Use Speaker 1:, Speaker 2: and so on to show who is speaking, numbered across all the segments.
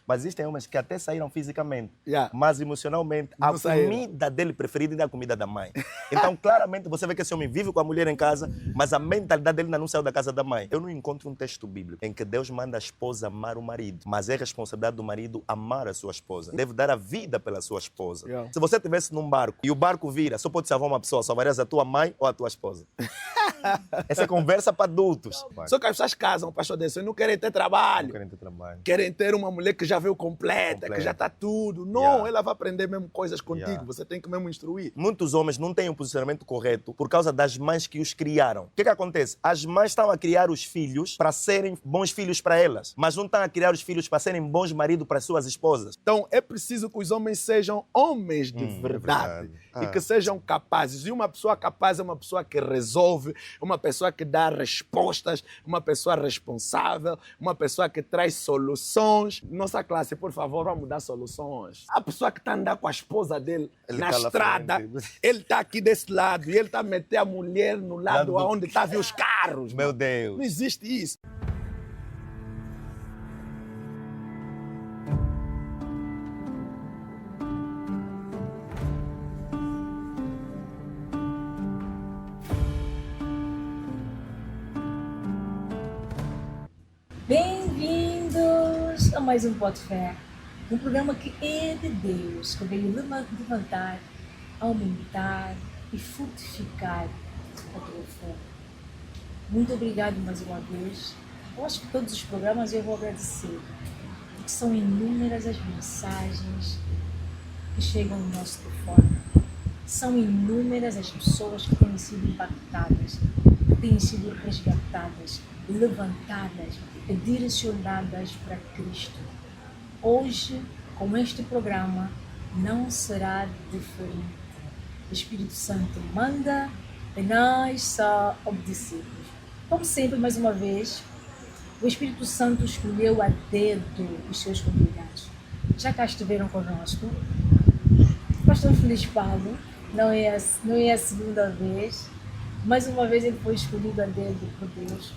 Speaker 1: Mas existem homens que até saíram fisicamente,
Speaker 2: Yeah.
Speaker 1: mas emocionalmente
Speaker 2: Não
Speaker 1: a
Speaker 2: saíram.
Speaker 1: comida dele preferida ainda é a comida da mãe. Então, claramente, você vê que esse homem vive com a mulher em casa, mas a mentalidade dele ainda não saiu da casa da mãe. Eu não encontro um texto bíblico em que Deus manda a esposa amar o marido, mas é responsabilidade do marido amar a sua esposa. Deve dar a vida pela sua esposa.
Speaker 2: Yeah.
Speaker 1: Se você estivesse num barco e o barco vira, só pode salvar uma pessoa, salvarias a tua mãe ou a tua esposa? Essa é conversa para adultos.
Speaker 2: Só que as pessoas casam, pastor Deus, e não querem ter trabalho.
Speaker 1: Não querem ter trabalho.
Speaker 2: Querem ter uma mulher que já veio completa, que já está tudo. Não,
Speaker 1: Yeah.
Speaker 2: ela vai aprender mesmo coisas contigo.
Speaker 1: Yeah.
Speaker 2: Você tem que mesmo instruir.
Speaker 1: Muitos homens não têm o posicionamento correto por causa das mães que os criaram. O que acontece? As mães estão a criar os filhos para serem bons filhos para elas, mas não estão a criar os filhos para serem bons maridos para suas esposas.
Speaker 2: Então é preciso que os homens sejam homens de verdade. E que sejam capazes. E uma pessoa capaz é uma pessoa que resolve, uma pessoa que dá respostas, uma pessoa responsável, uma pessoa que traz soluções. Nossa classe, por favor, vamos dar soluções. A pessoa que está a andar com a esposa dele
Speaker 1: Ele
Speaker 2: na
Speaker 1: tá lá
Speaker 2: estrada,
Speaker 1: frente.
Speaker 2: ele está aqui desse lado e ele está a meter a mulher no lado
Speaker 1: Lado do-
Speaker 2: onde está a ver os carros.
Speaker 1: Meu
Speaker 2: Não
Speaker 1: Deus.
Speaker 2: existe isso.
Speaker 3: Bem-vindos a mais um Pode Fé, um programa que é de Deus, que veio levantar, aumentar e frutificar a tua fé. Muito obrigado mais uma vez. Eu acho que todos os programas eu vou agradecer, porque são inúmeras as mensagens que chegam no nosso telefone. São inúmeras as pessoas que têm sido impactadas, que têm sido resgatadas, levantadas e direcionadas para Cristo. Hoje, com este programa, não será diferente. O Espírito Santo manda e nós só obedecemos. Como sempre, mais uma vez, o Espírito Santo escolheu a dedo os seus convidados. Já cá estiveram conosco. Pastor Feliz Paulo, não é a segunda vez. Mais uma vez ele foi escolhido a dedo por Deus.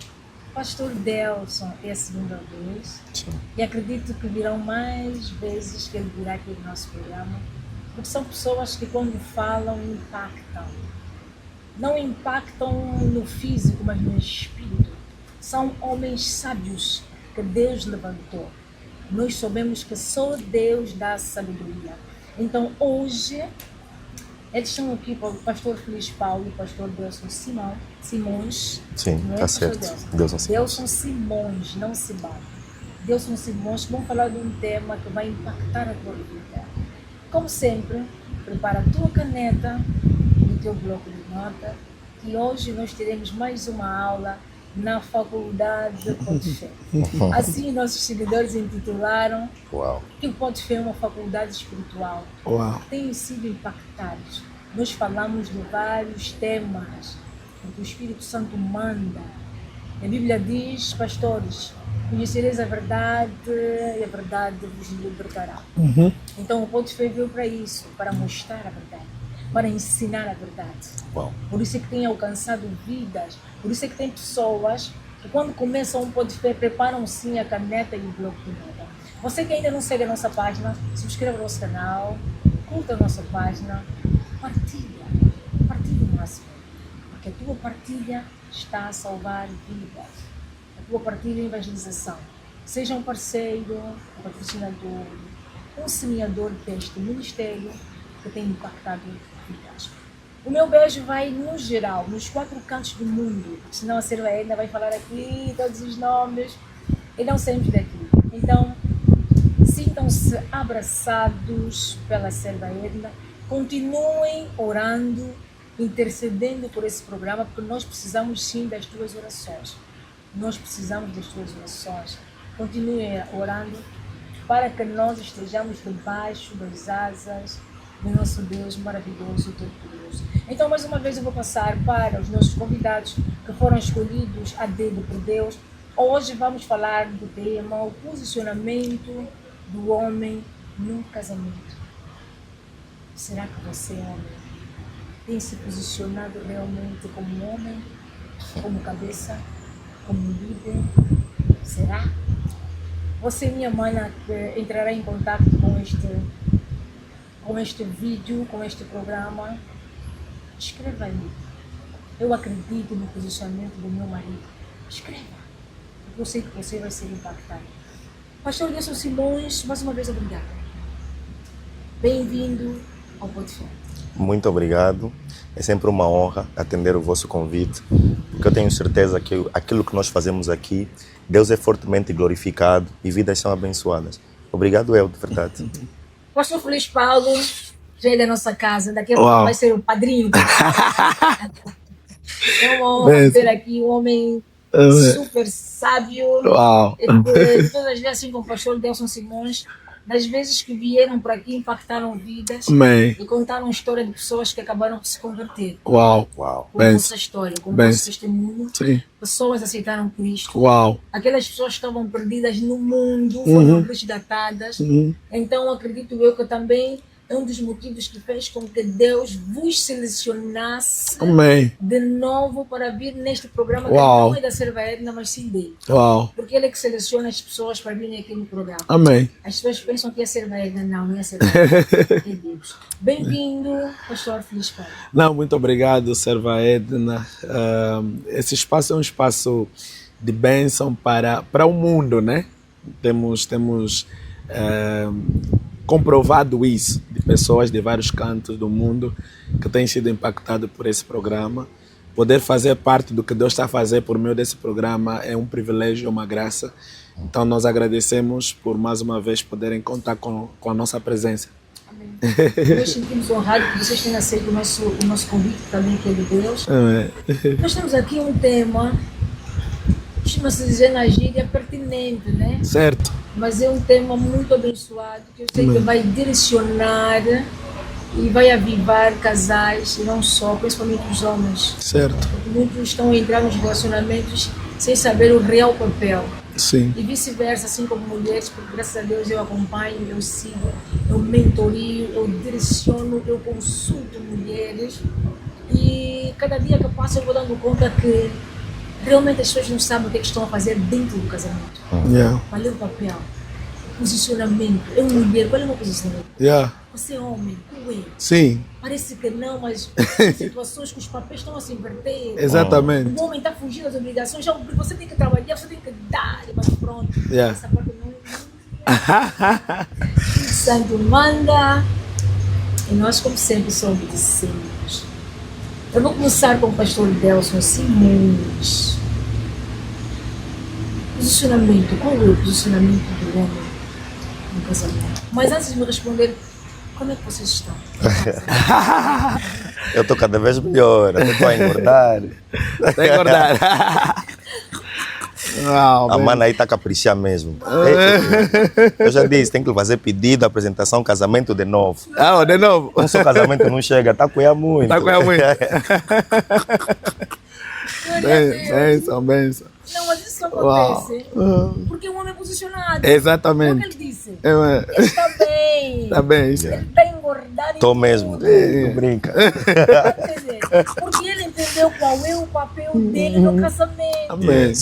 Speaker 3: Pastor Delson é a segunda vez.
Speaker 1: Sim.
Speaker 3: E acredito que virão mais vezes que ele virá aqui no nosso programa, porque são pessoas que quando falam impactam. Não impactam no físico, mas no espírito. São homens sábios que Deus levantou. Nós sabemos que só Deus dá sabedoria. Então hoje, eles estão aqui, o pastor Feliz Paulo e o pastor Delson Simões.
Speaker 1: Sim,
Speaker 3: Não é,
Speaker 1: tá
Speaker 3: pastor
Speaker 1: certo.
Speaker 3: Delson?
Speaker 1: Delson Simões.
Speaker 3: Delson Simões, não Simão. Delson Simões, que vão falar de um tema que vai impactar a tua vida. Como sempre, prepara a tua caneta e o teu bloco de nota, que hoje nós teremos mais uma aula na Faculdade Pode Fé. Assim, nossos seguidores intitularam
Speaker 1: Uau.
Speaker 3: que o Pode Fé é uma faculdade espiritual.
Speaker 2: Uau.
Speaker 3: Têm sido impactados. Nós falamos de vários temas, porque o Espírito Santo manda. A Bíblia diz, pastores, conhecereis a verdade e a verdade vos libertará. Então o Pode Fé veio para isso, para mostrar a verdade, para ensinar a verdade.
Speaker 1: Uau.
Speaker 3: Por isso é que tem alcançado vidas, por isso é que tem pessoas que quando começam um Pode Fé preparam sim a caneta e o bloco de nota. Você que ainda não segue a nossa página, subscreva o nosso canal, curta a nossa página, partilha o máximo, porque a tua partilha está a salvar vidas, a tua partilha é evangelização. Seja um parceiro, um patrocinador, um semeador deste ministério que tem impactado vidas. O meu beijo vai no geral, nos 4 cantos do mundo, senão a Serva Edna vai falar aqui todos os nomes e não saímos daqui. Então, sintam-se abraçados pela Serva Edna, continuem orando, intercedendo por esse programa, porque nós precisamos sim das tuas orações. Nós precisamos das tuas orações. Continuem orando para que nós estejamos debaixo das asas do nosso Deus maravilhoso e todo-poderoso. Então, mais uma vez, eu vou passar para os nossos convidados que foram escolhidos a dedo por Deus. Hoje vamos falar do tema o posicionamento do homem no casamento. Será que você, homem, tem se posicionado realmente como homem, como cabeça, como líder? Será? Você, minha mana, que entrará em contato com este vídeo, com este programa, escreva aí. Eu acredito no posicionamento do meu marido. Escreva. Eu sei que você vai ser impactado. Pastor Nelson Simões, mais uma vez obrigada. Bem-vindo ao Pode Fé.
Speaker 1: Muito obrigado. É sempre uma honra atender o vosso convite, porque eu tenho certeza que aquilo que nós fazemos aqui, Deus é fortemente glorificado e vidas são abençoadas. Obrigado, eu, de verdade.
Speaker 3: Pastor Feliz Paulo, já é da nossa casa, daqui a pouco vai ser o padrinho. É uma honra ter aqui um homem super sábio.
Speaker 2: Uau.
Speaker 3: Todas as vezes, assim como o pastor Nelson Simões, das vezes que vieram por aqui, impactaram vidas.
Speaker 2: Amém.
Speaker 3: E contaram a história de pessoas que acabaram de se converter.
Speaker 2: Uau.
Speaker 1: Uau.
Speaker 3: Com a nossa história, com o nosso testemunho.
Speaker 2: Sim.
Speaker 3: Pessoas aceitaram Cristo.
Speaker 2: Uau.
Speaker 3: Aquelas pessoas que estavam perdidas no mundo foram resgatadas. Então, acredito eu que também é um dos motivos que fez com que Deus vos selecionasse
Speaker 2: Amém.
Speaker 3: de novo para vir neste programa, que
Speaker 2: Uau.
Speaker 3: não é da Serva Edna, mas sim dele.
Speaker 2: Uau.
Speaker 3: Porque ele é que seleciona as pessoas para virem aqui no programa.
Speaker 2: Amém.
Speaker 3: As pessoas pensam que é Serva Edna, não é Serva Edna. É Deus. Bem-vindo, pastor Feliz Paulo.
Speaker 2: Não, muito obrigado, Serva Edna. Esse espaço é um espaço de bênção para o mundo, né? Temos comprovado isso, de pessoas de vários cantos do mundo que têm sido impactadas por esse programa. Poder fazer parte do que Deus está a fazer por meio desse programa é um privilégio, uma graça. Então nós agradecemos por mais uma vez poderem contar com a nossa presença.
Speaker 3: Amém. Nós sentimos honrados que vocês tenham aceito o nosso convite também, que é de Deus.
Speaker 2: Amém.
Speaker 3: Nós temos aqui um tema, costuma-se dizer na gíria, pertinente, né?
Speaker 2: Certo.
Speaker 3: Mas é um tema muito abençoado, que eu sei que vai direcionar e vai avivar casais, e não só, principalmente os homens.
Speaker 2: Certo.
Speaker 3: Porque muitos estão a entrar nos relacionamentos sem saber o real papel.
Speaker 2: Sim.
Speaker 3: E vice-versa, assim como mulheres, porque graças a Deus eu acompanho, eu sigo, eu mentorio, eu direciono, eu consulto mulheres. E cada dia que eu passo eu vou dando conta que realmente as pessoas não sabem o que é que estão a fazer dentro do casamento.
Speaker 2: Yeah.
Speaker 3: Qual é o papel? O posicionamento. Eu, mulher, qual é o meu posicionamento?
Speaker 2: Yeah.
Speaker 3: Você é homem, tu é.
Speaker 2: Sim.
Speaker 3: Parece que não, mas tem situações que os papéis estão a se inverter.
Speaker 2: Exatamente.
Speaker 3: O homem está fugindo das obrigações, já você tem que trabalhar, você tem que dar, mas pronto.
Speaker 2: Yeah.
Speaker 3: Essa parte não. O Santo manda e nós, como sempre, só obedecemos. Eu vou começar com o pastor Nelson Simões. Posicionamento. Qual é o posicionamento do homem no casamento? Mas antes de me responder, como é que vocês estão?
Speaker 1: Eu estou cada vez melhor, até estou a engordar.
Speaker 2: Está a engordar. Uau,
Speaker 1: A mana aí está a caprichar mesmo. Eu já disse, tem que fazer pedido, apresentação, casamento de novo.
Speaker 2: Ah, de novo.
Speaker 1: Um só casamento não chega, está a cuidar muito.
Speaker 2: Está a cuidar muito. Benção.
Speaker 3: Não, mas isso acontece porque o homem é posicionado.
Speaker 2: Exatamente.
Speaker 3: Como ele disse,
Speaker 2: É.
Speaker 3: ele está bem.
Speaker 2: Está bem.
Speaker 3: Ele está engordado.
Speaker 1: Estou mesmo, não brinca.
Speaker 3: Porque ele entendeu qual é o papel dele no casamento.
Speaker 2: Amém.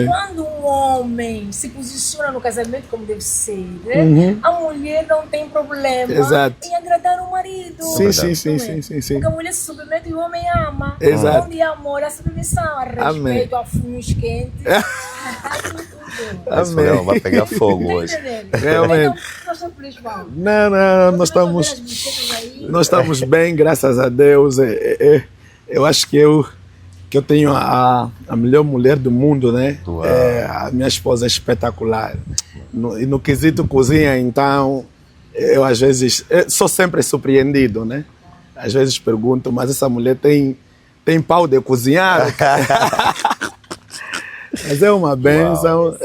Speaker 3: Quando um homem se posiciona no casamento como deve ser, a mulher não tem problema em agradar o marido.
Speaker 2: Sim.
Speaker 3: Porque a mulher se submete e o homem ama.
Speaker 2: Exato.
Speaker 3: Onde há amor, há submissão, há respeito, há fumos quentes.
Speaker 1: Esse programa vai pegar fogo hoje.
Speaker 2: Realmente. Não, nós estamos bem, graças a Deus. Eu acho que eu tenho a melhor mulher do mundo, né? A minha esposa é espetacular. E no quesito cozinha, então, eu às vezes sou sempre surpreendido, né? Às vezes pergunto, mas essa mulher tem pau de cozinhar? Mas é uma bênção.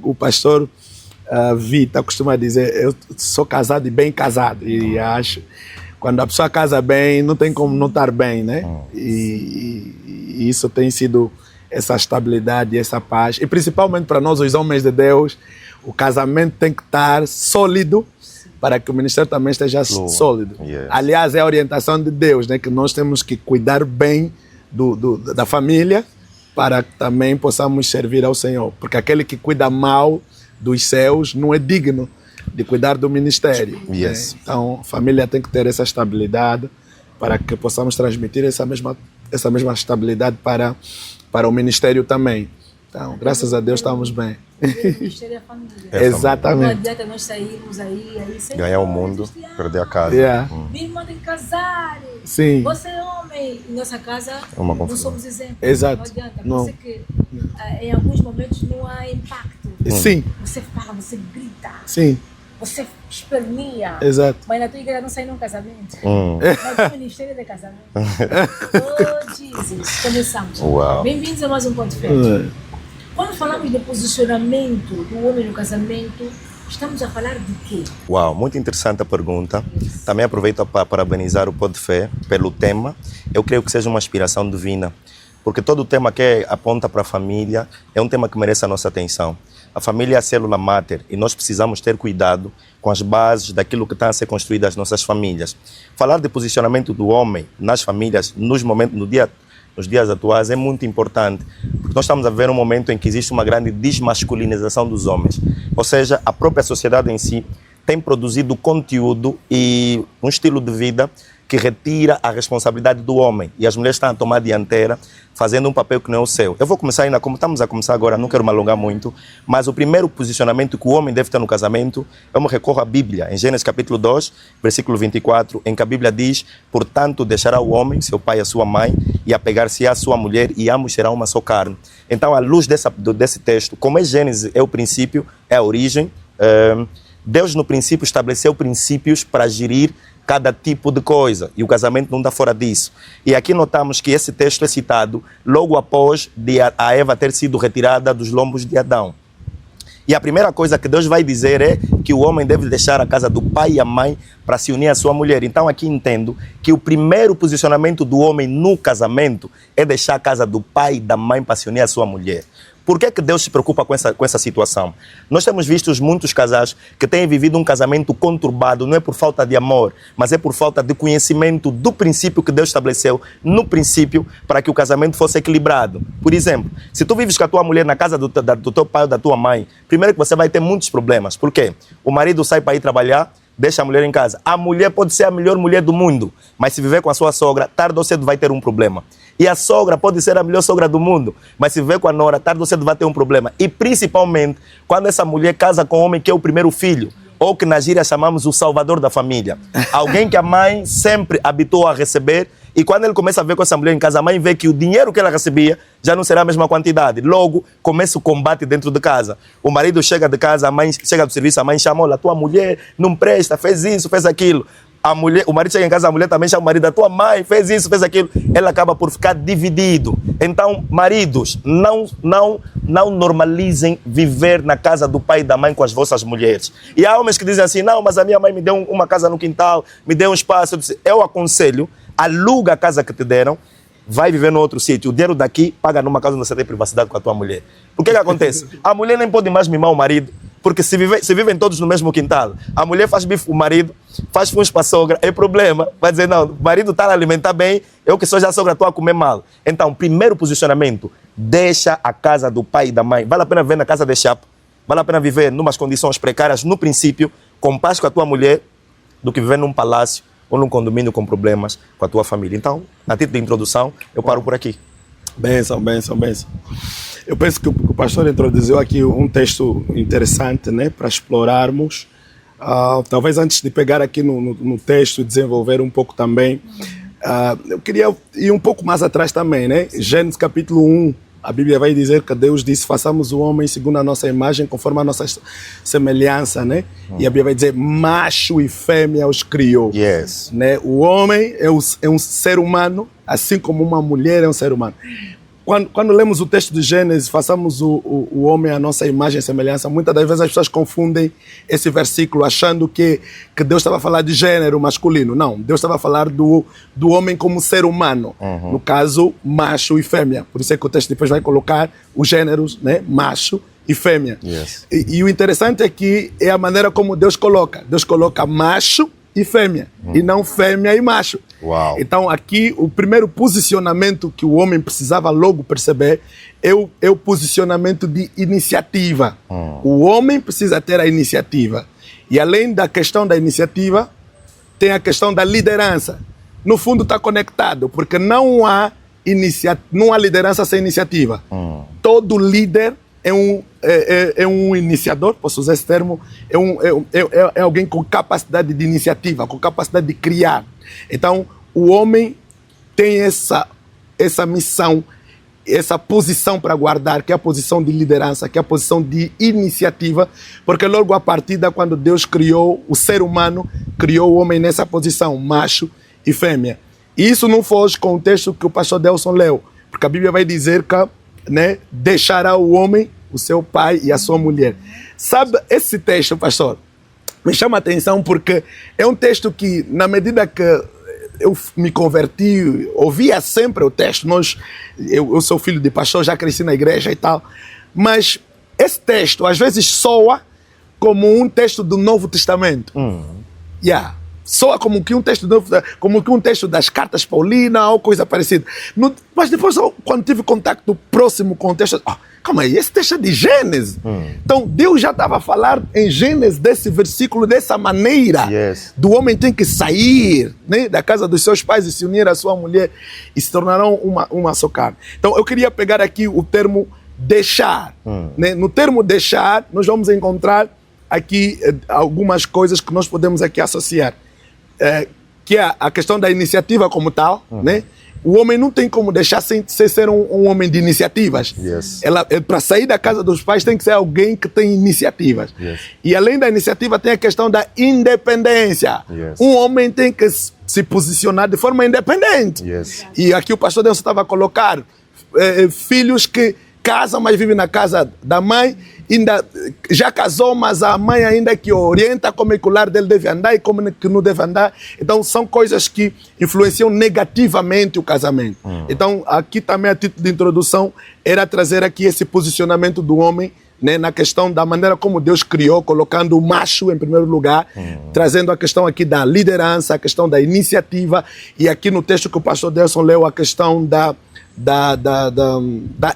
Speaker 2: O pastor Vita costuma dizer, eu sou casado e bem casado. E acho, quando a pessoa casa bem, não tem como não estar bem, né? E isso tem sido essa estabilidade, essa paz. E principalmente para nós, os homens de Deus, o casamento tem que estar sólido para que o ministério também esteja sólido.
Speaker 1: Yes.
Speaker 2: Aliás, é a orientação de Deus, né? Que nós temos que cuidar bem da família para que também possamos servir ao Senhor. Porque aquele que cuida mal dos céus não é digno de cuidar do ministério.
Speaker 1: Yes.
Speaker 2: Né? Então, a família tem que ter essa estabilidade para que possamos transmitir essa mesma estabilidade para o ministério também. Então, graças a Deus estamos bem.
Speaker 3: O ministério é a família.
Speaker 2: Exatamente.
Speaker 3: Não adianta nós sairmos aí sem
Speaker 1: Ganhar o mundo, perder a casa.
Speaker 2: Yeah.
Speaker 3: Minha irmã tem que casar.
Speaker 2: Sim.
Speaker 3: Você é homem. Em nossa casa,
Speaker 1: Uma
Speaker 3: não
Speaker 1: confusão.
Speaker 3: somos exemplos.
Speaker 2: Exato.
Speaker 3: Não adianta.
Speaker 2: Não.
Speaker 3: Você que em alguns momentos não há impacto.
Speaker 2: Sim,
Speaker 3: Você fala, você grita,
Speaker 2: sim,
Speaker 3: você esperneia.
Speaker 2: exato.
Speaker 3: Mas na tua igreja não sai num casamento.
Speaker 1: Hum.
Speaker 3: Mas o ministério de casamento. Oh, Jesus. Começamos.
Speaker 1: Uau.
Speaker 3: Bem-vindos a mais um Ponto Fé. Quando falamos de posicionamento do homem no casamento, estamos a falar de quê?
Speaker 1: Uau, muito interessante a pergunta. Também aproveito para parabenizar o Pod Fé pelo tema. Eu creio que seja uma inspiração divina, porque todo o tema que aponta para a família é um tema que merece a nossa atenção. A família é a célula máter e nós precisamos ter cuidado com as bases daquilo que está a ser construído as nossas famílias. Falar de posicionamento do homem nas famílias, nos dias atuais, é muito importante, porque nós estamos a ver um momento em que existe uma grande desmasculinização dos homens. Ou seja, a própria sociedade em si tem produzido conteúdo e um estilo de vida que retira a responsabilidade do homem. E as mulheres estão a tomar a dianteira, fazendo um papel que não é o seu. Eu vou começar ainda, como estamos a começar agora, não quero me alongar muito, mas o primeiro posicionamento que o homem deve ter no casamento, eu me recorro à Bíblia, em Gênesis capítulo 2, versículo 24, em que a Bíblia diz: portanto, deixará o homem, seu pai e a sua mãe, e apegar-se à sua mulher, e ambos serão uma só carne. Então, à luz desse texto, como é Gênesis, é o princípio, é a origem, Deus no princípio estabeleceu princípios para gerir cada tipo de coisa, e o casamento não dá fora disso. E aqui notamos que esse texto é citado logo após a Eva ter sido retirada dos lombos de Adão. E a primeira coisa que Deus vai dizer é que o homem deve deixar a casa do pai e a mãe para se unir à sua mulher. Então aqui entendo que o primeiro posicionamento do homem no casamento é deixar a casa do pai e da mãe para se unir à sua mulher. Por que Deus se preocupa com essa situação? Nós temos visto muitos casais que têm vivido um casamento conturbado, não é por falta de amor, mas é por falta de conhecimento do princípio que Deus estabeleceu no princípio para que o casamento fosse equilibrado. Por exemplo, se tu vives com a tua mulher na casa do teu pai ou da tua mãe, primeiro que você vai ter muitos problemas. Por quê? O marido sai para ir trabalhar, deixa a mulher em casa. A mulher pode ser a melhor mulher do mundo, mas se viver com a sua sogra, tarde ou cedo vai ter um problema. E a sogra pode ser a melhor sogra do mundo, mas se viver com a nora, tarde ou cedo vai ter um problema. E principalmente quando essa mulher casa com um homem que é o primeiro filho, ou que na gíria chamamos o salvador da família. Alguém que a mãe sempre habituou a receber, e quando ele começa a ver com essa mulher em casa, a mãe vê que o dinheiro que ela recebia já não será a mesma quantidade. Logo, começa o combate dentro de casa. O marido chega de casa, a mãe chega do serviço, a mãe chama: olha, tua mulher não presta, fez isso, fez aquilo. O marido chega em casa, a mulher também chama o marido: a tua mãe fez isso, fez aquilo. Ela acaba por ficar dividido. Então, maridos, não normalizem viver na casa do pai e da mãe com as vossas mulheres. E há homens que dizem assim: não, mas a minha mãe me deu uma casa no quintal, me deu um espaço. Eu aconselho, aluga a casa que te deram, vai viver no outro sítio. O dinheiro daqui, paga numa casa onde você tem privacidade com a tua mulher. O que acontece? A mulher nem pode mais mimar o marido, porque se vivem todos no mesmo quintal, a mulher faz bife o marido, faz funs para a sogra, é problema. Vai dizer: não, o marido está a alimentar bem, eu que sou já sogra estou a comer mal. Então, primeiro posicionamento, deixa a casa do pai e da mãe. Vale a pena viver na casa de chapa, vale a pena viver em umas condições precárias no princípio, com paz com a tua mulher, do que viver num palácio ou num condomínio com problemas com a tua família. Então, a título de introdução, eu paro por aqui.
Speaker 2: Benção. Eu penso que o pastor introduziu aqui um texto interessante, né, para explorarmos. Talvez antes de pegar aqui no texto e desenvolver um pouco também, eu queria ir um pouco mais atrás também, né? Gênesis capítulo 1, a Bíblia vai dizer que Deus disse: façamos o homem segundo a nossa imagem, conforme a nossa semelhança, né? E a Bíblia vai dizer: macho e fêmea os criou.
Speaker 1: Yes.
Speaker 2: Né? O homem é um ser humano, assim como uma mulher é um ser humano. Quando lemos o texto de Gênesis, façamos o homem à nossa imagem e semelhança, muitas das vezes as pessoas confundem esse versículo achando que Deus estava a falar de gênero masculino. Não, Deus estava a falar do homem como ser humano. No caso, macho e fêmea. Por isso é que o texto depois vai colocar os gêneros, né? Macho e fêmea.
Speaker 1: Yes.
Speaker 2: E o interessante é que é a maneira como Deus coloca. Deus coloca macho e fêmea, e não fêmea e macho.
Speaker 1: Uau.
Speaker 2: Então aqui o primeiro posicionamento que o homem precisava logo perceber é o posicionamento de iniciativa. O homem precisa ter a iniciativa. E além da questão da iniciativa, tem a questão da liderança. No fundo está conectado, porque não há liderança sem iniciativa. Todo líder é um iniciador, posso usar esse termo, é alguém com capacidade de iniciativa, com capacidade de criar. Então, o homem tem essa missão, essa posição para guardar, que é a posição de liderança, que é a posição de iniciativa, porque logo a partir da quando Deus criou o ser humano, criou o homem nessa posição, macho e fêmea. E isso não foge com o texto que o pastor Delson leu, porque a Bíblia vai dizer que, né, deixará o homem, o seu pai e a sua mulher. Sabe, esse texto, pastor, me chama a atenção porque é um texto que, na medida que eu me converti, ouvia sempre o texto. Eu sou filho de pastor, já cresci na igreja e tal. Mas esse texto, às vezes, soa como um texto do Novo Testamento. Soa como que um texto das cartas paulinas ou coisa parecida. Mas depois, quando tive contato próximo com o texto, calma aí, esse texto é de Gênesis. Então, Deus já estava a falar em Gênesis desse versículo dessa maneira. Do homem tem que sair, né, da casa dos seus pais e se unir à sua mulher e se tornarão uma só carne. Então, eu queria pegar aqui o termo deixar. Né? No termo deixar, nós vamos encontrar aqui algumas coisas que nós podemos aqui associar. Que é a questão da iniciativa como tal, né? O homem não tem como deixar sem ser um homem de iniciativas. Para sair da casa dos pais tem que ser alguém que tem iniciativas. E além da iniciativa tem a questão da independência. Um homem tem que se posicionar de forma independente. E aqui o pastor Deus estava a colocar filhos que casam, mas vivem na casa da mãe, ainda já casou, mas a mãe ainda que orienta como é que o lar dele deve andar e como é que não deve andar. Então, são coisas que influenciam negativamente o casamento. Então, aqui também, a título de introdução, era trazer aqui esse posicionamento do homem, né, na questão da maneira como Deus criou, colocando o macho em primeiro lugar, trazendo a questão aqui da liderança, a questão da iniciativa, e aqui no texto que o pastor Delson leu, a questão da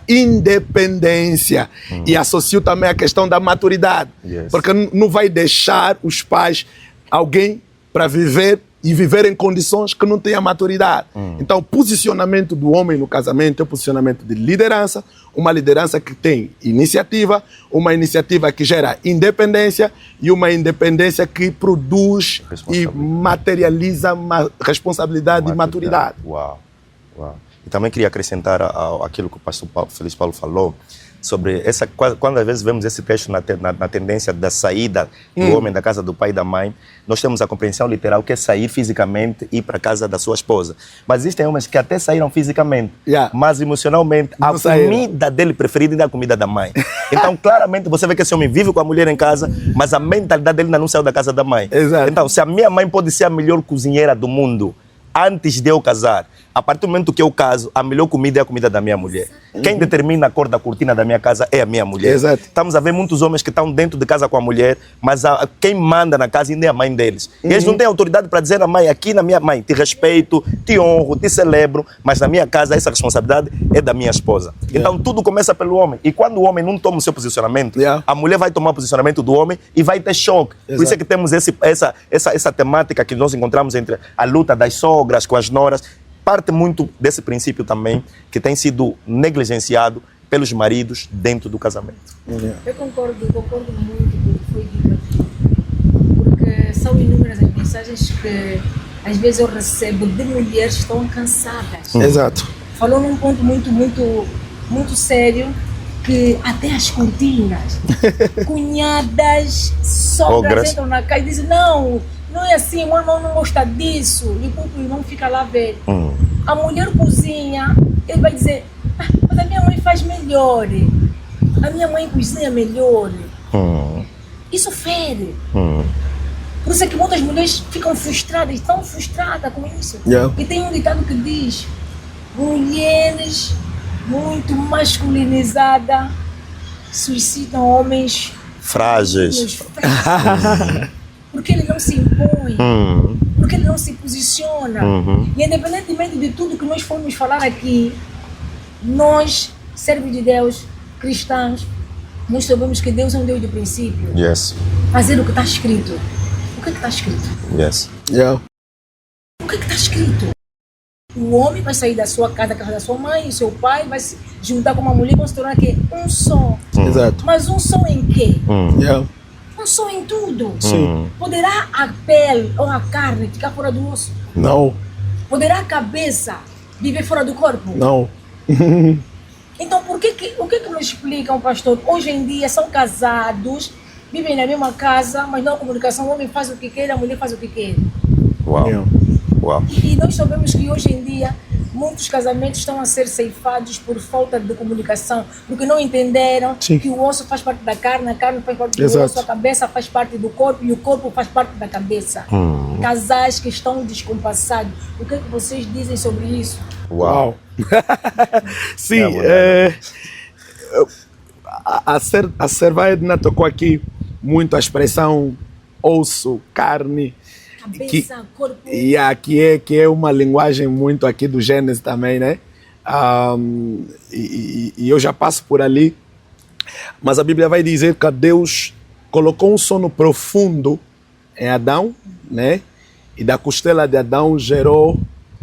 Speaker 2: independência, e associo também a questão da maturidade, porque não vai deixar os pais alguém para viver e viver em condições que não tenha maturidade. Então, o posicionamento do homem no casamento é o posicionamento de liderança, uma liderança que tem iniciativa, uma iniciativa que gera independência e uma independência que produz e materializa responsabilidade e maturidade.
Speaker 1: Uau. E também queria acrescentar aquilo que o pastor Feliz Paulo falou, sobre quando às vezes vemos esse texto na tendência da saída do homem da casa do pai e da mãe, nós temos a compreensão literal que é sair fisicamente e ir para a casa da sua esposa. Mas existem homens que até saíram fisicamente, mas emocionalmente a comida dele preferida ainda é a comida da mãe. Então, claramente, você vê que esse homem vive com a mulher em casa, mas a mentalidade dele ainda não saiu da casa da mãe. Então, se a minha mãe pode ser a melhor cozinheira do mundo antes de eu casar, a partir do momento que eu caso, a melhor comida é a comida da minha mulher. Quem determina a cor da cortina da minha casa é a minha mulher. Estamos a ver muitos homens que estão dentro de casa com a mulher, mas quem manda na casa ainda é a mãe deles. E eles não têm autoridade para dizer à mãe, aqui na minha mãe, te respeito, te honro, te celebro, mas na minha casa essa responsabilidade é da minha esposa. Então tudo começa pelo homem. E quando o homem não toma o seu posicionamento, a mulher vai tomar o posicionamento do homem e vai ter choque. Por isso é que temos essa temática que nós encontramos entre a luta das sogras com as noras. Parte muito desse princípio também, que tem sido negligenciado pelos maridos dentro do casamento.
Speaker 3: Eu concordo muito com o que foi dito aqui, porque são inúmeras as mensagens que às vezes eu recebo de mulheres que estão cansadas. Falou num ponto muito sério, que até as cortinas, cunhadas, sogras entram na casa e dizem, não é assim, o irmão não gosta disso, e o irmão fica lá a ver. A mulher cozinha, ele vai dizer, mas a minha mãe faz melhor, a minha mãe cozinha melhor. Isso fere. Por isso é que muitas mulheres ficam frustradas, tão frustradas com isso. E tem um ditado que diz, mulheres muito masculinizadas suscitam homens
Speaker 1: frágeis.
Speaker 3: Porque ele não se impõe, porque ele não se posiciona. E independentemente de tudo que nós formos falar aqui, nós, servos de Deus, cristãos, nós sabemos que Deus é um Deus de princípio.
Speaker 1: Yes.
Speaker 3: Fazer o que está escrito. O que está escrito?
Speaker 1: Yes.
Speaker 2: Yeah.
Speaker 3: O que está escrito? O homem vai sair da sua casa, da casa da sua mãe, o seu pai vai se juntar com uma mulher e vão se tornar aqui um só.
Speaker 2: Exato.
Speaker 3: Mas um só em quê?
Speaker 2: Yeah.
Speaker 3: Um só em tudo.
Speaker 2: Sim.
Speaker 3: Poderá a pele ou a carne ficar fora do osso?
Speaker 2: Não.
Speaker 3: Poderá a cabeça viver fora do corpo?
Speaker 2: Não.
Speaker 3: Então, o que nos explicam, pastor? Hoje em dia são casados, vivem na mesma casa, mas não há comunicação. O homem faz o que quer, a mulher faz o que quer.
Speaker 1: Uau.
Speaker 2: Yeah.
Speaker 1: Uau.
Speaker 3: E nós sabemos que hoje em dia muitos casamentos estão a ser ceifados por falta de comunicação, porque não entenderam
Speaker 2: Sim.
Speaker 3: que o osso faz parte da carne, a carne faz parte do
Speaker 2: Exato.
Speaker 3: osso, a cabeça faz parte do corpo e o corpo faz parte da cabeça. Casais que estão descompassados. O que é que vocês dizem sobre isso?
Speaker 1: Uau.
Speaker 2: Sim, a Serva Edna tocou aqui muito a expressão osso, carne,
Speaker 3: Cabeça, corpo.
Speaker 2: que é uma linguagem muito aqui do Gênesis também, né? E eu já passo por ali, mas a Bíblia vai dizer que Deus colocou um sono profundo em Adão, né? E da costela de Adão gerou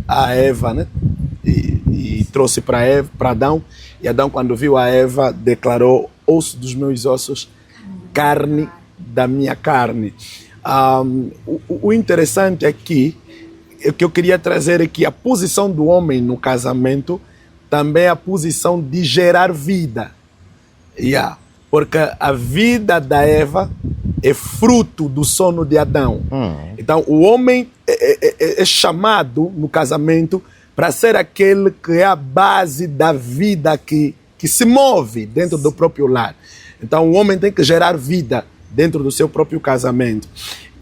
Speaker 2: a Eva, né? E trouxe para Adão. E Adão, quando viu a Eva, declarou: osso dos meus ossos, carne da minha carne. O interessante aqui, o que eu queria trazer é que a posição do homem no casamento também é a posição de gerar vida. Porque a vida da Eva é fruto do sono de Adão. Então, o homem é chamado no casamento para ser aquele que é a base da vida que se move dentro do próprio lar. Então, o homem tem que gerar vida dentro do seu próprio casamento.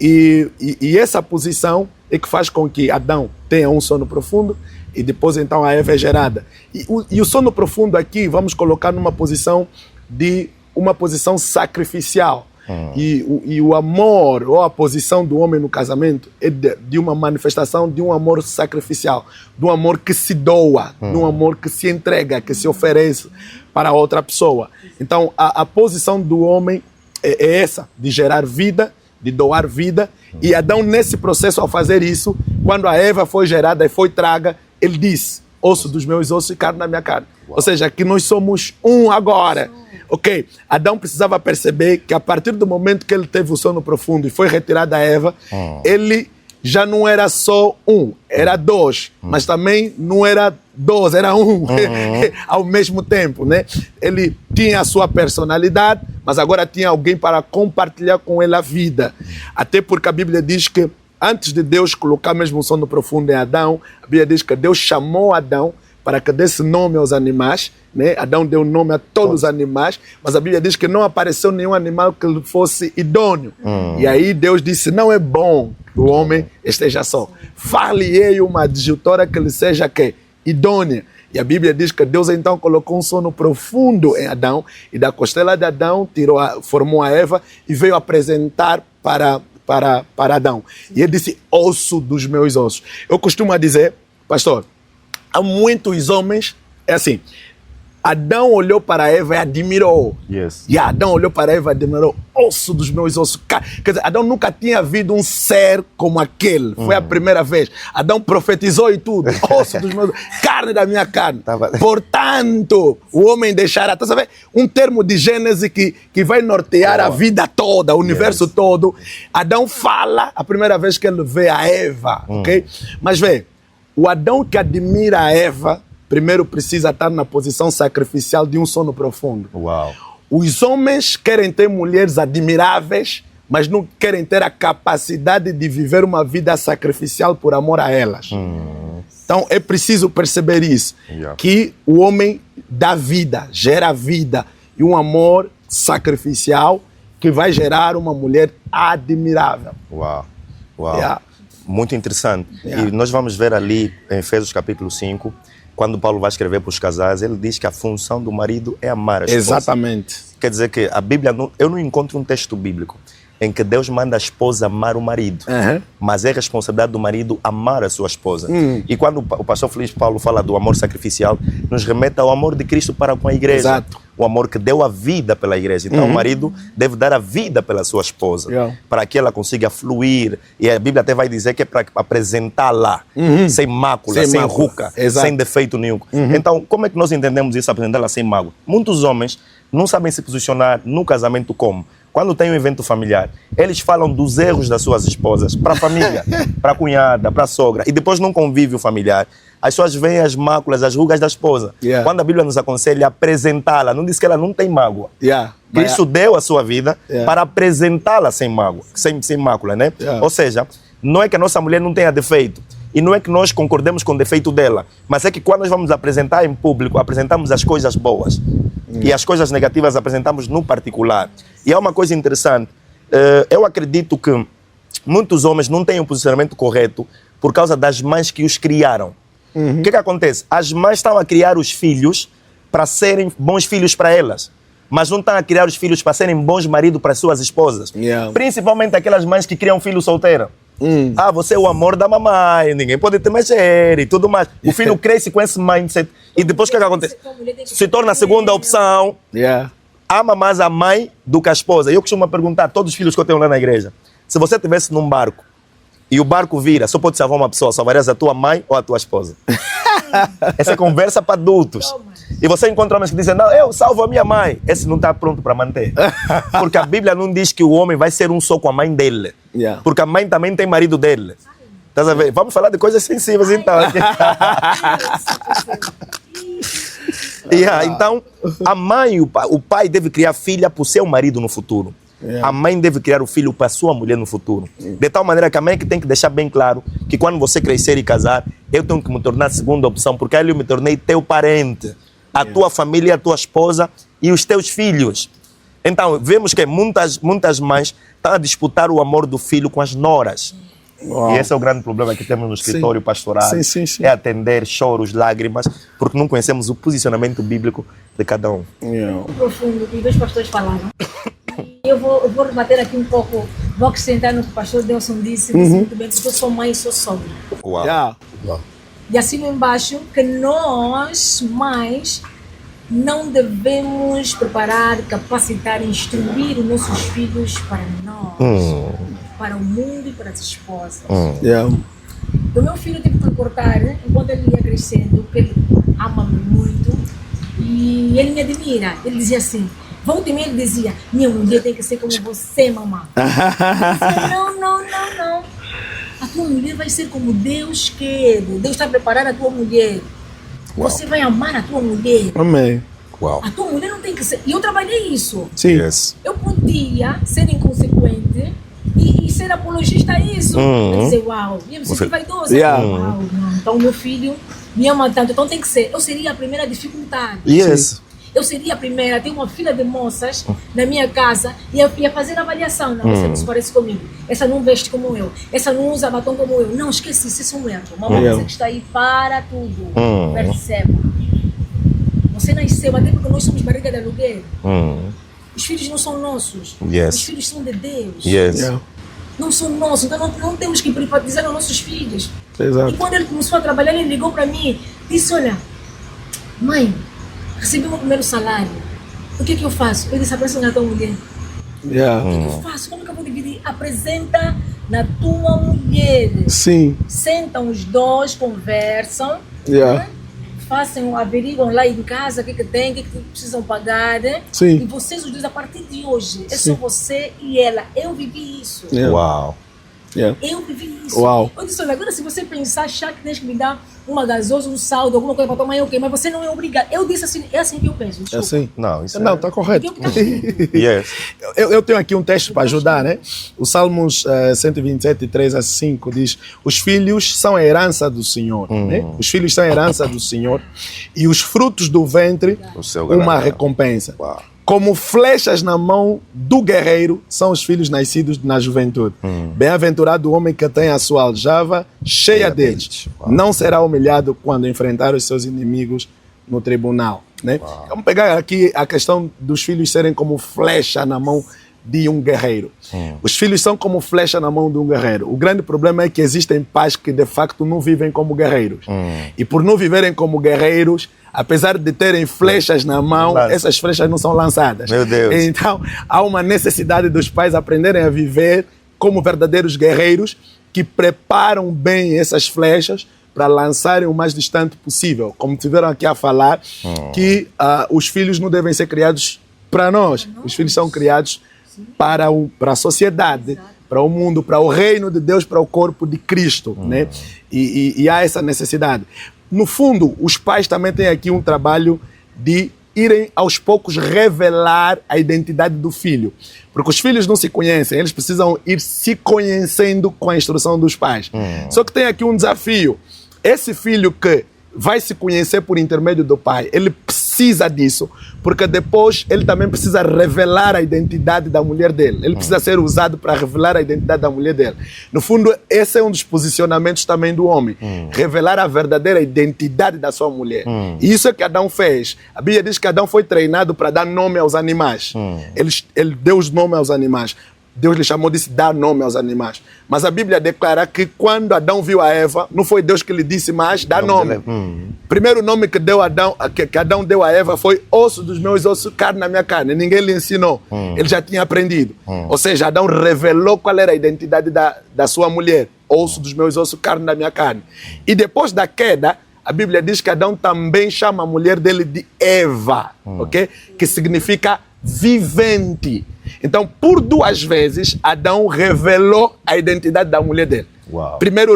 Speaker 2: E essa posição é que faz com que Adão tenha um sono profundo e depois então a Eva é gerada. E o sono profundo aqui vamos colocar numa posição sacrificial. E o amor ou a posição do homem no casamento é de uma manifestação de um amor sacrificial, de um amor que se doa, de um amor que se entrega, que se oferece para outra pessoa. Então a posição do homem é essa, de gerar vida, de doar vida. E Adão, nesse processo, ao fazer isso, quando a Eva foi gerada e foi traga, ele disse: osso dos meus ossos e carne da minha carne. Ou seja, que nós somos um agora. Ok, Adão precisava perceber que a partir do momento que ele teve o sono profundo e foi retirada a Eva, ele já não era só um, era dois, mas também não era dois, era um ao mesmo tempo, né? Ele tinha a sua personalidade, mas agora tinha alguém para compartilhar com ele a vida. Até porque a Bíblia diz que antes de Deus colocar mesmo o sono profundo em Adão, a Bíblia diz que Deus chamou Adão para que desse nome aos animais, né? Adão deu nome a todos os animais, mas a Bíblia diz que não apareceu nenhum animal que fosse idôneo. E aí Deus disse: não é bom que o homem esteja só. Far-lhe-ei uma adjutora que lhe seja que idônea. E a Bíblia diz que Deus então colocou um sono profundo em Adão, e da costela de Adão formou a Eva e veio apresentar para Adão. E ele disse: osso dos meus ossos. Eu costumo dizer, pastor, há muitos homens, é assim, Adão olhou para Eva e admirou.
Speaker 1: Yes.
Speaker 2: E Adão olhou para Eva e admirou: osso dos meus ossos. Quer dizer, Adão nunca tinha visto um ser como aquele. Foi a primeira vez. Adão profetizou e tudo. Osso dos meus ossos, carne da minha carne. Portanto, o homem deixará, tá sabendo? Um termo de Gênesis que vai nortear a vida toda, o universo todo. Adão fala a primeira vez que ele vê a Eva, ok? Mas vê, o Adão que admira a Eva, primeiro precisa estar na posição sacrificial de um sono profundo.
Speaker 1: Uau.
Speaker 2: Os homens querem ter mulheres admiráveis, mas não querem ter a capacidade de viver uma vida sacrificial por amor a elas. Então é preciso perceber isso, que o homem dá vida, gera vida e um amor sacrificial que vai gerar uma mulher admirável.
Speaker 1: Uau. Uau. Muito interessante. E nós vamos ver ali em Efésios capítulo 5, quando Paulo vai escrever para os casais, ele diz que a função do marido é amar a esposa.
Speaker 2: Exatamente.
Speaker 1: Quer dizer que a Bíblia, eu não encontro um texto bíblico em que Deus manda a esposa amar o marido. Mas é responsabilidade do marido amar a sua esposa. E quando o pastor Felipe Paulo fala do amor sacrificial, nos remete ao amor de Cristo para com a igreja.
Speaker 2: Exato.
Speaker 1: O amor que deu a vida pela igreja. Então o marido deve dar a vida pela sua esposa, para que ela consiga fluir. E a Bíblia até vai dizer que é para apresentá-la sem mácula, sem ruca, sem defeito nenhum. Então, como é que nós entendemos isso, apresentá-la sem mágoa? Muitos homens não sabem se posicionar no casamento como? Quando tem um evento familiar, eles falam dos erros das suas esposas para a família, para a cunhada, para a sogra, e depois num convívio familiar, as pessoas veem as máculas, as rugas da esposa. Quando a Bíblia nos aconselha apresentá-la, não diz que ela não tem mágoa. Cristo deu a sua vida para apresentá-la sem mágoa, sem mácula, né? Ou seja, não é que a nossa mulher não tenha defeito, e não é que nós concordemos com o defeito dela, mas é que quando nós vamos apresentar em público, apresentamos as coisas boas. E as coisas negativas apresentamos no particular. E há uma coisa interessante. Eu acredito que muitos homens não têm o posicionamento correto por causa das mães que os criaram. O que acontece? As mães estão a criar os filhos para serem bons filhos para elas, mas não estão a criar os filhos para serem bons maridos para suas esposas. Principalmente aquelas mães que criam filho solteiro. Você é o amor da mamãe, ninguém pode te mexer e tudo mais. O filho cresce com esse mindset e depois o que acontece? Se torna a segunda opção. Ama mais a mãe do que a esposa. Eu costumo perguntar a todos os filhos que eu tenho lá na igreja: se você estivesse num barco e o barco vira, só pode salvar uma pessoa, salvarias a tua mãe ou a tua esposa? Essa é conversa para adultos. E você encontra homens que dizem: não, eu salvo a minha mãe. Esse não está pronto para manter. Porque a Bíblia não diz que o homem vai ser um só com a mãe dele. Porque a mãe também tem marido dele. Estás a ver? Vamos falar de coisas sensíveis então. Então, a mãe e o pai devem criar filha para o seu marido no futuro. A mãe deve criar o filho para a sua mulher no futuro. De tal maneira que a mãe que tem que deixar bem claro que quando você crescer e casar, eu tenho que me tornar a segunda opção, porque aí eu me tornei teu parente. A tua família, a tua esposa e os teus filhos. Então, vemos que muitas mães estão a disputar o amor do filho com as noras. E esse é o grande problema que temos no escritório pastoral. É atender choros, lágrimas, porque não conhecemos o posicionamento bíblico de cada um.
Speaker 3: Profundo, que os dois pastores falaram. E eu vou rebater aqui um pouco, vou acrescentar no que o pastor Delson disse muito bem, porque eu sou mãe e sou sogra. E assim embaixo, que nós, mães, não devemos preparar, capacitar, instruir os nossos filhos para nós, para o mundo e para as esposas. O meu filho teve que cortar, enquanto ele ia crescendo, porque ele ama-me muito e ele me admira. Ele dizia assim, volta e meia ele dizia: minha mulher tem que ser como você, mamãe. Não. A tua mulher vai ser como Deus quer. Deus está preparando a tua mulher. Você vai amar a tua mulher.
Speaker 2: Amém.
Speaker 3: A tua mulher não tem que ser... E eu trabalhei isso.
Speaker 2: Sim.
Speaker 3: Eu podia ser inconsequente e ser apologista a isso. Eu dizer, uau, eu me senti vaidosa. Uau, não. Então meu filho me ama tanto, então tem que ser. Eu seria a primeira a dificultar. Eu seria a primeira, tem uma fila de moças na minha casa e eu ia fazer avaliação. Não, essa não se parece comigo. Essa não veste como eu. Essa não usa batom como eu. Não, esqueci, isso é um erro. Uma moça que está aí para tudo. Perceba. Você nasceu, até porque nós somos barriga de aluguel. Os filhos não são nossos. Os filhos são de Deus. Não são nossos, então não temos que privatizar os nossos filhos. E quando ele começou a trabalhar, ele ligou para mim e disse: olha, mãe, recebi o meu primeiro salário. O que é que eu faço? Eu disse: apresenta na tua mulher. O que é que eu faço? Como é que eu vou dividir? Apresenta na tua mulher.
Speaker 2: Sim.
Speaker 3: Sentam os dois, conversam. Né? Averiguam lá em casa o que tem, o que precisam pagar. Né?
Speaker 2: Sim.
Speaker 3: E vocês os dois, a partir de hoje, é só você e ela. Eu vivi isso.
Speaker 1: Uau.
Speaker 3: Eu vivi isso.
Speaker 2: Uau.
Speaker 3: Eu disse: olha, agora se você pensar, achar que tens que me dar uma gasosa, um saldo, alguma coisa para tomar, ok, mas você não é obrigado. Eu disse assim, é assim que eu penso. Desculpa.
Speaker 2: É assim?
Speaker 1: Não, isso
Speaker 2: não, está correto.
Speaker 1: Eu
Speaker 2: tenho aqui um texto para ajudar, né? O Salmos 127, 3 a 5 diz: os filhos são a herança do Senhor. Né? Os filhos são a herança do Senhor e os frutos do ventre, uma recompensa.
Speaker 1: Uau.
Speaker 2: Como flechas na mão do guerreiro são os filhos nascidos na juventude. Bem-aventurado o homem que tem a sua aljava cheia deles. Não será humilhado quando enfrentar os seus inimigos no tribunal. Né? Vamos pegar aqui a questão dos filhos serem como flecha na mão de um guerreiro. Os filhos são como flecha na mão de um guerreiro. O grande problema é que existem pais que de facto não vivem como guerreiros. E por não viverem como guerreiros, apesar de terem flechas na mão, essas flechas não são lançadas.
Speaker 1: Meu Deus.
Speaker 2: Então, há uma necessidade dos pais aprenderem a viver como verdadeiros guerreiros que preparam bem essas flechas para lançarem o mais distante possível. Como tiveram aqui a falar, que os filhos não devem ser criados para nós. Os filhos são criados para a sociedade, para o mundo, para o reino de Deus, para o corpo de Cristo. Né? E há essa necessidade. No fundo, os pais também têm aqui um trabalho de irem aos poucos revelar a identidade do filho. Porque os filhos não se conhecem, eles precisam ir se conhecendo com a instrução dos pais. Só que tem aqui um desafio. Esse filho que vai se conhecer por intermédio do pai, ele precisa disso, porque depois ele também precisa revelar a identidade da mulher dele. Ele precisa ser usado para revelar a identidade da mulher dele. No fundo, esse é um dos posicionamentos também do homem. Revelar a verdadeira identidade da sua mulher. E isso é que Adão fez. A Bíblia diz que Adão foi treinado para dar nome aos animais. Ele deu os nomes aos animais. Deus lhe chamou de dar nome aos animais. Mas a Bíblia declara que quando Adão viu a Eva, não foi Deus que lhe disse mais, dá nome. O primeiro nome que Adão deu a Eva foi osso dos meus ossos, carne da minha carne. Ninguém lhe ensinou. Ele já tinha aprendido. Ou seja, Adão revelou qual era a identidade da sua mulher. Osso dos meus ossos, carne da minha carne. E depois da queda, a Bíblia diz que Adão também chama a mulher dele de Eva, ok? Que significa vivente. Então, por 2 vezes, Adão revelou a identidade da mulher dele. Primeiro,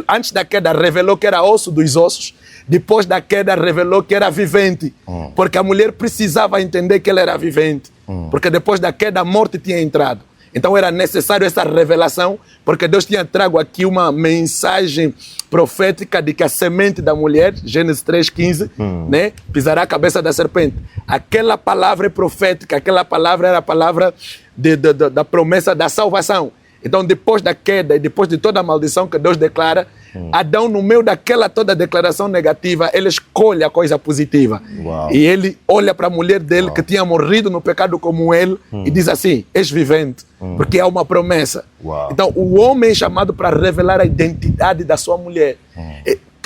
Speaker 2: antes da queda, revelou que era osso dos ossos. Depois da queda, revelou que era vivente. Porque a mulher precisava entender que ela era vivente. Porque depois da queda, a morte tinha entrado. Então era necessário essa revelação, porque Deus tinha trago aqui uma mensagem profética de que a semente da mulher, Gênesis 3,15, né, pisará a cabeça da serpente. Aquela palavra é profética, aquela palavra era a palavra da promessa da salvação. Então, depois da queda e depois de toda a maldição que Deus declara, Adão, no meio daquela toda declaração negativa, ele escolhe a coisa positiva. E ele olha para a mulher dele, que tinha morrido no pecado como ele, e diz assim: és vivente, porque há uma promessa. Então, o homem é chamado para revelar a identidade da sua mulher.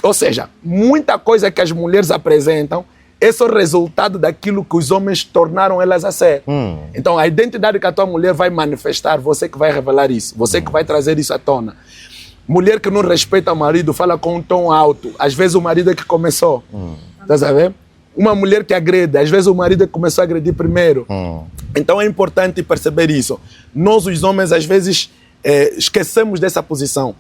Speaker 2: Ou seja, muita coisa que as mulheres apresentam é só resultado daquilo que os homens tornaram elas a ser. Então, a identidade que a tua mulher vai manifestar, você que vai revelar isso, você que vai trazer isso à tona. Mulher que não respeita o marido, fala com um tom alto. Às vezes o marido é que começou. Tá sabendo? Uma mulher que agrede, às vezes o marido é que começou a agredir primeiro. Então é importante perceber isso. Nós, os homens, às vezes esquecemos dessa posição.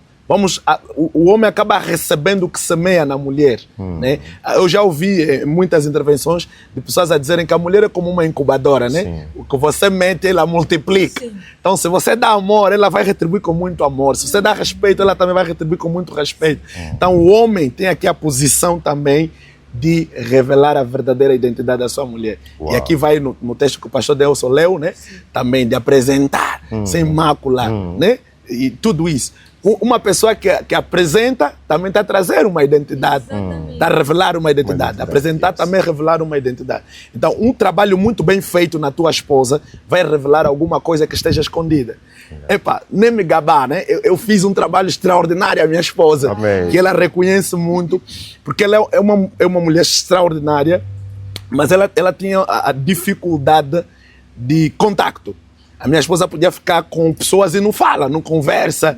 Speaker 2: O homem acaba recebendo o que semeia na mulher. Né? Eu já ouvi muitas intervenções de pessoas a dizerem que a mulher é como uma incubadora. Né? O que você mete, ela multiplica. Sim. Então, se você dá amor, ela vai retribuir com muito amor. Se você dá respeito, ela também vai retribuir com muito respeito. Então, o homem tem aqui a posição também de revelar a verdadeira identidade da sua mulher. E aqui vai no texto que o pastor Delson leu, né? Também de apresentar, sem mácula, né? E tudo isso. Uma pessoa que apresenta também está a trazer uma identidade, está a revelar uma identidade. Apresentar também é revelar uma identidade. Então, um trabalho muito bem feito na tua esposa vai revelar alguma coisa que esteja escondida. Epa, nem me gabar, né? Eu fiz um trabalho extraordinário à minha esposa, que ela reconhece muito, porque ela é uma mulher extraordinária, mas ela tinha a dificuldade de contacto. A minha esposa podia ficar com pessoas e não fala, não conversa.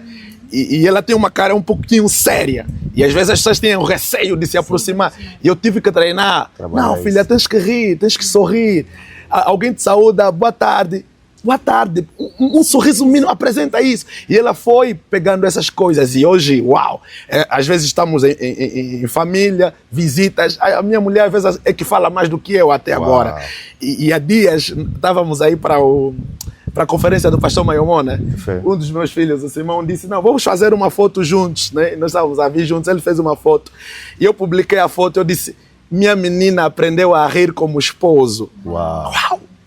Speaker 2: E ela tem uma cara um pouquinho séria. E às vezes as pessoas têm o receio de se aproximar. E eu tive que treinar. Não, filha, tens que rir, tens que sorrir. Alguém te saúda, boa tarde. Boa tarde. Um sorriso mínimo, apresenta isso. E ela foi pegando essas coisas. E hoje, uau! Às vezes estamos em família, visitas. A minha mulher, às vezes, é que fala mais do que eu até agora. E há dias, estávamos aí para a conferência do pastor Mayomó, né? Um dos meus filhos, o Simão, disse: não, vamos fazer uma foto juntos, né? Nós estávamos a vir juntos, ele fez uma foto. E eu publiquei a foto, eu disse: minha menina aprendeu a rir como esposo. Uau!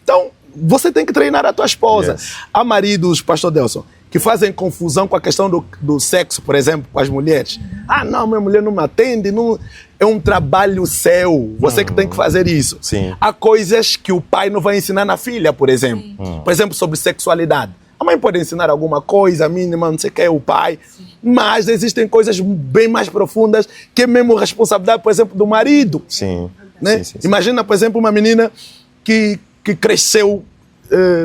Speaker 2: Então, você tem que treinar a tua esposa. Há maridos, pastor Delson, que fazem confusão com a questão do sexo, por exemplo, com as mulheres. Ah, não, minha mulher não me atende, não... É um trabalho seu, você que tem que fazer isso.
Speaker 1: Sim.
Speaker 2: Há coisas que o pai não vai ensinar na filha, por exemplo. Por exemplo, sobre sexualidade. A mãe pode ensinar alguma coisa mínima, não sei o que, o pai. Mas existem coisas bem mais profundas que é mesmo responsabilidade, por exemplo, do marido.
Speaker 1: Sim.
Speaker 2: Né?
Speaker 1: Sim, sim, sim.
Speaker 2: Imagina, por exemplo, uma menina que cresceu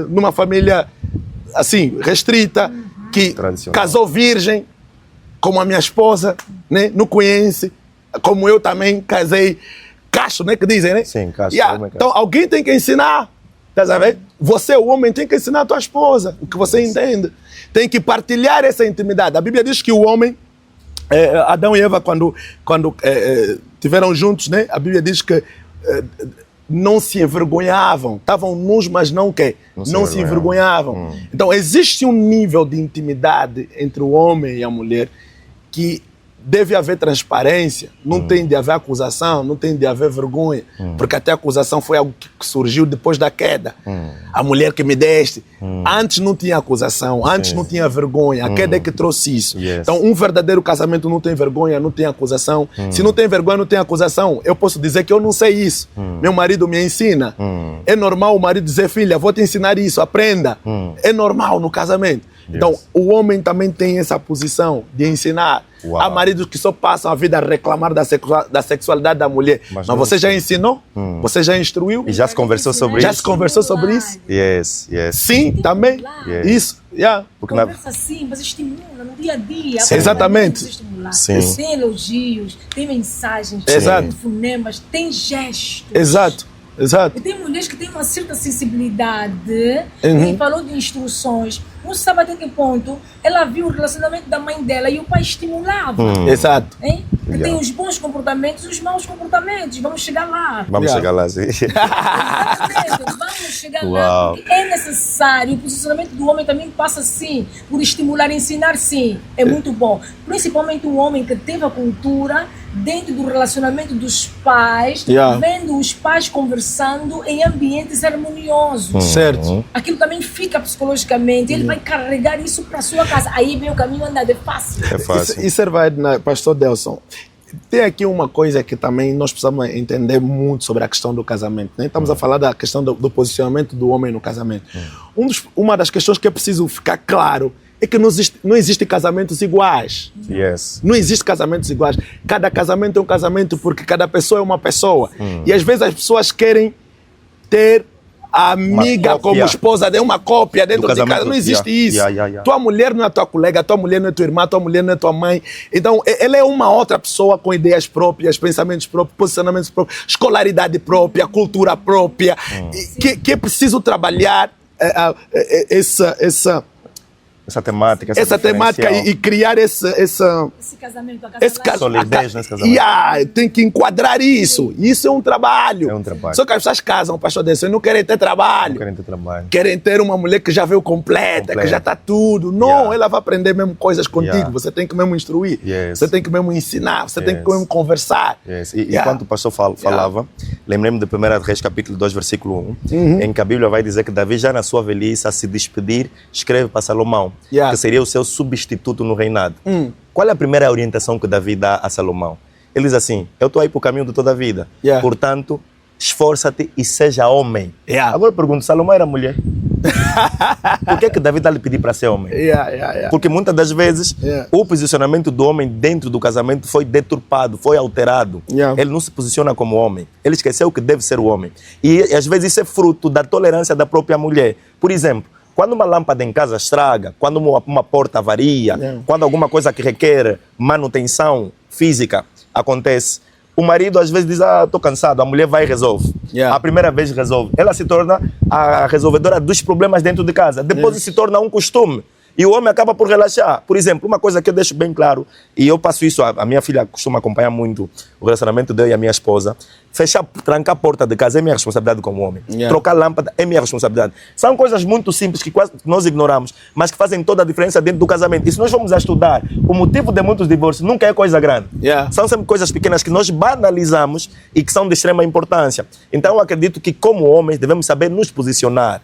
Speaker 2: numa família assim, restrita, que
Speaker 1: Tradicional.
Speaker 2: casou virgem, como a minha esposa, né? Não conhece, como eu também casei cacho, né? Que dizem, né?
Speaker 1: Sim, cacho,
Speaker 2: Yeah.
Speaker 1: homem cacho.
Speaker 2: Então alguém tem que ensinar, tá sabendo? Você, o homem, tem que ensinar a tua esposa o que você entende. Tem que partilhar essa intimidade. A Bíblia diz que o homem, Adão e Eva, quando tiveram juntos, né? A Bíblia diz que não se envergonhavam. Estavam nus, mas não quê? Não se envergonhavam. Então, existe um nível de intimidade entre o homem e a mulher que deve haver transparência, não tem de haver acusação, não tem de haver vergonha, porque até a acusação foi algo que surgiu depois da queda. A mulher que me deste, antes não tinha acusação, antes não tinha vergonha, a queda é que trouxe isso.
Speaker 1: Yes.
Speaker 2: Então, um verdadeiro casamento não tem vergonha, não tem acusação. Se não tem vergonha, não tem acusação, eu posso dizer que eu não sei isso. Meu marido me ensina. É normal o marido dizer, filha, vou te ensinar isso, aprenda. É normal no casamento. Então, o homem também tem essa posição de ensinar.
Speaker 1: Uau.
Speaker 2: Há maridos que só passam a vida a reclamar da sexualidade da mulher. Mas você já ensinou? Você já instruiu?
Speaker 1: E já se conversou sobre
Speaker 2: Já
Speaker 1: isso?
Speaker 2: se conversou sobre isso?
Speaker 1: Yes.
Speaker 2: Sim, também.
Speaker 1: Yes.
Speaker 2: Isso. Yeah.
Speaker 1: Porque
Speaker 3: Conversa sim, mas estimula no dia a dia.
Speaker 2: Sim. Exatamente.
Speaker 1: Sim.
Speaker 3: Tem elogios, tem mensagens,
Speaker 2: Exato.
Speaker 3: tem fonemas, tem gestos.
Speaker 2: Exato.
Speaker 3: E tem mulheres que têm uma certa sensibilidade. Quem falou de instruções, não sabe até que ponto ela viu o relacionamento da mãe dela e o pai estimulava.
Speaker 2: Exato.
Speaker 3: Hein? Que tem os bons comportamentos e os maus comportamentos. Vamos chegar lá.
Speaker 1: Vamos chegar lá, sim.
Speaker 3: Exatamente, vamos chegar lá. Porque é necessário. O posicionamento do homem também passa, sim, por estimular, ensinar, sim. É muito bom. Principalmente o homem que teve a cultura dentro do relacionamento dos pais, vendo os pais conversando em ambientes harmoniosos.
Speaker 2: Certo.
Speaker 3: Aquilo também fica psicologicamente. Ele vai carregar isso para sua casa. Aí vem o caminho andado. É fácil.
Speaker 1: É fácil.
Speaker 2: Isso vai, pastor Delson. Tem aqui uma coisa que também nós precisamos entender muito sobre a questão do casamento. Né? Estamos a falar da questão do posicionamento do homem no casamento. Uma das questões que é preciso ficar claro é que não existem casamentos iguais.
Speaker 1: Yes.
Speaker 2: Não existe casamentos iguais. Cada casamento é um casamento porque cada pessoa é uma pessoa. E às vezes as pessoas querem ter a amiga como esposa, de uma cópia dentro de casa. Não existe isso. Tua mulher não é tua colega, tua mulher não é tua irmã, tua mulher não é tua mãe. Então, ela é uma outra pessoa com ideias próprias, pensamentos próprios, posicionamentos próprios, escolaridade própria, cultura própria, que é preciso trabalhar essa temática e criar esse
Speaker 3: casamento,
Speaker 1: solidez nesse casamento.
Speaker 2: Tem que enquadrar isso. Isso é um trabalho. Só que as pessoas casam, pastor Delson, e não querem ter trabalho. Querem ter uma mulher que já veio completa, que já está tudo. Não, ela vai aprender mesmo coisas contigo. Você tem que mesmo instruir. Você tem que mesmo ensinar. Você tem que mesmo conversar.
Speaker 1: E enquanto o pastor falava, lembrei-me de 1 Reis, capítulo 2, versículo 1, em que a Bíblia vai dizer que Davi, já na sua velhice, a se despedir, escreve para Salomão, que seria o seu substituto no reinado. Qual é a primeira orientação que Davi dá a Salomão? Ele diz assim, eu estou aí para o caminho de toda a vida, portanto, esforça-te e seja homem. Agora eu pergunto, Salomão era mulher? Por que Davi está lhe pedir para ser homem? Porque muitas das vezes o posicionamento do homem dentro do casamento foi deturpado, foi alterado. Ele não se posiciona como homem. Ele esqueceu que deve ser o homem. E às vezes isso é fruto da tolerância da própria mulher. Por exemplo, quando uma lâmpada em casa estraga, quando uma porta avaria, quando alguma coisa que requer manutenção física acontece, o marido às vezes diz, estou cansado, a mulher vai e resolve. A primeira vez resolve. Ela se torna a resolvedora dos problemas dentro de casa. Depois se torna um costume. E o homem acaba por relaxar. Por exemplo, uma coisa que eu deixo bem claro, e eu passo isso, a minha filha costuma acompanhar muito o relacionamento dele e a minha esposa, trancar a porta de casa é minha responsabilidade como homem. Trocar lâmpada é minha responsabilidade. São coisas muito simples que quase nós ignoramos, mas que fazem toda a diferença dentro do casamento. E se nós formos a estudar, o motivo de muitos divórcios nunca é coisa grande. São sempre coisas pequenas que nós banalizamos e que são de extrema importância. Então eu acredito que como homens devemos saber nos posicionar.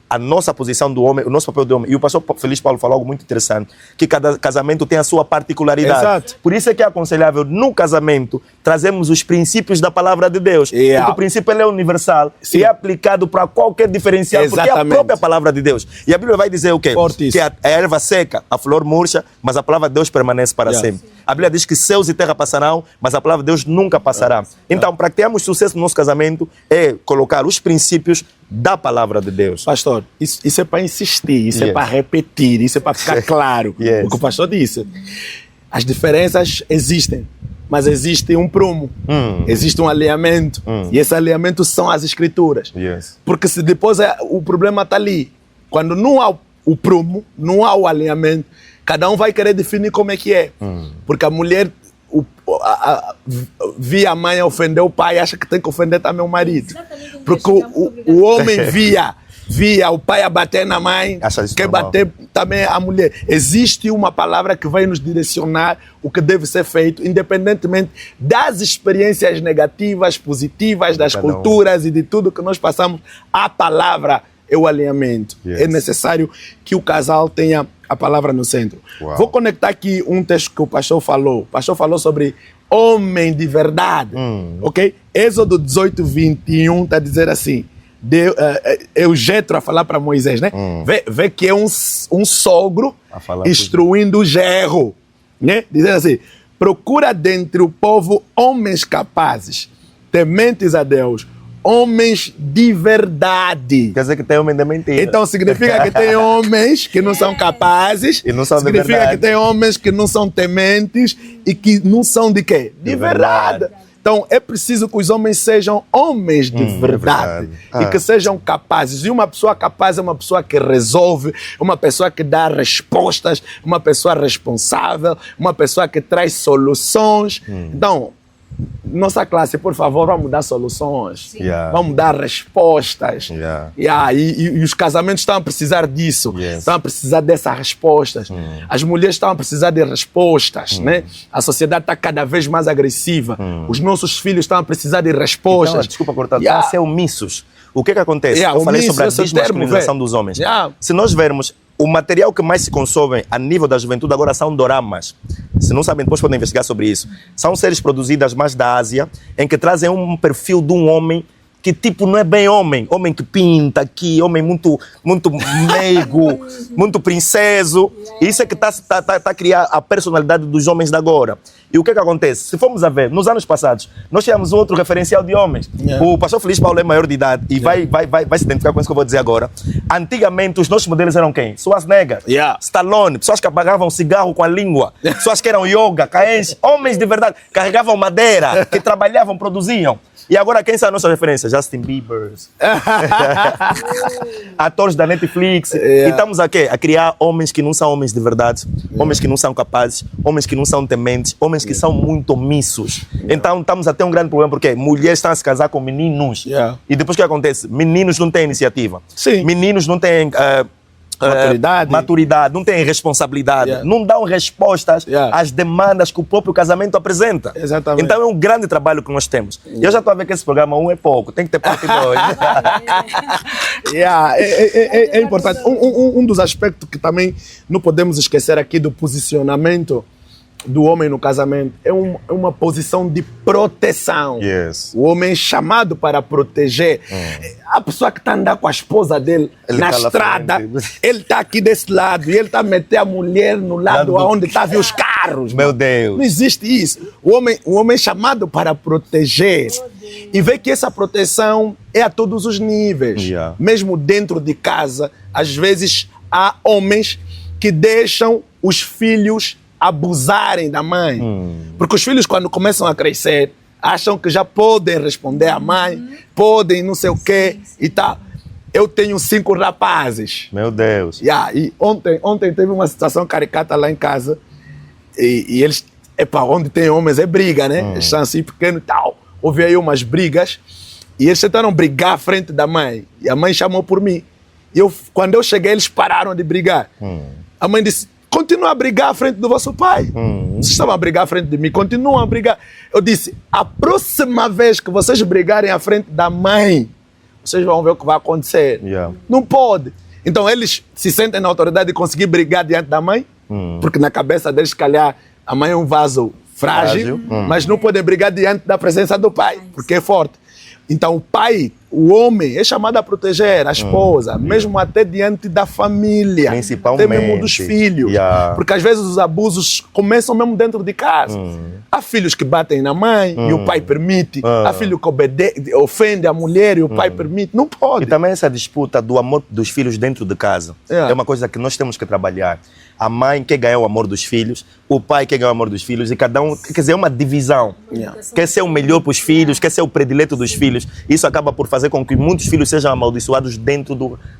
Speaker 1: a nossa posição do homem, o nosso papel do homem. E o pastor Feliz Paulo falou algo muito interessante, que cada casamento tem a sua particularidade.
Speaker 2: Exato.
Speaker 1: Por isso é que é aconselhável, no casamento, trazermos os princípios da palavra de Deus.
Speaker 2: Yeah.
Speaker 1: Porque o princípio ele é universal e é aplicado para qualquer diferencial, porque é a
Speaker 2: Exatamente.
Speaker 1: própria palavra de Deus. E a Bíblia vai dizer o quê?
Speaker 2: Forte
Speaker 1: Que
Speaker 2: isso.
Speaker 1: a erva seca, a flor murcha, mas a palavra de Deus permanece para
Speaker 2: Yeah.
Speaker 1: sempre. A Bíblia diz que céus e terra passarão, mas a palavra de Deus nunca passará. Então, para que tenhamos sucesso no nosso casamento, é colocar os princípios da palavra de Deus.
Speaker 2: Pastor, isso é para insistir, isso é
Speaker 1: Yes.
Speaker 2: para repetir, isso é para ficar claro.
Speaker 1: Yes.
Speaker 2: O que o pastor disse. As diferenças existem, mas existe um prumo, existe um alinhamento. E esse alinhamento são as escrituras.
Speaker 1: Yes.
Speaker 2: Porque se depois o problema está ali, quando não há o prumo, não há o alinhamento, cada um vai querer definir como é que é. Porque a mulher via a mãe ofender o pai, acha que tem que ofender também o marido.
Speaker 3: Exatamente.
Speaker 2: Porque o homem via o pai a bater na mãe,
Speaker 1: Acha isso
Speaker 2: quer
Speaker 1: normal.
Speaker 2: bater também a mulher. Existe uma palavra que vai nos direcionar o que deve ser feito, independentemente das experiências negativas, positivas, das
Speaker 1: Cada um.
Speaker 2: culturas e de tudo que nós passamos. A palavra é o alinhamento.
Speaker 1: Yes.
Speaker 2: É necessário que o casal tenha a palavra no centro.
Speaker 1: Uau.
Speaker 2: Vou conectar aqui um texto que o pastor falou. O pastor falou sobre homem de verdade. Ok? Êxodo 18, 21 está a dizer assim. É o Jetro a falar para Moisés, né? Vê que é um sogro
Speaker 1: A falar
Speaker 2: instruindo o genro, né? Dizendo assim: procura dentre o povo homens capazes, tementes a Deus, homens de verdade.
Speaker 1: Quer dizer que tem homem de mentira.
Speaker 2: Então significa que tem homens que não são capazes,
Speaker 1: E não são de
Speaker 2: significa
Speaker 1: verdade.
Speaker 2: que tem homens que não são tementes e que não são de quê? De verdade.
Speaker 1: verdade.
Speaker 2: Então é preciso que os homens sejam homens de verdade
Speaker 1: verdade.
Speaker 2: e que sejam capazes. E uma pessoa capaz é uma pessoa que resolve, uma pessoa que dá respostas, uma pessoa responsável, uma pessoa que traz soluções. Então, nossa classe, por favor, vamos dar soluções.
Speaker 1: Yeah.
Speaker 2: Vamos dar respostas.
Speaker 1: Yeah.
Speaker 2: E os casamentos estão a precisar disso.
Speaker 1: Yes.
Speaker 2: Estão a precisar dessas respostas. As mulheres estão a precisar de respostas. Né? A sociedade está cada vez mais agressiva. Os nossos filhos estão a precisar de respostas.
Speaker 1: Então, desculpa cortar,
Speaker 2: Yeah.
Speaker 1: estão a ser omissos. O que acontece?
Speaker 2: Yeah,
Speaker 1: Eu falei
Speaker 2: omisso,
Speaker 1: sobre a
Speaker 2: esse é o termo,
Speaker 1: desmasculinização
Speaker 2: vê.
Speaker 1: dos homens.
Speaker 2: Yeah.
Speaker 1: Se nós vermos, o material que mais se consome a nível da juventude agora são doramas. Se não sabem, depois podem investigar sobre isso. São séries produzidas mais da Ásia, em que trazem um perfil de um homem que tipo não é bem homem. Homem que pinta aqui, homem muito meigo, muito princeso. E isso é que está a criar a personalidade dos homens de agora. E o que acontece? Se formos a ver, nos anos passados, nós tínhamos um outro referencial de homens.
Speaker 2: Yeah.
Speaker 1: O pastor Feliz Paulo é maior de idade e vai se identificar com isso que eu vou dizer agora. Antigamente, os nossos modelos eram quem? Schwarzenegger,
Speaker 2: Yeah.
Speaker 1: Stallone, pessoas que apagavam cigarro com a língua, pessoas que eram yoga, caenche, homens de verdade, carregavam madeira, que trabalhavam, produziam. E agora quem são as nossas referências? Justin Bieber, atores da Netflix.
Speaker 2: Yeah.
Speaker 1: E estamos aqui a criar homens que não são homens de verdade, homens que não são capazes, homens que não são tementes, homens que são muito omissos. Então estamos a ter um grande problema porque mulheres estão a se casar com meninos.
Speaker 2: Yeah.
Speaker 1: E depois o que acontece? Meninos não têm iniciativa.
Speaker 2: Sim.
Speaker 1: Meninos não têm maturidade, não têm responsabilidade,
Speaker 2: Yeah.
Speaker 1: não dão respostas
Speaker 2: Yeah.
Speaker 1: às demandas que o próprio casamento apresenta.
Speaker 2: Exatamente.
Speaker 1: Então é um grande trabalho que nós temos. Eu já estou a ver que esse programa é pouco, tem que ter parte 2.
Speaker 2: Yeah, é importante. Um dos aspectos que também não podemos esquecer aqui do posicionamento do homem no casamento é uma posição de proteção.
Speaker 1: Yes.
Speaker 2: O homem é chamado para proteger. A pessoa que está andando com a esposa dele
Speaker 1: Ele
Speaker 2: na
Speaker 1: tá lá
Speaker 2: estrada,
Speaker 1: frente.
Speaker 2: ele está aqui desse lado e ele está a meter a mulher no lado
Speaker 1: Lado do-
Speaker 2: onde está a ver os carros.
Speaker 1: Meu
Speaker 2: mano.
Speaker 1: Deus.
Speaker 2: Não existe isso. O homem é chamado para proteger. E vê que essa proteção é a todos os níveis.
Speaker 1: Yeah.
Speaker 2: Mesmo dentro de casa, às vezes há homens que deixam os filhos abusarem da mãe. Porque os filhos, quando começam a crescer, acham que já podem responder à mãe, podem não sei o quê e tal. Eu tenho 5 rapazes.
Speaker 1: Meu Deus.
Speaker 2: Yeah, e ontem teve uma situação caricata lá em casa e eles, onde tem homens é briga, né? Eles são assim pequenos e tal. Houve aí umas brigas e eles tentaram brigar à frente da mãe. E a mãe chamou por mim. E quando eu cheguei, eles pararam de brigar. A mãe disse: continua a brigar à frente do vosso pai. Vocês estavam a brigar à frente de mim, continuam a brigar. Eu disse: a próxima vez que vocês brigarem à frente da mãe, vocês vão ver o que vai acontecer.
Speaker 1: Yeah.
Speaker 2: Não pode. Então eles se sentem na autoridade de conseguir brigar diante da mãe, porque na cabeça deles, se calhar, a mãe é um vaso frágil, mas não podem brigar diante da presença do pai, porque é forte. Então o pai, o homem, é chamado a proteger a esposa, mesmo até diante da família,
Speaker 1: Principalmente.
Speaker 2: até mesmo dos filhos.
Speaker 1: Yeah.
Speaker 2: Porque às vezes os abusos começam mesmo dentro de casa. Há filhos que batem na mãe e o pai permite. Há filho que ofende a mulher e o pai permite. Não pode.
Speaker 1: E também essa disputa do amor dos filhos dentro de casa.
Speaker 2: Yeah.
Speaker 1: É uma coisa que nós temos que trabalhar. A mãe quer ganhar o amor dos filhos, o pai quer ganhar o amor dos filhos e cada um, quer dizer, é uma divisão.
Speaker 2: Yeah.
Speaker 1: Quer ser o melhor para os filhos, quer ser o predileto dos filhos. Isso acaba por fazer com que muitos filhos sejam amaldiçoados dentro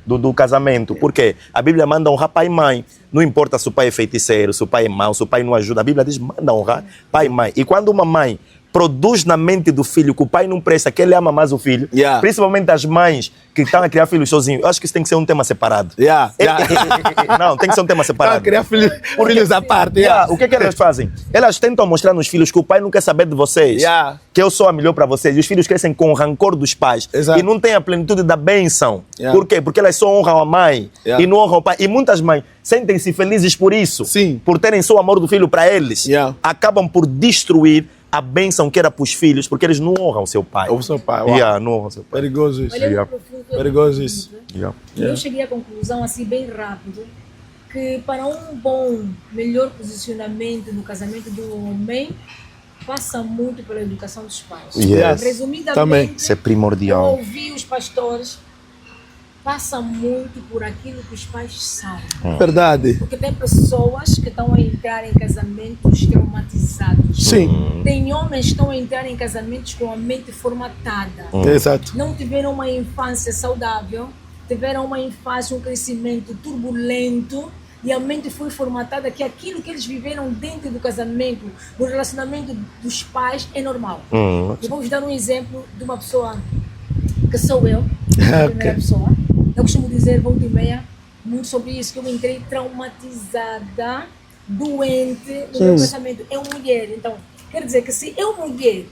Speaker 1: do casamento. Por quê? A Bíblia manda honrar pai e mãe. Não importa se o pai é feiticeiro, se o pai é mau, se o pai não ajuda. A Bíblia diz, manda honrar pai e mãe. E quando uma mãe produz na mente do filho que o pai não presta, que ele ama mais o filho,
Speaker 2: Yeah.
Speaker 1: principalmente as mães que estão a criar filhos sozinhos, eu acho que isso tem que ser um tema separado.
Speaker 2: Yeah, yeah.
Speaker 1: Não, tem que ser um tema
Speaker 2: Para
Speaker 1: separado.
Speaker 2: criar filhos à parte.
Speaker 1: O que elas fazem? Elas tentam mostrar nos filhos que o pai não quer saber de vocês,
Speaker 2: Yeah.
Speaker 1: que eu sou a melhor para vocês. E os filhos crescem com o rancor dos pais
Speaker 2: Exato.
Speaker 1: e não têm a plenitude da bênção.
Speaker 2: Yeah.
Speaker 1: Por quê? Porque elas só honram a mãe
Speaker 2: Yeah.
Speaker 1: e não honram o pai. E muitas mães sentem-se felizes por isso,
Speaker 2: Sim.
Speaker 1: por terem só o amor do filho para eles.
Speaker 2: Yeah.
Speaker 1: Acabam por destruir a bênção que era para os filhos, porque eles não honram seu pai.
Speaker 2: Ou seu pai. Uau.
Speaker 1: Yeah, não honram seu pai.
Speaker 2: Perigoso isso.
Speaker 3: Olha,
Speaker 1: Yeah.
Speaker 3: profundo,
Speaker 2: Perigoso isso.
Speaker 1: Yeah.
Speaker 3: Eu cheguei à conclusão, assim, bem rápido, que para um bom, melhor posicionamento no casamento do homem, passa muito pela educação dos pais.
Speaker 1: Yes.
Speaker 3: Resumidamente,
Speaker 2: Também.
Speaker 1: Isso é
Speaker 3: eu
Speaker 1: primordial.
Speaker 3: ouvi os pastores, passa muito por aquilo que os pais sabem.
Speaker 2: Verdade.
Speaker 3: Porque tem pessoas que estão a entrar em casamentos traumatizados.
Speaker 2: Sim.
Speaker 3: Tem homens que estão a entrar em casamentos com a mente formatada.
Speaker 2: Exato.
Speaker 3: Não tiveram uma infância saudável, tiveram uma infância, um crescimento turbulento e a mente foi formatada que aquilo que eles viveram dentro do casamento, do relacionamento dos pais é normal. Eu vou vos dar um exemplo de uma pessoa que sou eu, a primeira pessoa. Eu costumo dizer, volta e meia, muito sobre isso, que eu entrei traumatizada, doente no meu casamento. Eu mulher, então, quer dizer que se eu mulher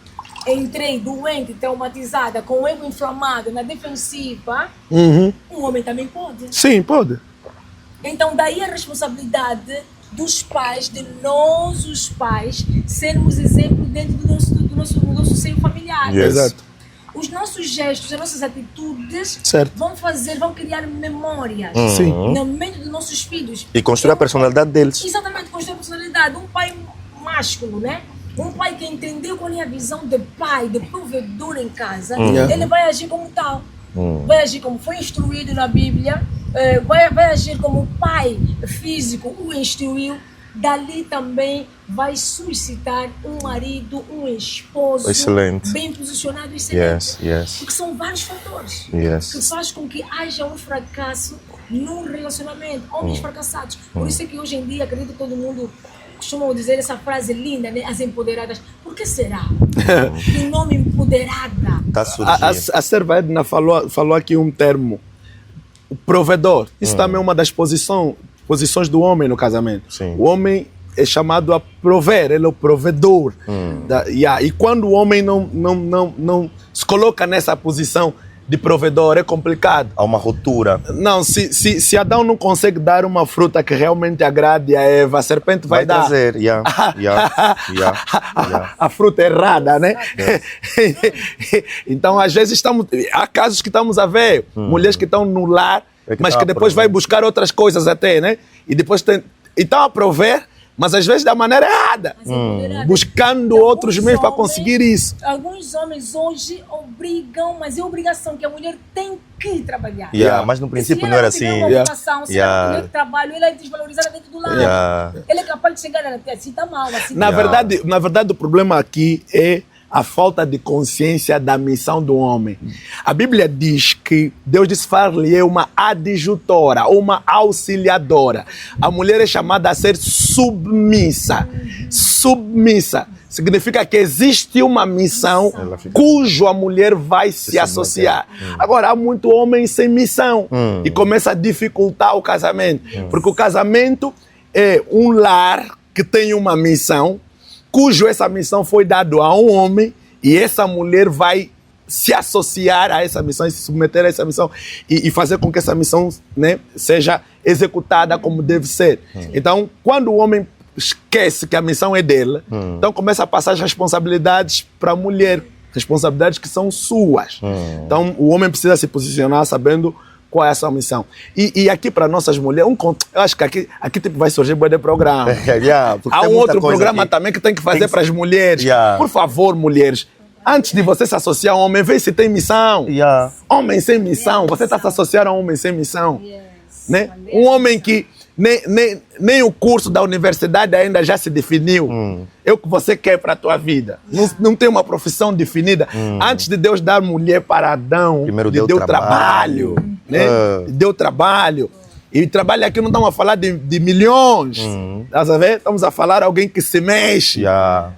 Speaker 3: entrei doente, traumatizada, com o ego inflamado, na defensiva, um homem também pode.
Speaker 2: Sim, pode.
Speaker 3: Então, daí a responsabilidade dos pais, de nós, os pais, sermos exemplo dentro do nosso seio familiar.
Speaker 1: Yes.
Speaker 2: Exato.
Speaker 3: Os nossos gestos, as nossas atitudes
Speaker 2: Certo.
Speaker 3: vão criar memórias
Speaker 2: Sim.
Speaker 3: na mente dos nossos filhos.
Speaker 1: E construir a personalidade deles.
Speaker 3: Exatamente, construir a personalidade. Um pai másculo, né? Um pai que entendeu qual é a visão de pai, de provedor em casa, ele vai agir como tal. Vai agir como foi instruído na Bíblia, vai agir como o pai físico o instruiu. Dali também vai suscitar um marido, um esposo
Speaker 1: Excelente.
Speaker 3: bem posicionado e excelente.
Speaker 1: Yes.
Speaker 3: Porque são vários fatores que
Speaker 1: Yes.
Speaker 3: faz com que haja um fracasso num relacionamento. Homens fracassados. Por isso é que hoje em dia, acredito que todo mundo costuma dizer essa frase linda, né? As empoderadas. Por que será? Que nome empoderada.
Speaker 1: Está a surgir.
Speaker 2: A serva Edna falou aqui um termo. O provedor. Isso também é uma das posições do homem no casamento.
Speaker 1: Sim.
Speaker 2: O homem é chamado a prover, ele é o provedor. E quando o homem não se coloca nessa posição de provedor, é complicado.
Speaker 1: Há uma ruptura.
Speaker 2: Não, se Adão não consegue dar uma fruta que realmente agrade a Eva, a serpente vai dar
Speaker 1: trazer.
Speaker 2: a fruta errada, né? Então, às vezes, há casos que estamos a ver, mulheres que estão no lar, mas que depois vai buscar outras coisas até, né? E depois estão a prover, mas às vezes da maneira errada. Buscando outros meios para conseguir isso.
Speaker 3: Alguns homens hoje obrigam, mas é obrigação que a mulher tem que trabalhar.
Speaker 1: Mas no princípio não era assim.
Speaker 3: Se ela não tiver uma ocupação, se ela não tiver trabalho, ela é desvalorizada dentro do lar. Ela é capaz de chegar assim, tá mal. Assim,
Speaker 2: Na verdade, o problema aqui é a falta de consciência da missão do homem. A Bíblia diz que Deus disse far-lhe uma adjutora, uma auxiliadora. A mulher é chamada a ser submissa. Submissa significa que existe uma missão cujo a mulher vai se associar. Agora, há muito homem sem missão e começa a dificultar o casamento. Porque o casamento é um lar que tem uma missão, cujo essa missão foi dada a um homem e essa mulher vai se associar a essa missão, se submeter a essa missão e fazer com que essa missão, né, seja executada como deve ser. Então, quando o homem esquece que a missão é dele, então começa a passar as responsabilidades para a mulher, responsabilidades que são suas. Então, o homem precisa se posicionar sabendo qual é a sua missão. E aqui para nossas mulheres, eu acho que aqui tipo, vai surgir de programa. Há um outro programa também que tem que fazer para as mulheres. Por favor, mulheres, antes de você se associar a um homem, vê se tem missão. Homem sem missão. Você está se associando a um homem sem missão. Né? Um homem que nem o curso da universidade ainda já se definiu. É o que você quer para a tua vida. Não tem uma profissão definida. Antes de Deus dar mulher para Adão,
Speaker 1: primeiro
Speaker 2: deu trabalho. Né? Deu trabalho. E trabalho aqui não estamos a falar de milhões. Estás a ver? Estamos a falar de alguém que se mexe.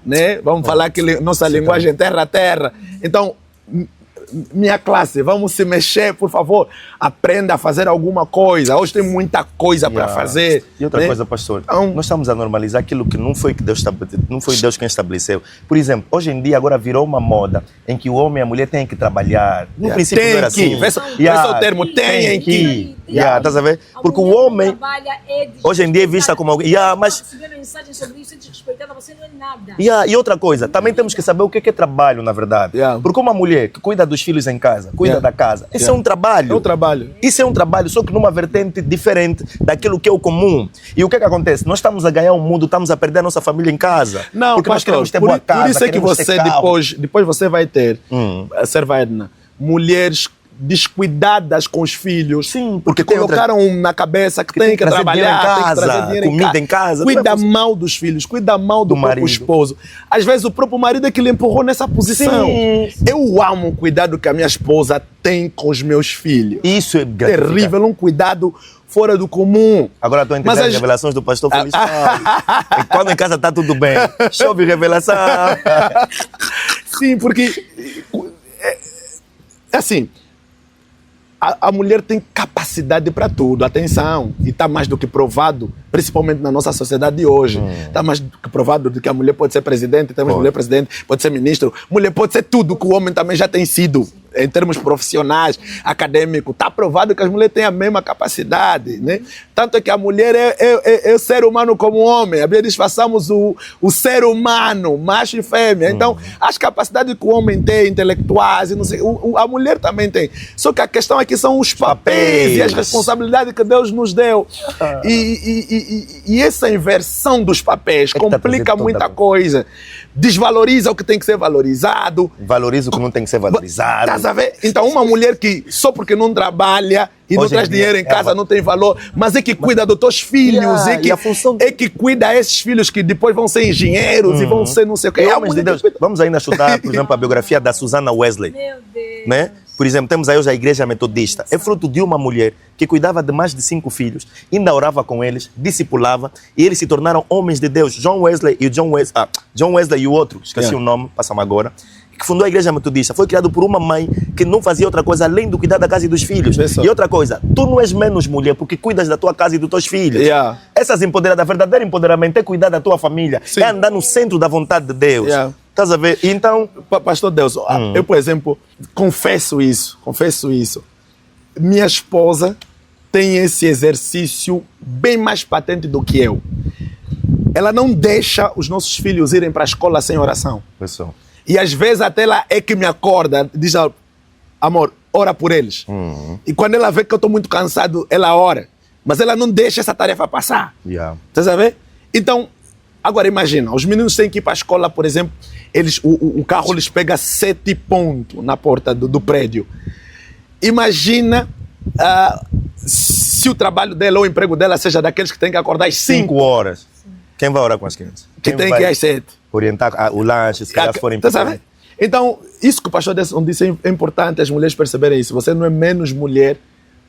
Speaker 2: Né? Vamos falar que nossa linguagem é terra a terra. Então, minha classe, vamos se mexer, por favor. Aprenda a fazer alguma coisa. Hoje tem muita coisa para fazer.
Speaker 1: E outra coisa, pastor, nós estamos a normalizar aquilo que não foi Deus quem estabeleceu. Por exemplo, hoje em dia agora virou uma moda em que o homem e a mulher têm que trabalhar. No princípio não era assim.
Speaker 2: Vê só o termo, tem que.
Speaker 1: Estás a ver? Porque o homem hoje em dia é vista como alguém. Mas
Speaker 3: mensagem sobre isso é desrespeitada, você não é nada.
Speaker 1: E outra coisa, também temos que saber o que é trabalho, na verdade. Porque uma mulher que cuida dos filhos em casa, cuida da casa, isso é um trabalho.
Speaker 2: É um trabalho.
Speaker 1: Isso é um trabalho, só que numa vertente diferente daquilo que é o comum. E o que acontece? Nós estamos a ganhar o mundo, estamos a perder a nossa família em casa.
Speaker 2: Não,
Speaker 1: porque
Speaker 2: pastor,
Speaker 1: nós queremos ter boa casa,
Speaker 2: por isso é que você depois você vai ter, Serva Edna, mulheres descuidadas com os filhos.
Speaker 1: Sim,
Speaker 2: porque colocaram na cabeça que tem que trabalhar,
Speaker 1: casa,
Speaker 2: tem que trazer dinheiro
Speaker 1: comida em casa.
Speaker 2: Cuida mal dos filhos, cuida mal do próprio esposo. Às vezes o próprio marido é que lhe empurrou nessa posição.
Speaker 1: Sim.
Speaker 2: Eu amo o cuidado que a minha esposa tem com os meus filhos.
Speaker 1: Isso é
Speaker 2: terrível, um cuidado fora do comum.
Speaker 1: Agora estou a entender as revelações do pastor Feliz Paulo. Quando em casa está tudo bem, chove revelação.
Speaker 2: Sim, porque assim, a mulher tem capacidade para tudo, atenção, e está mais do que provado, principalmente na nossa sociedade de hoje. Está mais do que provado de que a mulher pode ser presidente, temos mulher presidente, pode ser ministro, mulher pode ser tudo que o homem também já tem sido, em termos profissionais, acadêmicos. Está provado que as mulheres têm a mesma capacidade, né? Tanto é que a mulher é ser humano como o homem. A Bíblia diz, façamos o ser humano, macho e fêmea. Então, as capacidades que o homem tem, intelectuais, e não sei, a mulher também tem. Só que a questão aqui são os papéis e as responsabilidades que Deus nos deu. E essa inversão dos papéis complica muita coisa. Desvaloriza o que tem que ser valorizado.
Speaker 1: Valoriza o que não tem que ser valorizado.
Speaker 2: Estás a ver? Então, uma mulher que só porque não trabalha e não traz dinheiro em casa não tem valor, mas é que cuida dos teus filhos, é que cuida esses filhos que depois vão ser engenheiros e vão ser não sei o que.
Speaker 1: Homens de Deus. Vamos ainda estudar, por exemplo, a biografia da Susana Wesley.
Speaker 3: Meu Deus.
Speaker 1: Né? Por exemplo, temos aí hoje a igreja metodista. É fruto de uma mulher que cuidava de mais de 5 filhos, ainda orava com eles, discipulava, e eles se tornaram homens de Deus. John Wesley e o outro, esqueci o nome, passamos agora, que fundou a igreja metodista. Foi criado por uma mãe que não fazia outra coisa além do cuidar da casa e dos filhos. E outra coisa, tu não és menos mulher porque cuidas da tua casa e dos teus filhos. Essas empoderadas, verdadeiro empoderamento é cuidar da tua família, é andar no centro da vontade de Deus. Estás a ver? Então,
Speaker 2: pastor Deus, eu, por exemplo, confesso isso. Minha esposa tem esse exercício bem mais patente do que eu. Ela não deixa os nossos filhos irem para a escola sem oração.
Speaker 1: Pessoal.
Speaker 2: E às vezes até ela é que me acorda, diz, amor, ora por eles. E quando ela vê que eu estou muito cansado, ela ora. Mas ela não deixa essa tarefa passar. Você sabe? Então, agora imagina, os meninos têm que ir para a escola, por exemplo, o carro lhes pega 7 pontos na porta do prédio. Imagina se o trabalho dela ou o emprego dela seja daqueles que têm que acordar às 5
Speaker 1: horas. Quem vai orar com as crianças?
Speaker 2: Que tem que ir às 7.
Speaker 1: Orientar o lanche, se calhar forem
Speaker 2: sabe? Então, isso que o pastor disse é importante as mulheres perceberem isso. Você não é menos mulher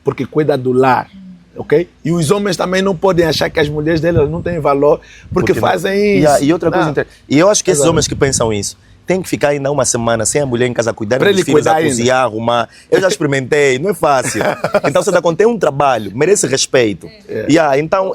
Speaker 2: porque cuida do lar. Ok? E os homens também não podem achar que as mulheres delas não têm valor porque fazem isso.
Speaker 1: E outra coisa, e eu acho que esses homens que pensam isso têm que ficar ainda uma semana sem a mulher em casa cuidar dos filhos, a cozinhar, arrumar. Eu já experimentei, não é fácil. Então, você tem um trabalho, merece respeito. Então,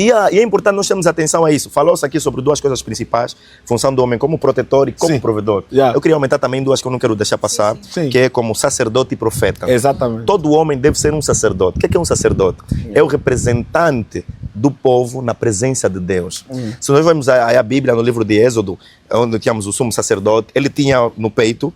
Speaker 1: E é importante nós termos atenção a isso. Falou-se aqui sobre duas coisas principais, função do homem como protetor e como
Speaker 2: Sim.
Speaker 1: provedor.
Speaker 2: Yeah.
Speaker 1: Eu queria aumentar também duas que eu não quero deixar passar,
Speaker 2: Sim.
Speaker 1: que é como sacerdote e profeta.
Speaker 2: Exatamente.
Speaker 1: Todo homem deve ser um sacerdote. O que é um sacerdote? É o representante do povo na presença de Deus. Se nós vemos a Bíblia no livro de Êxodo, onde tínhamos o sumo sacerdote, ele tinha no peito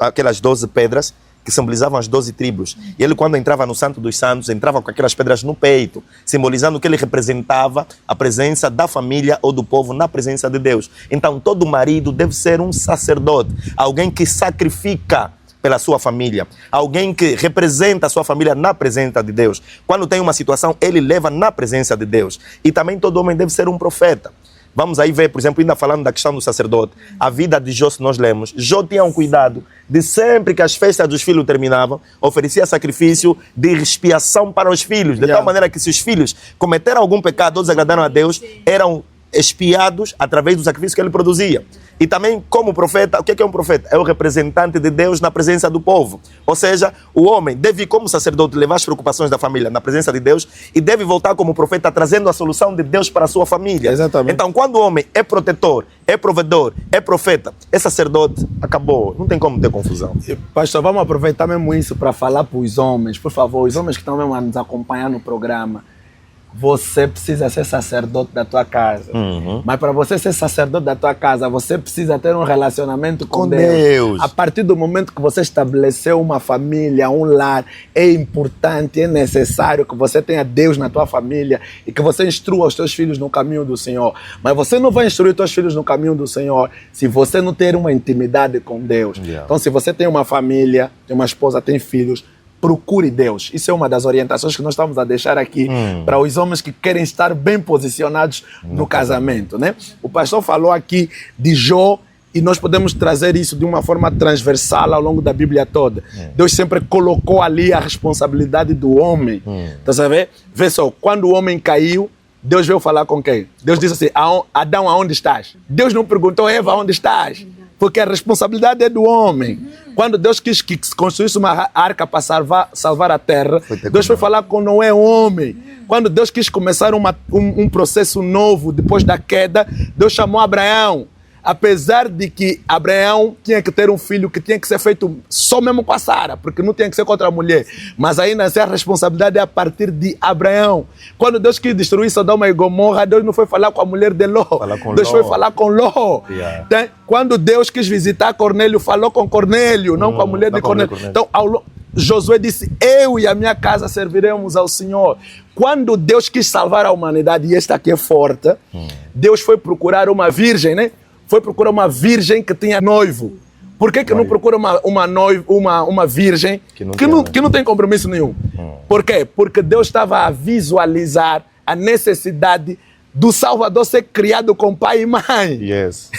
Speaker 1: aquelas 12 pedras que simbolizavam as 12 tribos. E ele, quando entrava no Santo dos Santos, entrava com aquelas pedras no peito, simbolizando que ele representava a presença da família ou do povo na presença de Deus. Então, todo marido deve ser um sacerdote, alguém que sacrifica pela sua família, alguém que representa a sua família na presença de Deus. Quando tem uma situação, ele leva na presença de Deus. E também todo homem deve ser um profeta. Vamos aí ver, por exemplo, ainda falando da questão do sacerdote, a vida de Jó, se nós lemos, Jó tinha um cuidado de sempre que as festas dos filhos terminavam, oferecia sacrifício de expiação para os filhos, de tal maneira que se os filhos cometeram algum pecado ou desagradaram a Deus, eram expiados através do sacrifício que ele produzia. E também, como profeta, o que é um profeta? É o representante de Deus na presença do povo. Ou seja, o homem deve, como sacerdote, levar as preocupações da família na presença de Deus e deve voltar como profeta, trazendo a solução de Deus para a sua família.
Speaker 2: Exatamente.
Speaker 1: Então, quando o homem é protetor, é provedor, é profeta, é sacerdote, acabou. Não tem como ter confusão.
Speaker 2: Pastor, vamos aproveitar mesmo isso para falar para os homens. Por favor, os homens que estão mesmo a nos acompanhar no programa. Você precisa ser sacerdote da tua casa. Mas para você ser sacerdote da tua casa, você precisa ter um relacionamento com Deus. A partir do momento que você estabeleceu uma família, um lar, é importante, é necessário que você tenha Deus na tua família e que você instrua os teus filhos no caminho do Senhor. Mas você não vai instruir os teus filhos no caminho do Senhor se você não ter uma intimidade com Deus. Então, se você tem uma família, tem uma esposa, tem filhos, procure Deus. Isso é uma das orientações que nós estamos a deixar aqui para os homens que querem estar bem posicionados no casamento, né? O pastor falou aqui de Jó e nós podemos trazer isso de uma forma transversal ao longo da Bíblia toda. Deus sempre colocou ali a responsabilidade do homem. Tá sabendo? Vê só, quando o homem caiu, Deus veio falar com quem? Deus disse assim, Adão, aonde estás? Deus não perguntou, Eva, aonde estás? Porque a responsabilidade é do homem. Quando Deus quis que se construísse uma arca para salvar a terra, Deus foi falar com Noé, homem. Quando Deus quis começar um processo novo depois da queda, Deus chamou Abraão. Apesar de que Abraão tinha que ter um filho que tinha que ser feito só mesmo com a Sara, porque não tinha que ser contra a mulher. Mas ainda assim a responsabilidade é a partir de Abraão. Quando Deus quis destruir Sodoma e Gomorra, Deus não foi falar com a mulher de Ló. Deus foi falar com Ló. Quando Deus quis visitar Cornélio, falou com Cornélio, não com a mulher de Cornélio. Então, Josué disse, eu e a minha casa serviremos ao Senhor. Quando Deus quis salvar a humanidade, e esta aqui é forte, Deus foi procurar uma virgem, né? Foi procurar uma virgem que tinha noivo. Por que não procura uma virgem que não tem compromisso nenhum? Por quê? Porque Deus estava a visualizar a necessidade do Salvador ser criado com pai e mãe.
Speaker 1: Yes.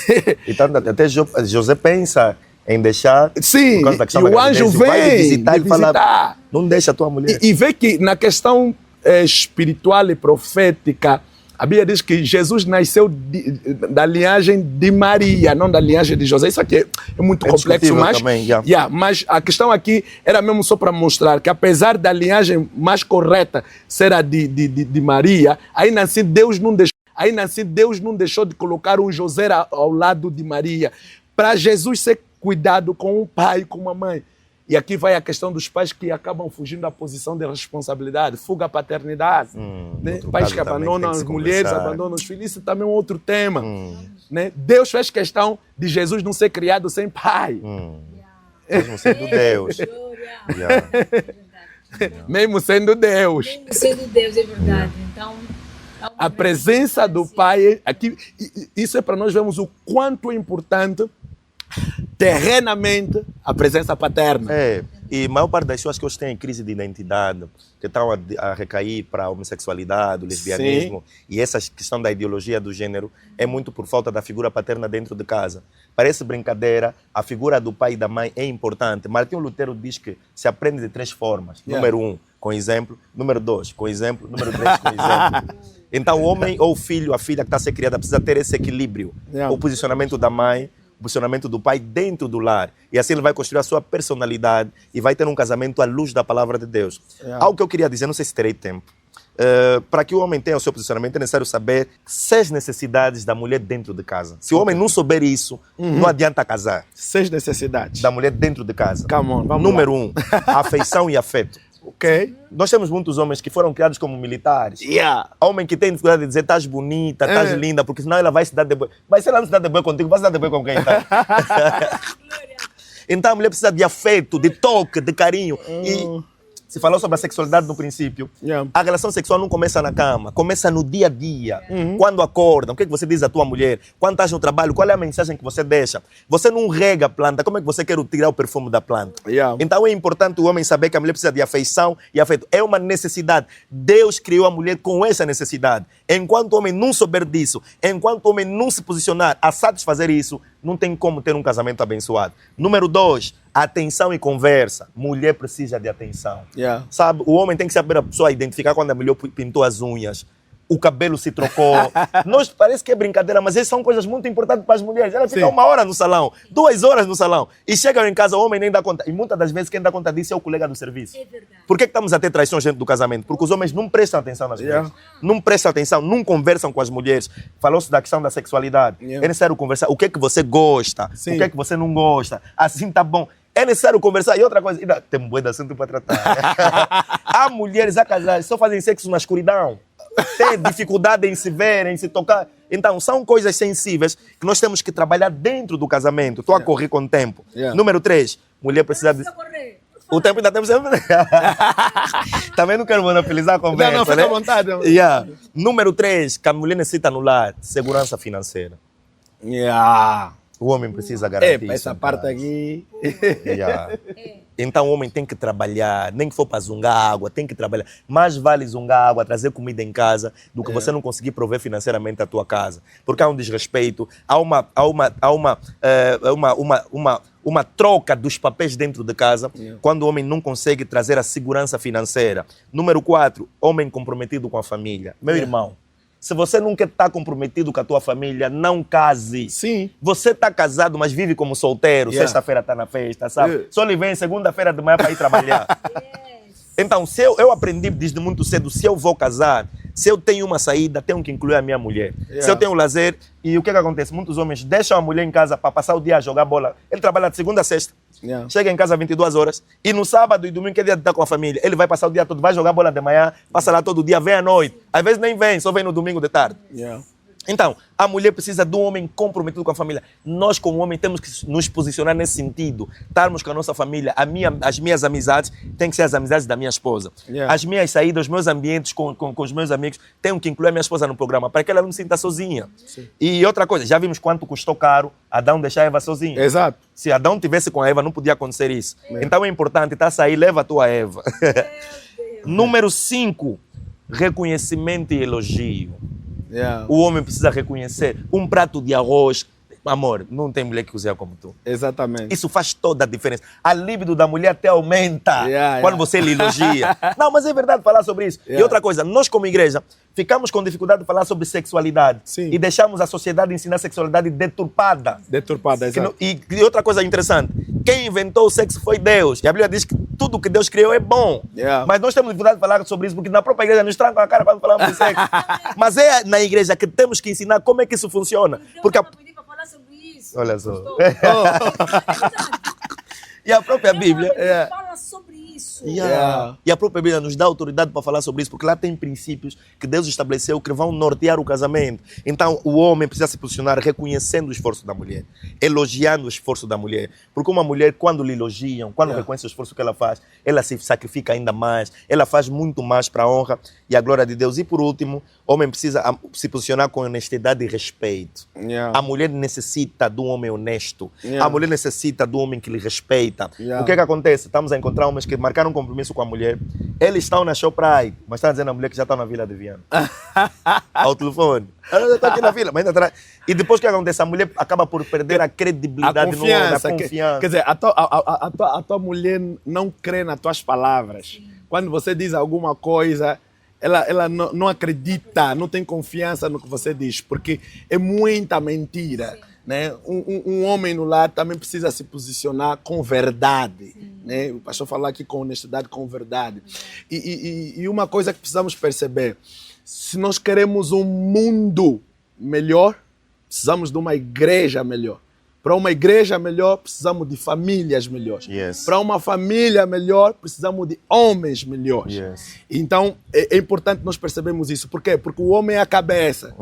Speaker 1: Então, até José pensa em deixar...
Speaker 2: Sim,
Speaker 1: por causa da questão
Speaker 2: e o anjo vem
Speaker 1: visitar, ele fala, não deixa a tua mulher.
Speaker 2: E vê que na questão espiritual e profética, a Bíblia diz que Jesus nasceu da linhagem de Maria, não da linhagem de José. Isso aqui é muito complexo, mas,
Speaker 1: também,
Speaker 2: mas a questão aqui era mesmo só para mostrar que apesar da linhagem mais correta ser a de Maria, ainda assim Deus não deixou de colocar um José ao lado de Maria, para Jesus ser cuidado com um pai e com uma mãe. E aqui vai a questão dos pais que acabam fugindo da posição de responsabilidade, fuga à paternidade. Né? Pais que abandonam as mulheres, abandonam os filhos, isso também é um outro tema. Né? Deus fez questão de Jesus não ser criado sem pai.
Speaker 1: Mesmo sendo Deus.
Speaker 2: Mesmo sendo Deus.
Speaker 3: Mesmo sendo Deus, é verdade. Então,
Speaker 2: a presença do pai, aqui, isso é para nós vermos o quanto é importante terrenamente a presença paterna.
Speaker 1: E a maior parte das pessoas que hoje têm crise de identidade, que estão a recair para a homossexualidade, o lesbianismo, e essa questão da ideologia do gênero, é muito por falta da figura paterna dentro de casa. Parece brincadeira, a figura do pai e da mãe é importante. Martinho Lutero diz que se aprende de 3 formas. Número 1, com exemplo. Número 2, com exemplo. Número 3, com exemplo. Então o homem ou o filho, a filha que está a ser criada, precisa ter esse equilíbrio. O posicionamento da mãe, o posicionamento do pai dentro do lar. E assim ele vai construir a sua personalidade e vai ter um casamento à luz da palavra de Deus. Algo que eu queria dizer, não sei se terei tempo, para que o homem tenha o seu posicionamento, é necessário saber 6 necessidades da mulher dentro de casa. Se o homem não souber isso, não adianta casar.
Speaker 2: 6 necessidades.
Speaker 1: Da mulher dentro de casa.
Speaker 2: Come on, vamos
Speaker 1: Número
Speaker 2: lá.
Speaker 1: 1, afeição e afeto.
Speaker 2: Ok.
Speaker 1: Nós temos muitos homens que foram criados como militares.
Speaker 2: Yeah.
Speaker 1: Homem que tem dificuldade de dizer estás bonita, estás linda, porque senão ela vai se dar de boi. Mas se ela não se dá de boi contigo, vai se dar de boi com quem então? Então a mulher precisa de afeto, de toque, de carinho. E se falou sobre a sexualidade no princípio.
Speaker 2: Yeah.
Speaker 1: A relação sexual não começa na cama, começa no dia a dia. Quando acorda, o que é que você diz à tua mulher? Quando estás no trabalho, qual é a mensagem que você deixa? Você não rega a planta, como é que você quer tirar o perfume da planta?
Speaker 2: Yeah.
Speaker 1: Então é importante o homem saber que a mulher precisa de afeição e afeto. É uma necessidade. Deus criou a mulher com essa necessidade. Enquanto o homem não souber disso, enquanto o homem não se posicionar a satisfazer isso, não tem como ter um casamento abençoado. Número 2, atenção e conversa. Mulher precisa de atenção.
Speaker 2: Yeah.
Speaker 1: Sabe, o homem tem que saber a pessoa identificar quando a mulher pintou as unhas, o cabelo se trocou. Nós parece que é brincadeira, mas essas são coisas muito importantes para as mulheres. Ela fica 1 hora no salão, 2 horas no salão, e chega em casa, o homem nem dá conta. E muitas das vezes quem dá conta disso é o colega do serviço.
Speaker 3: É verdade.
Speaker 1: Por que estamos a ter traições dentro do casamento? Porque os homens não prestam atenção nas mulheres. Não prestam atenção, não conversam com as mulheres. Falou-se da questão da sexualidade.
Speaker 2: Yeah.
Speaker 1: É necessário conversar. O que é que você gosta?
Speaker 2: Sim.
Speaker 1: O que é que você não gosta? Assim tá bom. É necessário conversar. E outra coisa, ainda tem um boi de assunto para tratar. Há mulheres a casar, só fazem sexo na escuridão. Tem dificuldade em se ver, em se tocar. Então, são coisas sensíveis que nós temos que trabalhar dentro do casamento. Estou a correr com o tempo.
Speaker 2: Yeah.
Speaker 1: Número 3, mulher precisa de...
Speaker 3: Precisa correr.
Speaker 1: O tempo ainda temos sempre. Também não quero monopolizar a conversa.
Speaker 2: Não, fica
Speaker 1: né?
Speaker 2: à vontade.
Speaker 1: Yeah. Número 3, que a mulher necessita anular, segurança financeira.
Speaker 2: Yeah.
Speaker 1: O homem precisa garantir
Speaker 2: Epa,
Speaker 1: isso
Speaker 2: essa
Speaker 1: em
Speaker 2: parte
Speaker 1: casa.
Speaker 2: aqui.
Speaker 1: Yeah. Então o homem tem que trabalhar, nem que for para zungar água, tem que trabalhar. Mais vale zungar água, trazer comida em casa, do que você não conseguir prover financeiramente a tua casa. Porque há um desrespeito, há uma troca dos papéis dentro de casa, quando o homem não consegue trazer a segurança financeira. Número 4, homem comprometido com a família. Meu irmão, se você não quer estar comprometido com a tua família, não case.
Speaker 2: Sim.
Speaker 1: Você está casado, mas vive como solteiro.
Speaker 2: Yeah.
Speaker 1: Sexta-feira está na festa, sabe?
Speaker 2: Yeah.
Speaker 1: Só lhe vem segunda-feira de manhã para ir trabalhar. Então, se eu aprendi desde muito cedo, se eu vou casar, se eu tenho uma saída, tenho que incluir a minha mulher.
Speaker 2: Yeah.
Speaker 1: Se eu tenho lazer, e o que acontece? Muitos homens deixam a mulher em casa para passar o dia a jogar bola. Ele trabalha de segunda a sexta.
Speaker 2: Yeah.
Speaker 1: Chega em casa 22 horas e no sábado e domingo, que é dia de estar com a família, ele vai passar o dia todo, vai jogar bola de manhã, passa lá todo dia, vem à noite. Às vezes nem vem, só vem no domingo de tarde.
Speaker 2: Yeah.
Speaker 1: Então, a mulher precisa de um homem comprometido com a família. Nós, como homem, temos que nos posicionar nesse sentido. Estarmos com a nossa família. As minhas amizades têm que ser as amizades da minha esposa.
Speaker 2: Yeah.
Speaker 1: As minhas saídas, os meus ambientes com os meus amigos, tenho que incluir a minha esposa no programa, para que ela não se sinta sozinha.
Speaker 2: Sim.
Speaker 1: E outra coisa, já vimos quanto custou caro Adão deixar a Eva sozinha.
Speaker 2: Exato.
Speaker 1: Se Adão tivesse com a Eva, não podia acontecer isso. Então é importante, tá a sair, leva a tua Eva. Número 5, reconhecimento e elogio.
Speaker 2: Yeah.
Speaker 1: O homem precisa reconhecer um prato de arroz. Amor, não tem mulher que cozinha como tu.
Speaker 2: Exatamente.
Speaker 1: Isso faz toda a diferença. A libido da mulher até aumenta quando você lhe elogia. Não, mas é verdade falar sobre isso. E outra coisa, nós como igreja ficamos com dificuldade de falar sobre sexualidade.
Speaker 2: Sim.
Speaker 1: E deixamos a sociedade ensinar sexualidade deturpada.
Speaker 2: Deturpada, exato.
Speaker 1: E outra coisa interessante, quem inventou o sexo foi Deus. E a Bíblia diz que tudo que Deus criou é bom.
Speaker 2: Yeah.
Speaker 1: Mas nós temos dificuldade de falar sobre isso, porque na própria igreja nos trancam a cara quando falamos de sexo. Mas é na igreja que temos que ensinar como é que isso funciona. Porque a...
Speaker 3: pedir para falar sobre isso.
Speaker 1: Olha só.
Speaker 3: Oh.
Speaker 1: E a própria Bíblia...
Speaker 3: Fala sobre isso.
Speaker 2: Yeah.
Speaker 1: E a própria Bíblia nos dá autoridade para falar sobre isso, porque lá tem princípios que Deus estabeleceu que vão nortear o casamento. Então, o homem precisa se posicionar reconhecendo o esforço da mulher, elogiando o esforço da mulher. Porque uma mulher, quando lhe elogiam, quando reconhece o esforço que ela faz, ela se sacrifica ainda mais, ela faz muito mais para a honra e a glória de Deus. E, por último, o homem precisa se posicionar com honestidade e respeito.
Speaker 2: Yeah.
Speaker 1: A mulher necessita de um homem honesto.
Speaker 2: Yeah.
Speaker 1: A mulher necessita de um homem que lhe respeita.
Speaker 2: Yeah.
Speaker 1: O que acontece? Estamos a encontrar homens que marcaram um compromisso com a mulher. Eles estão na Shoprite, mas estão dizendo à mulher que já estão na Vila de Viana. Ao telefone. Eu já estou aqui na vila, mas ainda atrás. E depois o que acontece? A mulher acaba por perder a credibilidade no homem, a confiança.
Speaker 2: Quer dizer, a tua mulher não crê nas tuas palavras. Quando você diz alguma coisa, ela não acredita, não tem confiança no que você diz, porque é muita mentira. né? Um homem no lar também precisa se posicionar com verdade. Né? O pastor falou aqui com honestidade, com verdade. E uma coisa que precisamos perceber, se nós queremos um mundo melhor, precisamos de uma igreja melhor. Para uma igreja melhor, precisamos de famílias melhores.
Speaker 1: Yes.
Speaker 2: Para uma família melhor, precisamos de homens melhores.
Speaker 1: Yes.
Speaker 2: Então, é importante nós percebermos isso. Por quê? Porque o homem é a cabeça.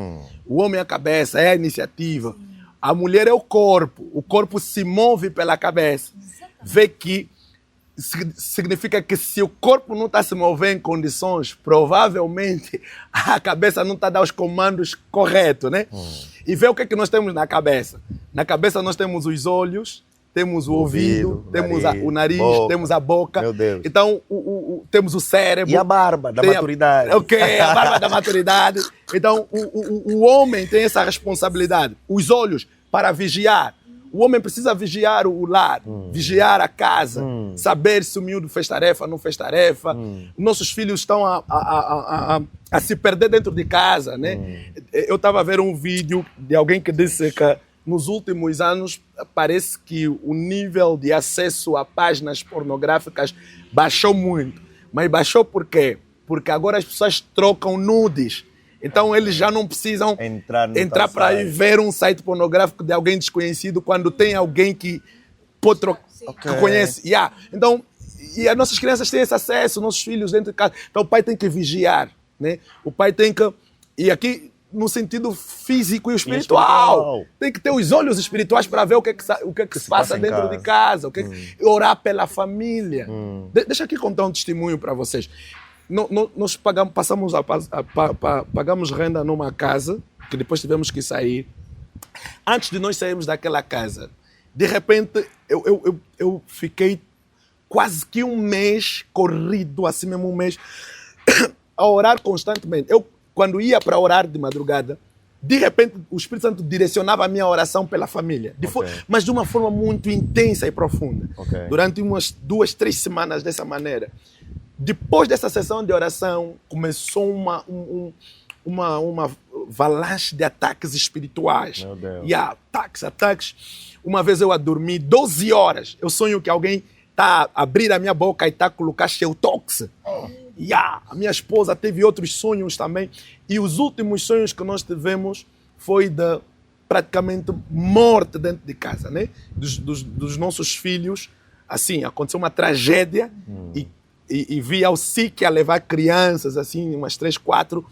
Speaker 2: O homem é a cabeça, é a iniciativa. A mulher é o corpo se move pela cabeça. Vê que significa que se o corpo não está se movendo em condições, provavelmente a cabeça não está a dar os comandos corretos, né? E vê o que é que nós temos na cabeça. Na cabeça nós temos os olhos, temos o ouvido, temos o nariz,
Speaker 1: boca.
Speaker 2: Temos a boca.
Speaker 1: Meu Deus.
Speaker 2: Então, temos o cérebro.
Speaker 1: E a barba da
Speaker 2: Tem
Speaker 1: maturidade.
Speaker 2: Ok, a barba da maturidade. Então, o homem tem essa responsabilidade. Os olhos para vigiar. O homem precisa vigiar o lar, vigiar a casa, saber se o miúdo fez tarefa, não fez tarefa. Nossos filhos estão a se perder dentro de casa, né? Eu estava a ver um vídeo de alguém que disse que nos últimos anos parece que o nível de acesso a páginas pornográficas baixou muito. Mas baixou por quê? Porque agora as pessoas trocam nudes. Então eles já não precisam entrar para ir ver um site pornográfico de alguém desconhecido quando tem alguém que pode que conhece. Então, e as nossas crianças têm esse acesso, nossos filhos dentro de casa. Então o pai tem que vigiar, né? O pai tem que... E aqui no sentido físico e espiritual. Tem que ter os olhos espirituais para ver o que se passa dentro de casa, orar pela família. Deixa aqui contar um testemunho para vocês. Nós pagamos renda numa casa, que depois tivemos que sair. Antes de nós sairmos daquela casa, de repente, eu fiquei quase que um mês corrido, assim mesmo um mês, a orar constantemente. Quando ia para orar de madrugada, de repente o Espírito Santo direcionava a minha oração pela família, mas de uma forma muito intensa e profunda. Durante umas 2, 3 semanas dessa maneira. Depois dessa sessão de oração, começou uma avalanche de ataques espirituais.
Speaker 1: Meu Deus.
Speaker 2: E ataques. Uma vez eu a dormi 12 horas. Eu sonho que alguém está a abrir a minha boca e está a colocar Sheutox. A minha esposa teve outros sonhos também. E os últimos sonhos que nós tivemos foi de praticamente morte dentro de casa, né? Dos nossos filhos. Assim, aconteceu uma tragédia e vi ao SIC a levar crianças, assim, umas 3, 4.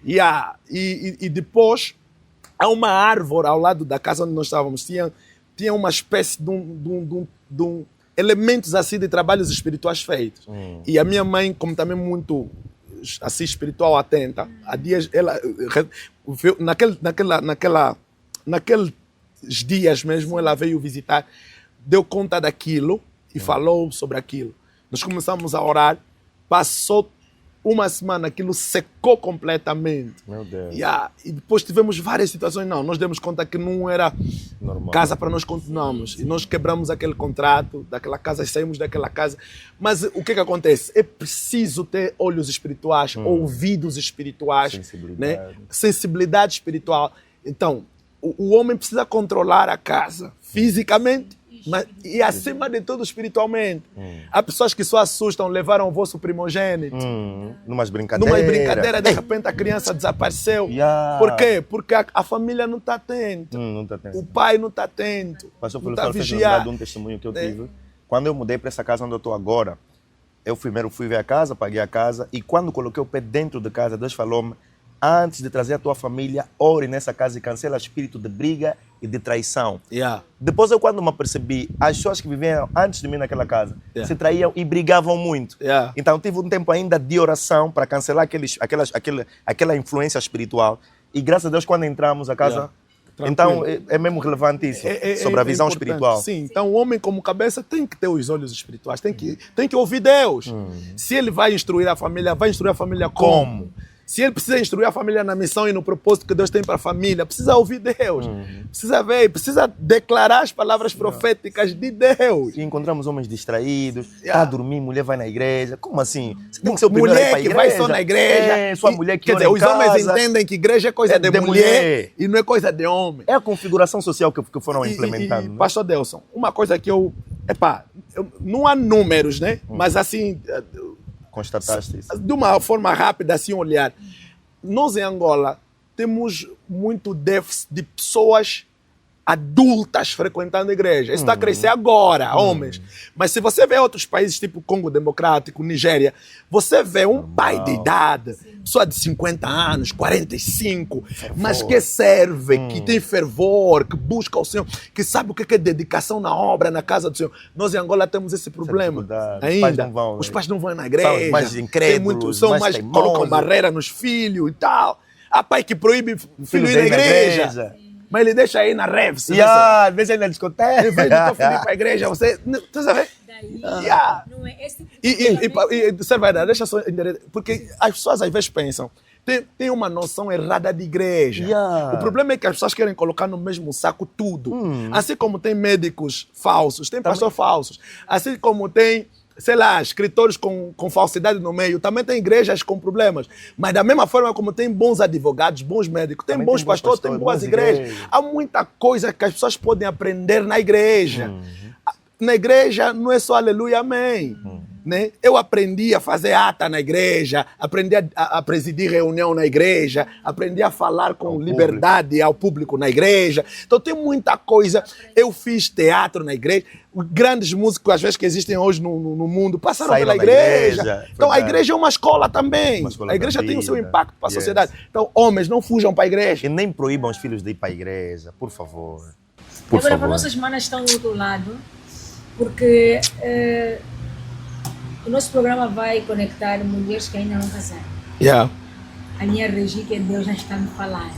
Speaker 2: E depois, há uma árvore ao lado da casa onde nós estávamos. Tinha uma espécie de elementos assim de trabalhos espirituais feitos. E a minha mãe, como também muito assim espiritual atenta, há dias ela naqueles dias mesmo ela veio visitar, deu conta daquilo e falou sobre aquilo. Nós começamos a orar, passou uma semana, aquilo secou completamente.
Speaker 1: Meu Deus.
Speaker 2: E depois tivemos várias situações. Nós demos conta que não era
Speaker 1: normal.
Speaker 2: Casa para nós continuarmos. E nós quebramos aquele contrato daquela casa, saímos daquela casa. Mas o que acontece? É preciso ter olhos espirituais, ouvidos espirituais, sensibilidade espiritual. Então, o homem precisa controlar a casa fisicamente, e acima de tudo espiritualmente. Há pessoas que só assustam, levaram o vosso primogênito.
Speaker 1: Numas brincadeiras.
Speaker 2: Numa brincadeira, de repente a criança desapareceu. Por quê? Porque a família não está atenta. O pai não está atento.
Speaker 1: Pastor
Speaker 2: não
Speaker 1: está
Speaker 2: está vigiando.
Speaker 1: Um testemunho que eu tive. Quando eu mudei para essa casa onde eu estou agora, eu primeiro fui ver a casa, paguei a casa, e quando coloquei o pé dentro de casa, Deus falou-me: antes de trazer a tua família, ore nessa casa e cancela espírito de briga e de traição. Depois eu, quando me apercebi, as pessoas que viviam antes de mim naquela casa se traíam e brigavam muito. Então eu tive um tempo ainda de oração para cancelar aquela influência espiritual. E graças a Deus, quando entramos a casa... Então é mesmo relevante isso, sobre a visão espiritual.
Speaker 2: Sim, então o homem como cabeça tem que ter os olhos espirituais, tem que ouvir Deus. Se ele vai instruir a família como? Se ele precisa instruir a família na missão e no propósito que Deus tem para a família, precisa ouvir Deus. Precisa ver, precisa declarar as palavras proféticas de Deus.
Speaker 1: E encontramos homens distraídos,
Speaker 2: Yeah.
Speaker 1: a dormir, mulher vai na igreja. Como assim? Você tem que ser o primeiro a ir
Speaker 2: Mulher
Speaker 1: para a
Speaker 2: que
Speaker 1: igreja.
Speaker 2: vai só na igreja.
Speaker 1: É, sua mulher que
Speaker 2: Quer
Speaker 1: ora
Speaker 2: dizer,
Speaker 1: em
Speaker 2: os homens
Speaker 1: casa.
Speaker 2: entendem que igreja é coisa
Speaker 1: É
Speaker 2: de
Speaker 1: de
Speaker 2: mulher
Speaker 1: mulher.
Speaker 2: e não é coisa de homem.
Speaker 1: É a configuração social que foram implementando. né?
Speaker 2: Pastor Delson, uma coisa que não há números, né? Mas assim,
Speaker 1: Constataste isso.
Speaker 2: de uma forma rápida, assim, olhar. Nós em Angola temos muito déficit de pessoas adultas frequentando a igreja. Isso está a crescer agora, homens. Mas se você vê outros países, tipo Congo Democrático, Nigéria, você vê um pai de idade, pessoa de 50 anos, 45, mas que serve, que tem fervor, que busca o Senhor, que sabe o que é dedicação na obra, na casa do Senhor. Nós em Angola temos esse problema
Speaker 1: dificuldade.
Speaker 2: ainda.
Speaker 1: Os pais não vão,
Speaker 2: Os pais não vão na
Speaker 1: São
Speaker 2: igreja.
Speaker 1: mais incrédulos, mais teimosos.
Speaker 2: Colocam barreira nos filhos e tal. Há pai que proíbe o filho ir na igreja. Mas ele deixa aí na Revs.
Speaker 1: Deixa ele na discoteca.
Speaker 2: Em vez de teu filho ir para a igreja, você sabe?
Speaker 3: Daí,
Speaker 2: Yeah.
Speaker 3: não é esse tipo de
Speaker 2: Você vai dar, deixa só entender. Porque as pessoas às vezes pensam, tem uma noção errada de igreja.
Speaker 1: Yeah.
Speaker 2: O problema é que as pessoas querem colocar no mesmo saco tudo. Assim como tem médicos falsos, tem pastores falsos. Assim como tem, sei lá, escritores com falsidade no meio, também tem igrejas com problemas. Mas da mesma forma como tem bons advogados, bons médicos, tem
Speaker 1: Também
Speaker 2: bons
Speaker 1: tem bons
Speaker 2: pastores, tem
Speaker 1: pastores,
Speaker 2: boas
Speaker 1: boas
Speaker 2: igrejas.
Speaker 1: igrejas.
Speaker 2: Há muita coisa que as pessoas podem aprender na igreja. Na igreja não é só aleluia, amém. Né? Eu aprendi a fazer ata na igreja, aprendi a presidir reunião na igreja, aprendi a falar com liberdade ao público na igreja. Então tem muita coisa. Eu fiz teatro na igreja. Os grandes músicos, às vezes, que existem hoje no mundo, passaram
Speaker 1: Saíram
Speaker 2: pela
Speaker 1: da
Speaker 2: igreja.
Speaker 1: igreja,
Speaker 2: Então a
Speaker 1: verdade.
Speaker 2: igreja é uma escola também.
Speaker 1: Uma escola
Speaker 2: A igreja
Speaker 1: da
Speaker 2: tem o seu
Speaker 1: vida.
Speaker 2: impacto para a
Speaker 1: Yes.
Speaker 2: sociedade. Então, homens, não fujam para a igreja.
Speaker 1: E nem proíbam os filhos de ir para a igreja, por favor. Por
Speaker 3: Agora, para
Speaker 1: favor.
Speaker 3: nossas manas estão do outro lado, porque o nosso programa vai conectar mulheres que ainda não casaram.
Speaker 2: Yeah.
Speaker 3: A minha Regi, que Deus já está me falando.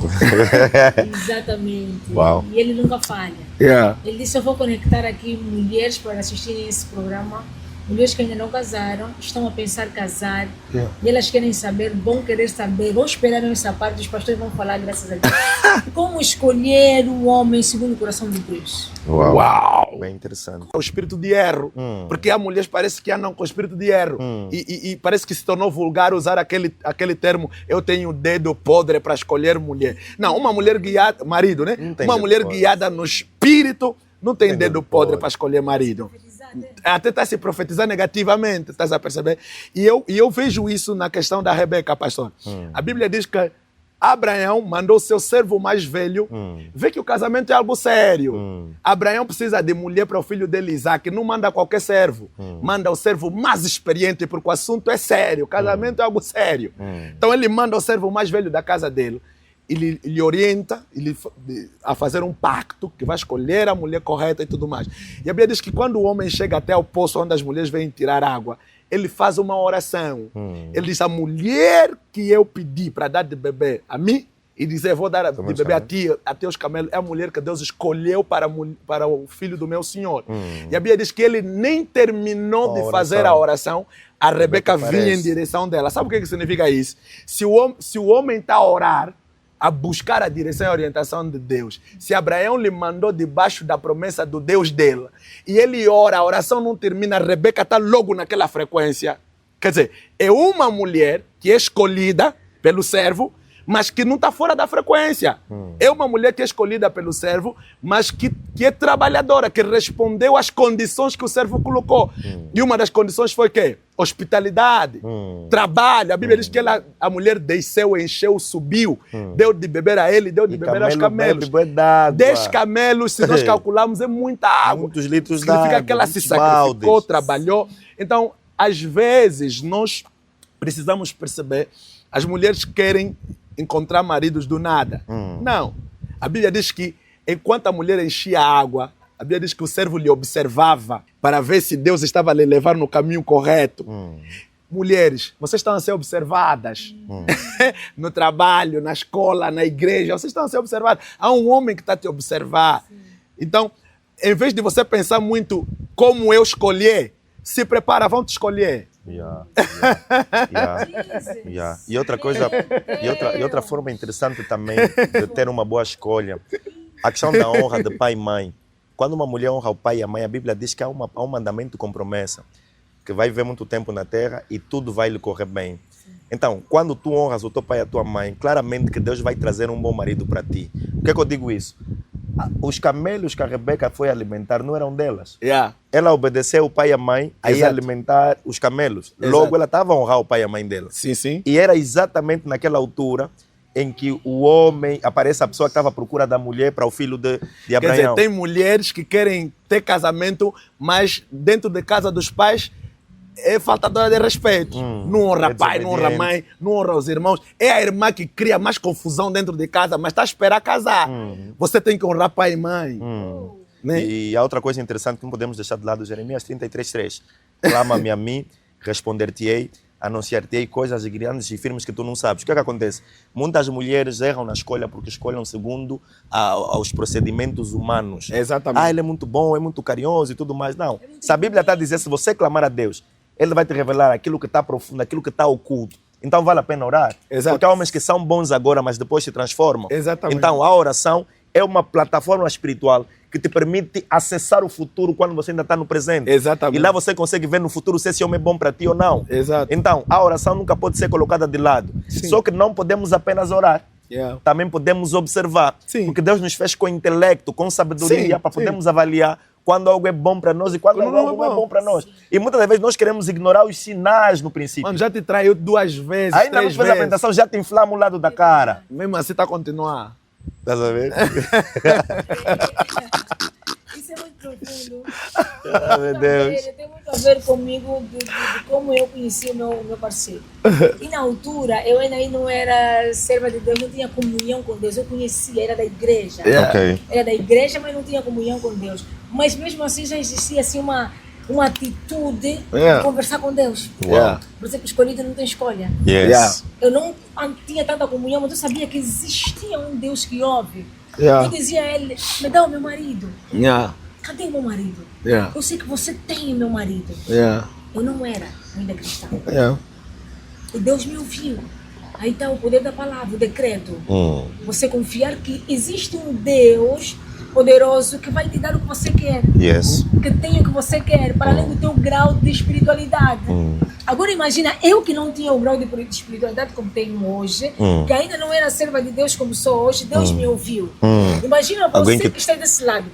Speaker 3: Exatamente.
Speaker 1: Uau.
Speaker 3: E ele nunca falha.
Speaker 2: Yeah.
Speaker 3: Ele disse, eu vou conectar aqui mulheres para assistirem esse programa. Mulheres que ainda não casaram, estão a pensar casar.
Speaker 2: Yeah.
Speaker 3: E elas querem saber, vão querer saber, vão esperar essa parte, os pastores vão falar, graças a Deus. Como escolher o homem segundo o coração de Deus.
Speaker 2: Uau!
Speaker 1: Bem interessante.
Speaker 2: O espírito de erro. Porque há mulheres que parece que andam com o espírito de erro. E parece que se tornou vulgar usar aquele termo, eu tenho dedo podre para escolher mulher. Não, uma mulher guiada, marido, né?
Speaker 1: Não tem
Speaker 2: Uma
Speaker 1: dedo
Speaker 2: mulher
Speaker 1: podre.
Speaker 2: guiada no espírito não tem dedo
Speaker 1: dedo
Speaker 2: podre
Speaker 1: podre.
Speaker 2: para escolher marido. Até está se profetizar negativamente, estás a perceber? E eu vejo isso na questão da Rebeca, pastor. A Bíblia diz que Abraão mandou seu servo mais velho ver que o casamento é algo sério. Abraão precisa de mulher para o filho dele, Isaac. Não manda qualquer servo. Manda o servo mais experiente, porque o assunto é sério. O casamento é algo sério. Então ele manda o servo mais velho da casa dele. Ele orienta a fazer um pacto que vai escolher a mulher correta e tudo mais. E a Bíblia diz que quando o homem chega até o poço onde as mulheres vêm tirar água, ele faz uma oração. Ele diz, a mulher que eu pedi para dar de beber a mim, e dizer, vou dar de beber a ti, a teus camelos, é a mulher que Deus escolheu para o filho do meu Senhor. E a Bíblia diz que ele nem terminou de fazer a oração, a Rebeca vinha em direção dela. Sabe o que significa isso? Se o homem está a orar, a buscar a direção e a orientação de Deus. Se Abraão lhe mandou debaixo da promessa do Deus dela, e ele ora, a oração não termina, a Rebeca está logo naquela frequência. Quer dizer, é uma mulher que é escolhida pelo servo, mas que não está fora da frequência. É uma mulher que é escolhida pelo servo, mas que é trabalhadora, que respondeu às condições que o servo colocou. E uma das condições foi o quê? Hospitalidade, trabalho. A Bíblia diz que a mulher desceu, encheu, subiu, deu de beber a ele, deu de beber aos camelos. 10 camelos, se nós calcularmos, é muita água.
Speaker 1: Muitos litros d'água.
Speaker 2: Significa que ela se sacrificou, trabalhou. Então, às vezes, nós precisamos perceber, as mulheres querem encontrar maridos do nada. Não. A Bíblia diz que enquanto a mulher enchia a água, a Bíblia diz que o servo lhe observava para ver se Deus estava a lhe levar no caminho correto. Mulheres, vocês estão a ser observadas. No trabalho, na escola, na igreja, vocês estão a ser observadas. Há um homem que está a te observar. Então, em vez de você pensar muito como eu escolher, se prepara, vão te escolher.
Speaker 1: Yeah, yeah, yeah. E outra coisa, e outra forma interessante também de ter uma boa escolha, a questão da honra de pai e mãe. Quando uma mulher honra o pai e a mãe, a Bíblia diz que há um mandamento com promessa, que vai viver muito tempo na terra e tudo vai lhe correr bem. Então, quando tu honras o teu pai e a tua mãe, claramente que Deus vai trazer um bom marido para ti. Por que eu digo isso? Os camelos que a Rebeca foi alimentar não eram delas.
Speaker 2: Yeah.
Speaker 1: Ela obedeceu o pai e a mãe a ir
Speaker 2: Exato.
Speaker 1: alimentar os camelos.
Speaker 2: Exato.
Speaker 1: Logo, ela estava a honrar o pai e a mãe dela.
Speaker 2: Sim, sim.
Speaker 1: E era exatamente naquela altura em que o homem, aparece a pessoa que estava à procura da mulher para o filho de
Speaker 2: Quer dizer,
Speaker 1: Abraão.
Speaker 2: tem mulheres que querem ter casamento, mas dentro de casa dos pais é faltadora de respeito. Não honra
Speaker 1: é
Speaker 2: pai, não honra mãe, não honra os irmãos. É a irmã que cria mais confusão dentro de casa, mas está a esperar casar. Você tem que honrar pai e mãe. Né?
Speaker 1: E a outra coisa interessante que não podemos deixar de lado, Jeremias 33:3. Clama-me a mim, responder-te-ei, anunciar-te-ei coisas grandes e firmes que tu não sabes. O que é que acontece? Muitas mulheres erram na escolha porque escolhem segundo aos procedimentos humanos.
Speaker 2: Exatamente.
Speaker 1: Ele é muito bom, é muito carinhoso e tudo mais. Não. Se a Bíblia está a dizer, se você clamar a Deus, Ele vai te revelar aquilo que está profundo, aquilo que está oculto. Então vale a pena orar.
Speaker 2: Exato.
Speaker 1: Porque há homens que são bons agora, mas depois se transformam.
Speaker 2: Exatamente.
Speaker 1: Então a oração é uma plataforma espiritual que te permite acessar o futuro quando você ainda está no presente.
Speaker 2: Exatamente.
Speaker 1: E lá você consegue ver no futuro se esse homem é bom para ti ou não.
Speaker 2: Exato.
Speaker 1: Então, a oração nunca pode ser colocada de lado.
Speaker 2: Sim.
Speaker 1: Só que não podemos apenas orar.
Speaker 2: Yeah.
Speaker 1: Também podemos observar.
Speaker 2: Sim.
Speaker 1: Porque Deus nos fez com intelecto, com sabedoria,
Speaker 2: Sim,
Speaker 1: para
Speaker 2: sim.
Speaker 1: podermos avaliar quando algo é bom para nós e quando
Speaker 2: Quando
Speaker 1: algo não é bom para nós. E muitas das vezes nós queremos ignorar os sinais no princípio.
Speaker 2: Mano, já te traiu 2 vezes,
Speaker 1: Ainda não
Speaker 2: 3
Speaker 1: fez a
Speaker 2: vezes.
Speaker 1: apresentação, já te inflama o lado da cara.
Speaker 2: Mesmo assim está a continuar.
Speaker 1: Estás a ver?
Speaker 3: Isso é muito profundo.
Speaker 1: Ah, meu Deus.
Speaker 3: Tem muito a ver comigo de como eu conheci o meu parceiro. E na altura, eu ainda não era serva de Deus, não tinha comunhão com Deus. Eu conhecia, era da igreja.
Speaker 2: Yeah.
Speaker 1: Ok.
Speaker 3: Era da igreja, mas não tinha comunhão com Deus. Mas mesmo assim já existia assim, uma atitude
Speaker 2: Yeah.
Speaker 3: de conversar com Deus.
Speaker 2: Yeah.
Speaker 3: Por exemplo, escolhido não tem escolha.
Speaker 1: Yes.
Speaker 2: Yeah.
Speaker 3: Eu não tinha tanta comunhão, mas eu sabia que existia um Deus que ouve.
Speaker 2: Yeah.
Speaker 3: Eu dizia a ele, me dá o meu marido.
Speaker 2: Yeah.
Speaker 3: Cadê o meu marido?
Speaker 2: Yeah.
Speaker 3: Eu sei que você tem o meu marido.
Speaker 2: Yeah.
Speaker 3: Eu não era ainda cristã.
Speaker 2: Yeah.
Speaker 3: E Deus me ouviu. Aí está o poder da palavra, o decreto. Você confiar que existe um Deus poderoso que vai te dar o que você quer.
Speaker 1: Yes.
Speaker 3: Que tem o que você quer, para além do teu grau de espiritualidade. Agora imagina, eu que não tinha o grau de espiritualidade como tenho hoje, que ainda não era serva de Deus como sou hoje, Deus me ouviu. Imagina você
Speaker 1: Alguém
Speaker 3: que está desse lado,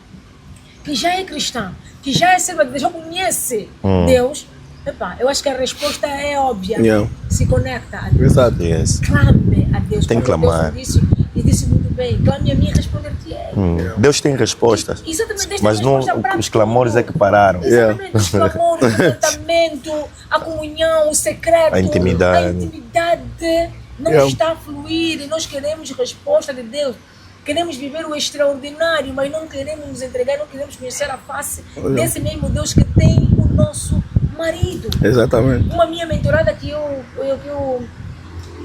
Speaker 3: que já é cristã, que já é serva de Deus, já conhece Deus. Epá, eu acho que a resposta é óbvia.
Speaker 2: Yeah.
Speaker 3: Se conecta a Deus.
Speaker 2: Exato.
Speaker 1: Yes.
Speaker 3: Clame a Deus.
Speaker 1: Tem que
Speaker 3: Como Deus
Speaker 1: clamar.
Speaker 3: disse, e disse muito bem, clame a mim e responder-te-ei.
Speaker 1: Deus tem respostas.
Speaker 3: Exatamente, Deus
Speaker 1: Mas
Speaker 3: tem
Speaker 1: não,
Speaker 3: resposta para
Speaker 1: os clamores
Speaker 3: tudo.
Speaker 1: é que pararam.
Speaker 3: Exatamente, os clamores, o contentamento, a comunhão, o secreto,
Speaker 1: A intimidade.
Speaker 3: a intimidade não
Speaker 2: Yeah.
Speaker 3: está a fluir e nós queremos resposta de Deus. Queremos viver o extraordinário, mas não queremos nos entregar, não queremos conhecer a face desse mesmo Deus que tem o nosso marido.
Speaker 2: Exatamente.
Speaker 3: Uma minha mentorada que eu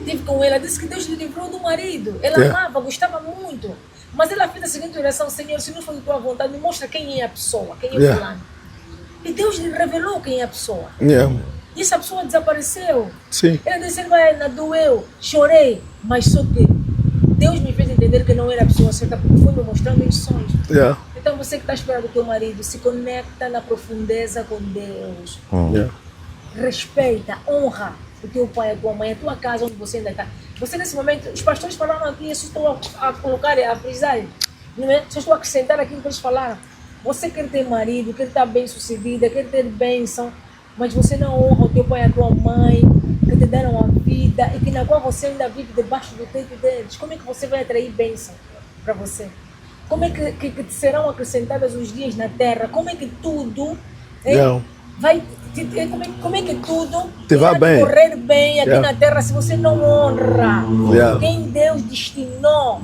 Speaker 3: tive com ela disse que Deus lhe livrou do marido. Ela amava, gostava muito. Mas ela fez a seguinte oração: Senhor, se não for de tua vontade, me mostra quem é a pessoa, quem é o fulano. E Deus lhe revelou quem é a pessoa.
Speaker 2: Yeah.
Speaker 3: E essa pessoa desapareceu.
Speaker 2: Sim.
Speaker 3: Ela disse: Ana, doeu, chorei, mas só que Deus me fez entender que não era a pessoa certa, porque foi me mostrando em sonhos.
Speaker 2: Yeah.
Speaker 3: Então você que está esperando o teu marido, se conecta na profundeza com Deus.
Speaker 2: Yeah.
Speaker 3: Respeita, honra o teu pai, a tua mãe, a tua casa onde você ainda está. Você nesse momento, os pastores falaram aqui, eu só estou a colocar, a frisar, não é? Só estou a acrescentar aquilo que eles falaram. Você quer ter marido, quer estar bem sucedida, quer ter bênção, mas você não honra o teu pai e a tua mãe, que te deram a vida e que na qual você ainda vive debaixo do teto deles. Como é que você vai atrair bênção para você? Como é que te serão acrescentados os dias na terra? Como é que tudo vai... Como é que tudo
Speaker 2: Te vai bem.
Speaker 3: correr bem aqui na terra se você não honra quem Deus destinou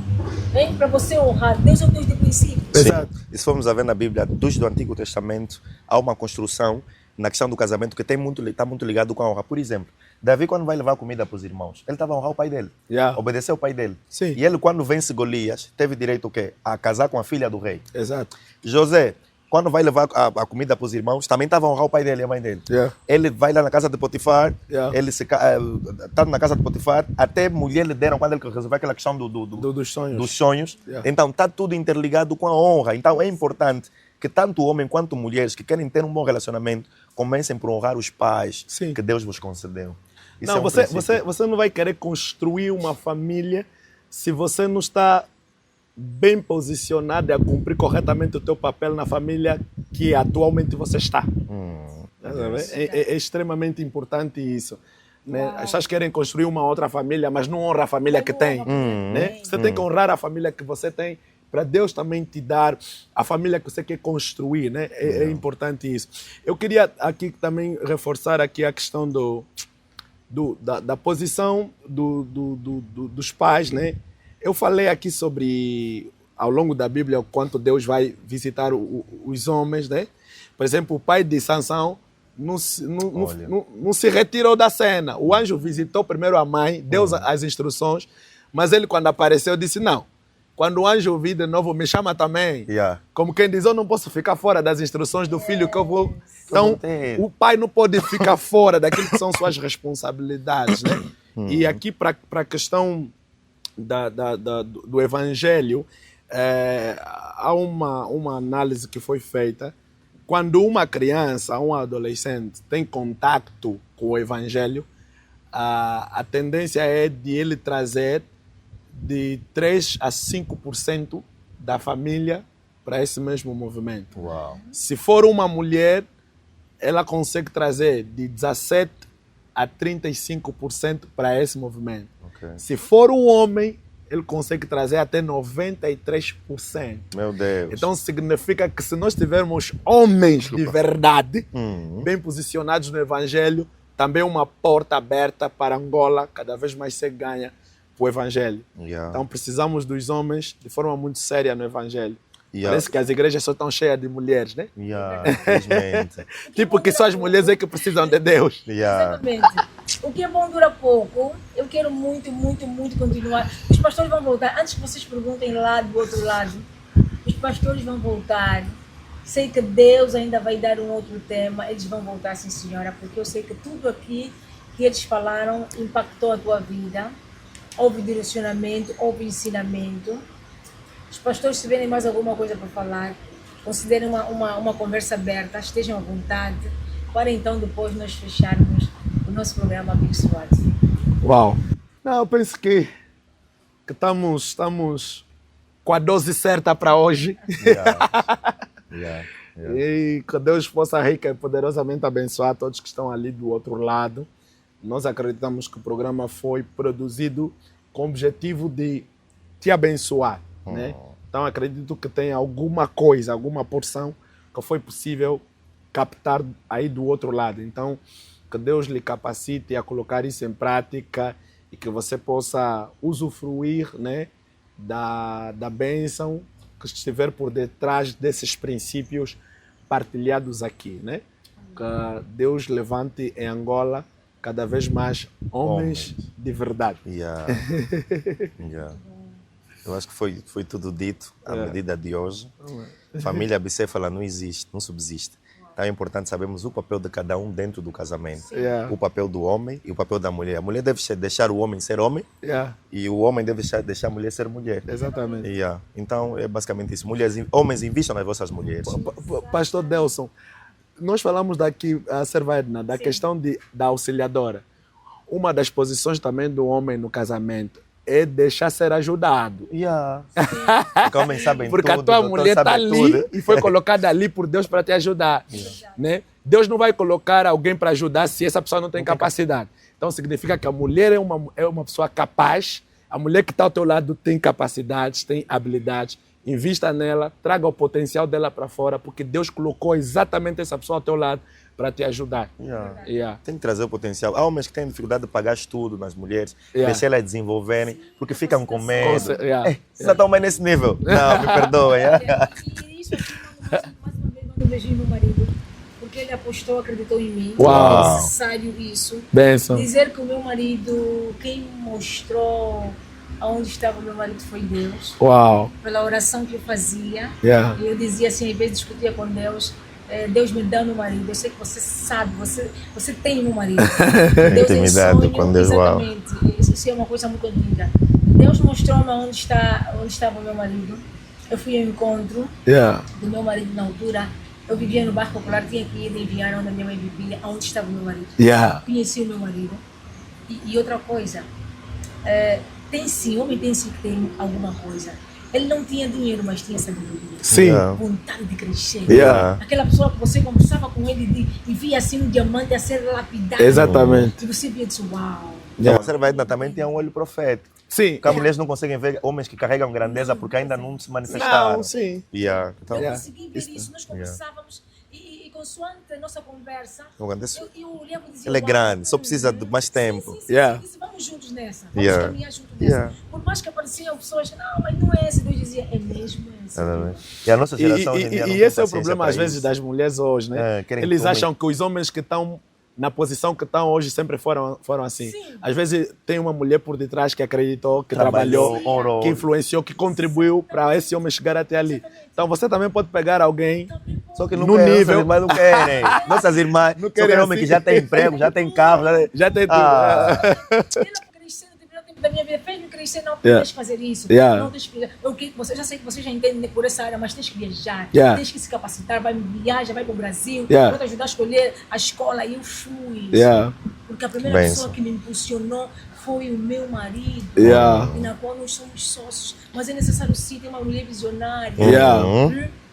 Speaker 3: para você honrar? Deus é um Deus de princípios.
Speaker 2: Exato.
Speaker 1: E se formos a ver na Bíblia, desde o Antigo Testamento, há uma construção na questão do casamento que está muito ligado com a honra. Por exemplo, Davi, quando vai levar comida para os irmãos, ele estava a honrar o pai dele, obedeceu o pai dele.
Speaker 2: Sim.
Speaker 1: E ele, quando vence Golias, teve direito o quê? A casar com a filha do rei.
Speaker 2: Exato.
Speaker 1: José, quando vai levar a comida para os irmãos, também estava a honrar o pai dele e a mãe dele.
Speaker 2: Yeah.
Speaker 1: Ele vai lá na casa de Potifar,
Speaker 2: Yeah.
Speaker 1: ele está na casa de Potifar, até mulher lhe deram quando ele resolveu aquela questão
Speaker 2: Dos sonhos.
Speaker 1: dos sonhos.
Speaker 2: Yeah.
Speaker 1: Então está tudo interligado com a honra. Então é importante que tanto homem quanto mulheres que querem ter um bom relacionamento comecem por honrar os pais
Speaker 2: Sim.
Speaker 1: que Deus vos concedeu. Isso
Speaker 2: Não,
Speaker 1: é um
Speaker 2: você
Speaker 1: princípio.
Speaker 2: não vai querer construir uma família se você não está bem posicionado a cumprir corretamente o teu papel na família que atualmente você está. Tá sabendo? É extremamente importante isso. Né? As pessoas querem construir uma outra família, mas não honra a família que tem. Né? Você tem que honrar a família que você tem para Deus também te dar a família que você quer construir. Né? É importante isso. Eu queria aqui também reforçar aqui a questão da posição dos pais, né? Eu falei aqui sobre, ao longo da Bíblia, o quanto Deus vai visitar os homens, né? Por exemplo, o pai de Sansão não se retirou da cena. O anjo visitou primeiro a mãe, deu as instruções, mas ele, quando apareceu, disse, não, quando o anjo vir de novo, me chama também.
Speaker 1: Yeah.
Speaker 2: Como quem diz, eu não posso ficar fora das instruções do filho que eu vou... Então,
Speaker 1: Sim.
Speaker 2: o pai não pode ficar fora daquilo que são suas responsabilidades, né? E aqui, para a questão do evangelho, há uma análise que foi feita. Quando uma criança, um adolescente tem contato com o evangelho, a tendência é de ele trazer de 3 a 5% da família para esse mesmo movimento.
Speaker 1: Uau.
Speaker 2: Se for uma mulher, ela consegue trazer de 17 a 35% para esse movimento.
Speaker 1: Okay.
Speaker 2: Se for um homem, ele consegue trazer até 93%.
Speaker 1: Meu Deus.
Speaker 2: Então significa que se nós tivermos homens de verdade,
Speaker 1: Uhum.
Speaker 2: bem posicionados no Evangelho, também uma porta aberta para Angola, cada vez mais se ganha o Evangelho.
Speaker 1: Yeah.
Speaker 2: Então precisamos dos homens de forma muito séria no Evangelho.
Speaker 1: Yeah.
Speaker 2: Parece que as igrejas só estão cheias de mulheres, né?
Speaker 1: Yeah, infelizmente.
Speaker 2: Tipo que só as mulheres é que precisam de Deus.
Speaker 1: Yeah.
Speaker 3: Exatamente. O que é bom dura pouco. Eu quero muito, muito, muito continuar. Os pastores vão voltar. Antes que vocês perguntem lá do outro lado, os pastores vão voltar. Sei que Deus ainda vai dar um outro tema. Eles vão voltar, sim, senhora, porque eu sei que tudo aqui que eles falaram impactou a tua vida. Houve direcionamento, houve ensinamento. Os pastores, se tiverem mais alguma coisa para falar, considerem uma conversa aberta, estejam à vontade, para então depois nós fecharmos o nosso programa abençoado.
Speaker 2: Uau! Não, eu penso que estamos com a dose certa para hoje.
Speaker 1: Yeah.
Speaker 2: E que Deus possa rica e poderosamente abençoar todos que estão ali do outro lado. Nós acreditamos que o programa foi produzido com o objetivo de te abençoar. Né? Então acredito que tem alguma coisa, alguma porção que foi possível captar aí do outro lado. Então que Deus lhe capacite a colocar isso em prática e que você possa usufruir, né, da bênção que estiver por detrás desses princípios partilhados aqui. Né? Que Deus levante em Angola cada vez mais homens de verdade.
Speaker 1: Yeah. Yeah. Eu acho que foi tudo dito à medida de hoje. Família bicéfala não existe, não subsiste. Então é importante sabermos o papel de cada um dentro do casamento.
Speaker 2: Yeah.
Speaker 1: O papel do homem e o papel da mulher. A mulher deve deixar o homem ser homem
Speaker 2: Yeah.
Speaker 1: e o homem deve deixar a mulher ser mulher.
Speaker 2: Exatamente.
Speaker 1: Yeah. Então é basicamente isso. Homens, invistam nas vossas mulheres.
Speaker 2: Pastor Delson, nós falamos daqui, a Serva Edna, da questão da auxiliadora. Uma das posições também do homem no casamento é deixar ser ajudado.
Speaker 1: Yeah. Porque homens sabem
Speaker 2: Porque
Speaker 1: tudo,
Speaker 2: a tua
Speaker 1: doutor
Speaker 2: mulher está
Speaker 1: sabe
Speaker 2: ali
Speaker 1: tudo.
Speaker 2: e foi colocada ali por Deus para te ajudar. Né? Deus não vai colocar alguém para ajudar se essa pessoa não tem capacidade. Então significa que a mulher é uma pessoa capaz, a mulher que está ao teu lado tem capacidades, tem habilidades. Invista nela, traga o potencial dela para fora, porque Deus colocou exatamente essa pessoa ao teu lado para te ajudar.
Speaker 1: Yeah. Tem que trazer o potencial. Há homens que têm dificuldade de pagar estudo nas mulheres,
Speaker 2: Yeah.
Speaker 1: deixar elas desenvolverem, porque ficam com medo.
Speaker 2: Yeah.
Speaker 1: Vocês já estão mais nesse nível. Não, me perdoa. Yeah.
Speaker 3: E isso aqui, mais uma vez, mando um beijinho no meu marido, porque ele apostou, acreditou em mim.
Speaker 2: Uau.
Speaker 3: É necessário isso.
Speaker 2: Benção.
Speaker 3: Dizer que o meu marido, quem mostrou Onde estava meu marido foi Deus.
Speaker 2: Uau.
Speaker 3: Pela oração que eu fazia.
Speaker 2: Yeah.
Speaker 3: E eu dizia assim, às vezes discutia com Deus, Deus me dá meu marido. Eu sei que você sabe, você tem meu marido. Deus
Speaker 1: Intimidade
Speaker 3: sonho,
Speaker 1: com Deus, uau.
Speaker 3: exatamente. Isso é uma coisa muito antiga. Deus mostrou-me onde estava meu marido. Eu fui ao encontro
Speaker 2: Yeah.
Speaker 3: do meu marido na altura. Eu vivia no bairro popular, tinha que ir enviar onde a minha mãe vivia, onde estava o meu marido.
Speaker 2: Yeah.
Speaker 3: Conheci o meu marido. E outra coisa, homem tem sim que tem alguma coisa. Ele não tinha dinheiro, mas tinha sabedoria.
Speaker 2: Sim.
Speaker 1: Yeah.
Speaker 3: Vontade de crescer.
Speaker 2: Yeah.
Speaker 3: Aquela pessoa que você conversava com ele e via assim um diamante a ser lapidado.
Speaker 2: Exatamente.
Speaker 3: E você via e disse, uau.
Speaker 1: Então, a serva Edna também tem um olho profético.
Speaker 2: Sim.
Speaker 1: Porque as mulheres não conseguem ver homens que carregam grandeza porque ainda não se manifestaram.
Speaker 2: Não, sim.
Speaker 1: Yeah. Então,
Speaker 3: Eu
Speaker 2: Yeah.
Speaker 3: consegui ver isso, nós conversávamos e consoante a nossa conversa,
Speaker 1: Não acontece.
Speaker 3: eu olhava e dizia,
Speaker 1: Ele é
Speaker 3: uau,
Speaker 1: grande, só precisa de mais tempo.
Speaker 3: Sim,
Speaker 2: Yeah.
Speaker 3: eu disse, vamos juntos nessa, vamos
Speaker 1: Yeah.
Speaker 3: caminhar juntos nessa.
Speaker 1: Yeah.
Speaker 3: Por mais que apareciam pessoas, não, mas não é esse, Deus dizia, é mesmo esse.
Speaker 1: E a nossa geração hoje em dia não
Speaker 2: E
Speaker 1: tem
Speaker 2: esse é o
Speaker 1: paciência
Speaker 2: problema,
Speaker 1: para
Speaker 2: às vezes,
Speaker 1: isso.
Speaker 2: das mulheres hoje, né?
Speaker 1: Querem
Speaker 2: Eles
Speaker 1: comer.
Speaker 2: acham que os homens que estão na posição que estão hoje sempre foram assim.
Speaker 3: Sim.
Speaker 2: Às vezes tem uma mulher por detrás que acreditou, que trabalhou,
Speaker 1: orou.
Speaker 2: que influenciou, que contribuiu para esse homem chegar até ali. Então você também pode pegar alguém
Speaker 1: Só que não
Speaker 2: no
Speaker 1: querem,
Speaker 2: nível.
Speaker 1: nossas irmãs não querem. Nossas irmãs
Speaker 2: Não
Speaker 1: não
Speaker 2: querem
Speaker 1: querem homem
Speaker 2: assim.
Speaker 1: que já tem emprego, já tem carro.
Speaker 2: Já tem tudo.
Speaker 1: Ah.
Speaker 3: Ela crescendo no primeiro tempo da minha vida, fez-me crescer, não
Speaker 2: Yeah.
Speaker 3: tens que fazer isso.
Speaker 2: Yeah.
Speaker 3: Não tens que, você já sei que você já entende por essa área, mas tens que viajar,
Speaker 2: Yeah.
Speaker 3: tens que se capacitar, viaja, vai para o Brasil,
Speaker 2: Yeah.
Speaker 3: vou te ajudar a escolher a escola. E eu fui.
Speaker 2: Yeah.
Speaker 3: Porque a primeira
Speaker 1: Benção.
Speaker 3: pessoa que me impulsionou foi o meu marido,
Speaker 2: Yeah.
Speaker 3: e na qual nós somos sócios. Mas é necessário sim ter uma mulher visionária.
Speaker 2: Yeah.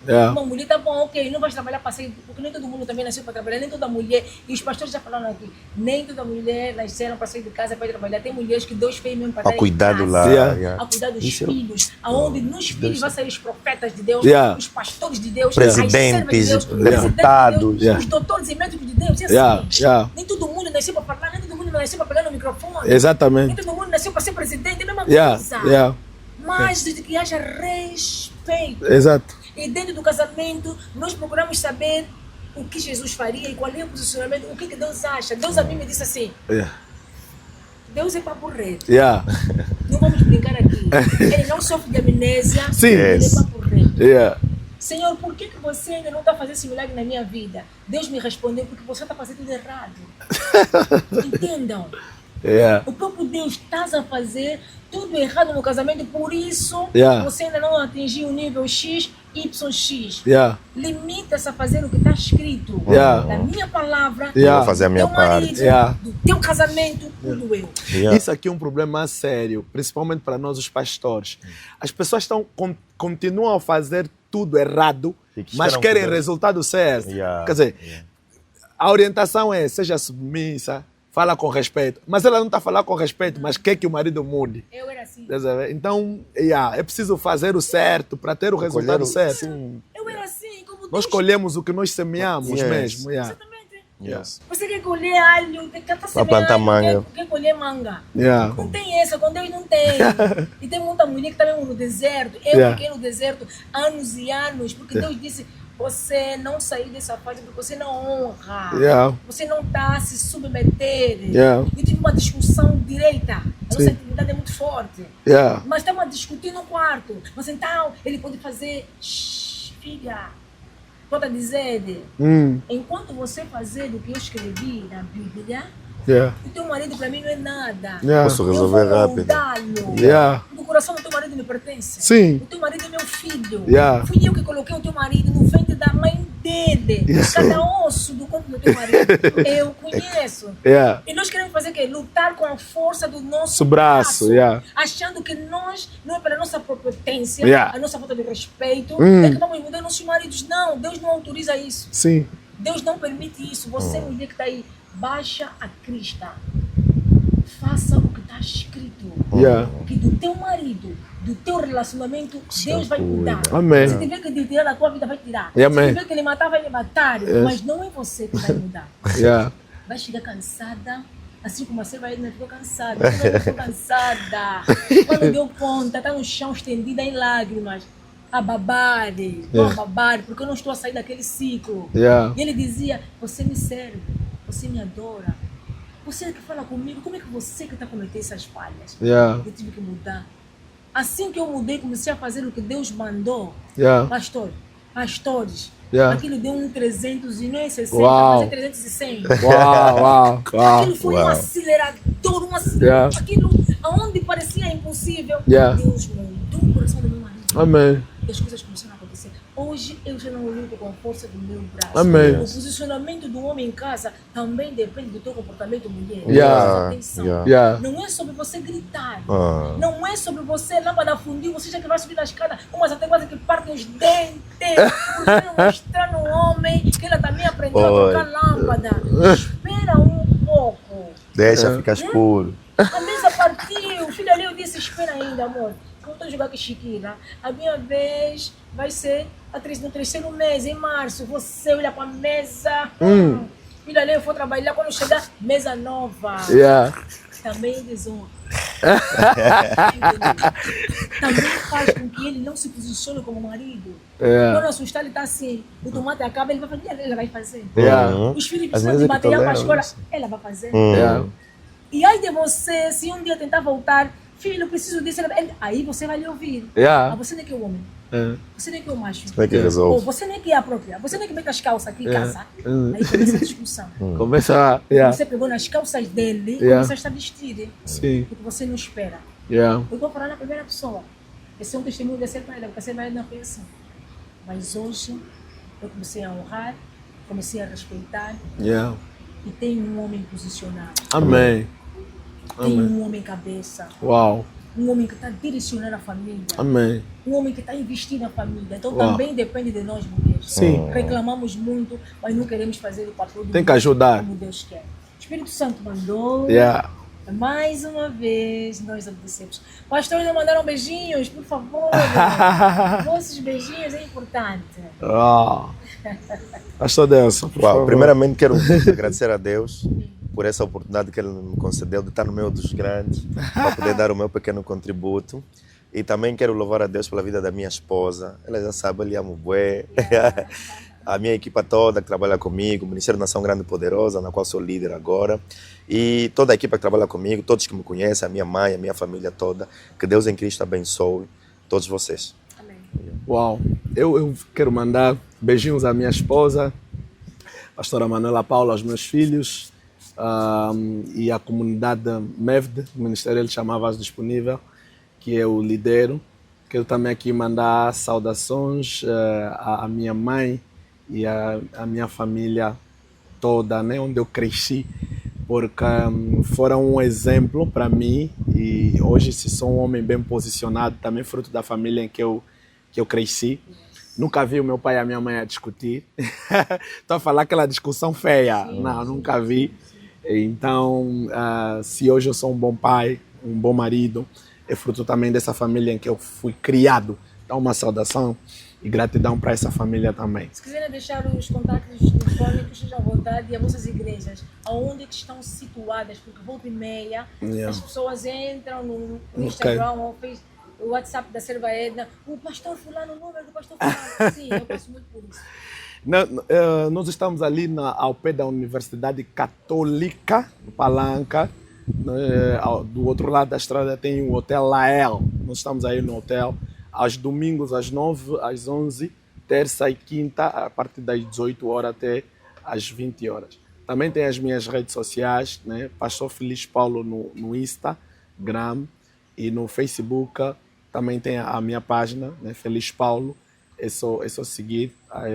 Speaker 2: Yeah.
Speaker 3: Uma mulher, tá bom, ok, não vai trabalhar para sair, porque nem todo mundo também nasceu para trabalhar, nem toda mulher, e os pastores já falaram aqui, nem toda mulher nasceram para sair de casa para trabalhar. Tem mulheres que Deus fez mesmo para
Speaker 1: A
Speaker 3: estar
Speaker 1: cuidar
Speaker 3: em
Speaker 1: do
Speaker 3: casa,
Speaker 1: lar.
Speaker 2: Yeah.
Speaker 1: yeah.
Speaker 3: a cuidar dos
Speaker 1: Isso é-
Speaker 3: filhos, aonde nos filhos vai sair os profetas de Deus,
Speaker 2: Yeah.
Speaker 3: os pastores de Deus,
Speaker 1: Presidentes,
Speaker 3: as servas de Deus, os
Speaker 1: deputados.
Speaker 3: presidentes de Deus,
Speaker 2: Yeah.
Speaker 3: os doutores e médicos de Deus. E assim,
Speaker 2: Yeah. Yeah.
Speaker 3: nem todo mundo nasceu para falar, nem todo mundo nasceu para pegar no microfone, nem
Speaker 2: Exatamente.
Speaker 3: todo mundo nasceu para ser presidente, é a mesma
Speaker 2: Yeah.
Speaker 3: coisa.
Speaker 2: Yeah.
Speaker 3: Mas desde que haja respeito.
Speaker 2: Exato.
Speaker 3: E dentro do casamento, nós procuramos saber o que Jesus faria e qual é o posicionamento, o que Deus acha. Deus a mim me disse assim,
Speaker 2: Yeah.
Speaker 3: Deus é papo reto,
Speaker 2: Yeah.
Speaker 3: não vamos brincar aqui. Ele não sofre de amnésia,
Speaker 2: Sim.
Speaker 3: ele é
Speaker 1: Yes.
Speaker 3: papo reto.
Speaker 2: Yeah.
Speaker 3: Senhor, por que você ainda não está fazendo esse milagre na minha vida? Deus me respondeu, porque você está fazendo tudo errado. Entendam?
Speaker 2: Yeah.
Speaker 3: O próprio Deus está a fazer tudo errado no casamento, por isso
Speaker 2: Yeah.
Speaker 3: você ainda não atingiu o nível X, YX.
Speaker 2: Yeah.
Speaker 3: Limita-se a fazer o que está escrito.
Speaker 2: Yeah.
Speaker 3: Da minha palavra,
Speaker 2: Yeah.
Speaker 1: Vou fazer a
Speaker 3: do
Speaker 1: minha
Speaker 3: teu marido,
Speaker 1: parte.
Speaker 2: Yeah.
Speaker 3: do teu casamento, tudo eu.
Speaker 1: Yeah.
Speaker 2: Isso aqui é um problema sério, principalmente para nós os pastores. As pessoas continuam a fazer tudo errado,
Speaker 1: E que
Speaker 2: mas
Speaker 1: esperam
Speaker 2: querem
Speaker 1: que Deus-
Speaker 2: resultado certo.
Speaker 1: Yeah.
Speaker 2: Quer dizer,
Speaker 1: Yeah.
Speaker 2: a orientação é seja submissa, fala com respeito. Mas ela não está a falar com respeito, mas quer que o marido mude.
Speaker 3: Eu era assim.
Speaker 2: Quer dizer, então, é preciso fazer o certo para ter o resultado
Speaker 1: Colher o-
Speaker 2: certo.
Speaker 1: Sim.
Speaker 3: Eu era assim, como
Speaker 2: Nós
Speaker 3: Deus.
Speaker 2: colhemos o que nós semeamos
Speaker 1: Yes.
Speaker 2: mesmo. Yeah.
Speaker 3: Exatamente.
Speaker 1: Yes.
Speaker 3: Você quer colher alho, quer
Speaker 1: Vai plantar manga.
Speaker 3: quer colher manga.
Speaker 2: Yeah.
Speaker 3: Não tem essa, com Deus não tem. E tem muita mulher que está mesmo no deserto. Eu
Speaker 2: Yeah.
Speaker 3: fiquei no deserto anos e anos, porque Deus disse, você não saiu dessa fase porque você não honra.
Speaker 2: Yeah.
Speaker 3: Você não está a se submeter.
Speaker 2: Yeah.
Speaker 3: Eu tive uma discussão direita. A nossa
Speaker 2: Sim.
Speaker 3: intimidade é muito forte.
Speaker 2: Yeah.
Speaker 3: Mas estamos a discutir no quarto. Mas então, ele pode fazer... Shhh, filha, pode dizer... Enquanto você fazer o que eu escrevi na Bíblia,
Speaker 2: Yeah.
Speaker 3: o teu marido para mim não é nada.
Speaker 2: Yeah.
Speaker 1: Posso
Speaker 3: Eu
Speaker 1: resolver
Speaker 3: vou
Speaker 1: rápido.
Speaker 3: moldá-lo.
Speaker 2: Yeah.
Speaker 3: O coração do teu marido me pertence.
Speaker 2: Sim.
Speaker 3: O teu marido é meu filho.
Speaker 2: Yeah.
Speaker 3: Fui eu que coloquei o teu marido no ventre da mãe dele.
Speaker 2: Isso.
Speaker 3: Cada osso do corpo do teu marido eu conheço.
Speaker 2: Yeah.
Speaker 3: E nós queremos fazer o quê? Lutar com a força do nosso
Speaker 2: Seu braço, yeah.
Speaker 3: achando que nós, não é pela nossa propotência,
Speaker 2: Yeah.
Speaker 3: a nossa falta de respeito, é que vamos mudar nossos maridos. Não, Deus não autoriza isso.
Speaker 2: Sim.
Speaker 3: Deus não permite isso. Você, mulher que está aí, baixa a crista. Faça o que está escrito.
Speaker 2: Yeah.
Speaker 3: Que do teu marido, do teu relacionamento, Deus vai cuidar.
Speaker 2: Amém.
Speaker 3: Se tiver que te tirar da tua vida, vai tirar.
Speaker 2: E amém.
Speaker 3: Se tiver que lhe matar, vai lhe matar. Mas não é você que vai mudar.
Speaker 2: Yeah.
Speaker 3: Vai chegar cansada, assim como você vai ficou cansada. Eu estou cansada. Quando deu conta, está no chão estendida em lágrimas. A babar, porque eu não estou a sair daquele ciclo.
Speaker 2: Yeah.
Speaker 3: E ele dizia, você me serve, você me adora, você que fala comigo, como é que você que está cometendo essas falhas?
Speaker 2: Yeah.
Speaker 3: Eu tive que mudar. Assim que eu mudei, comecei a fazer o que Deus mandou.
Speaker 2: Yeah.
Speaker 3: Pastores.
Speaker 2: Yeah.
Speaker 3: Aquilo deu um 360,
Speaker 2: Uau.
Speaker 3: fazer 360.
Speaker 2: Uau.
Speaker 3: Aquilo foi um acelerador,
Speaker 2: Yeah.
Speaker 3: aquilo aonde parecia impossível.
Speaker 2: Yeah.
Speaker 3: Deus mudou o coração do meu marido.
Speaker 2: Amém.
Speaker 3: E as coisas começaram a acontecer. Hoje eu já não luto com a força do meu braço.
Speaker 2: Amém.
Speaker 3: O posicionamento do homem em casa também depende do teu comportamento, mulher.
Speaker 2: Yeah.
Speaker 3: Atenção.
Speaker 2: Yeah.
Speaker 3: Não é sobre você gritar.
Speaker 1: Ah.
Speaker 3: Não é sobre você, lâmpada fundiu, você já que vai subir na escada, umas até quase que partem os dentes. Porque mostrar no homem que ela também aprendeu a trocar lâmpada. Espera um pouco.
Speaker 1: Deixa ficar escuro.
Speaker 3: A mesa partiu. Filha ali, eu disse, espera ainda, amor. Eu estou jogando com Chiquira. A minha vez vai ser no terceiro mês, em março. Você olha para a mesa. Filha ali, eu vou trabalhar. Quando chegar, mesa nova.
Speaker 2: Yeah.
Speaker 3: Também desonra. Também faz com que ele não se posicione como marido.
Speaker 2: Yeah.
Speaker 3: Quando assustar, ele está assim. O tomate acaba, ele vai fazer. Ela vai fazer.
Speaker 2: Yeah.
Speaker 3: Os filhos
Speaker 1: As
Speaker 3: precisam
Speaker 1: vezes
Speaker 3: de
Speaker 1: que
Speaker 3: material para a
Speaker 1: toleram
Speaker 3: escola.
Speaker 1: isso.
Speaker 3: Ela vai fazer.
Speaker 2: Yeah.
Speaker 3: E aí de você, se um dia tentar voltar, filho, eu preciso disso, aí você vai lhe ouvir.
Speaker 2: Yeah.
Speaker 3: Ah, você nem que é o homem. Você nem que é o macho.
Speaker 1: Como é que
Speaker 3: Ou
Speaker 1: resolve?
Speaker 3: você nem que é a própria. Você nem que mete as calças aqui em casa.
Speaker 2: Yeah.
Speaker 3: Aí começa a discussão.
Speaker 2: Começa a... Yeah.
Speaker 3: Você pegou nas calças dele e
Speaker 2: Yeah.
Speaker 3: começaste a vestir.
Speaker 2: Sim.
Speaker 3: Porque você não espera.
Speaker 2: Yeah.
Speaker 3: Eu vou falar na primeira pessoa. Esse é um testemunho de ser para ela, porque você vai na pensão. Mas hoje eu comecei a honrar, comecei a respeitar
Speaker 2: Yeah.
Speaker 3: e tem um homem posicionado.
Speaker 2: Amém.
Speaker 3: Tem
Speaker 2: Amém.
Speaker 3: um homem cabeça.
Speaker 2: Uau.
Speaker 3: Um homem que está direcionando a família.
Speaker 2: Amém.
Speaker 3: Um homem que está investindo na família. Então
Speaker 2: Uau.
Speaker 3: também depende de nós mulheres.
Speaker 2: Sim.
Speaker 3: Reclamamos muito, mas não queremos fazer o papel do
Speaker 2: Tem que ajudar.
Speaker 3: como Deus quer. O Espírito Santo mandou.
Speaker 2: Yeah.
Speaker 3: Mais uma vez nós obedecemos. Pastores não mandaram beijinhos, por favor. Vossos beijinhos é importante.
Speaker 2: Ah. Pastor Delson, por
Speaker 1: Uau,
Speaker 2: favor.
Speaker 1: primeiramente quero agradecer a Deus por essa oportunidade que Ele me concedeu de estar no meio dos grandes, para poder dar o meu pequeno contributo. E também quero louvar a Deus pela vida da minha esposa. Ela já sabe, eu lhe amo bué. A minha equipa toda que trabalha comigo, o Ministério Nação Grande e Poderosa, na qual sou líder agora. E toda a equipa que trabalha comigo, todos que me conhecem, a minha mãe, a minha família toda. Que Deus em Cristo abençoe todos vocês.
Speaker 3: Amém.
Speaker 2: Uau. Eu quero mandar beijinhos à minha esposa, pastora Manuela Paula, aos meus filhos e à comunidade MEVD, o Ministério Ele Chamava-os Disponível, que eu lidero. Quero também aqui mandar saudações à minha mãe e à minha família toda, né, onde eu cresci, porque foram um exemplo para mim e hoje se sou um homem bem posicionado, também fruto da família em que eu cresci. Nunca vi o meu pai e a minha mãe a discutir. Estou a falar aquela discussão feia. Não, nunca vi. Então, se hoje eu sou um bom pai, um bom marido, é fruto também dessa família em que eu fui criado. Então, uma saudação e gratidão para essa família também.
Speaker 3: Se quiserem deixar os contatos telefônicos, estejam à vontade, e as vossas igrejas, aonde que estão situadas, porque volta e meia, as pessoas entram no Instagram ou Facebook, o WhatsApp da Serva Edna, o pastor fulano, o número do pastor fulano. Sim, eu passo muito por isso.
Speaker 2: Nós estamos ali ao pé da Universidade Católica, no Palanca. Do outro lado da estrada tem o Hotel Lael. Nós estamos aí no hotel aos domingos às 9, às 11, terça e quinta, a partir das 18 horas até às 20 horas. Também tem as minhas redes sociais, né? Pastor Feliz Paulo no Instagram e no Facebook. Também tem a minha página, né? Feliz Paulo. É só seguir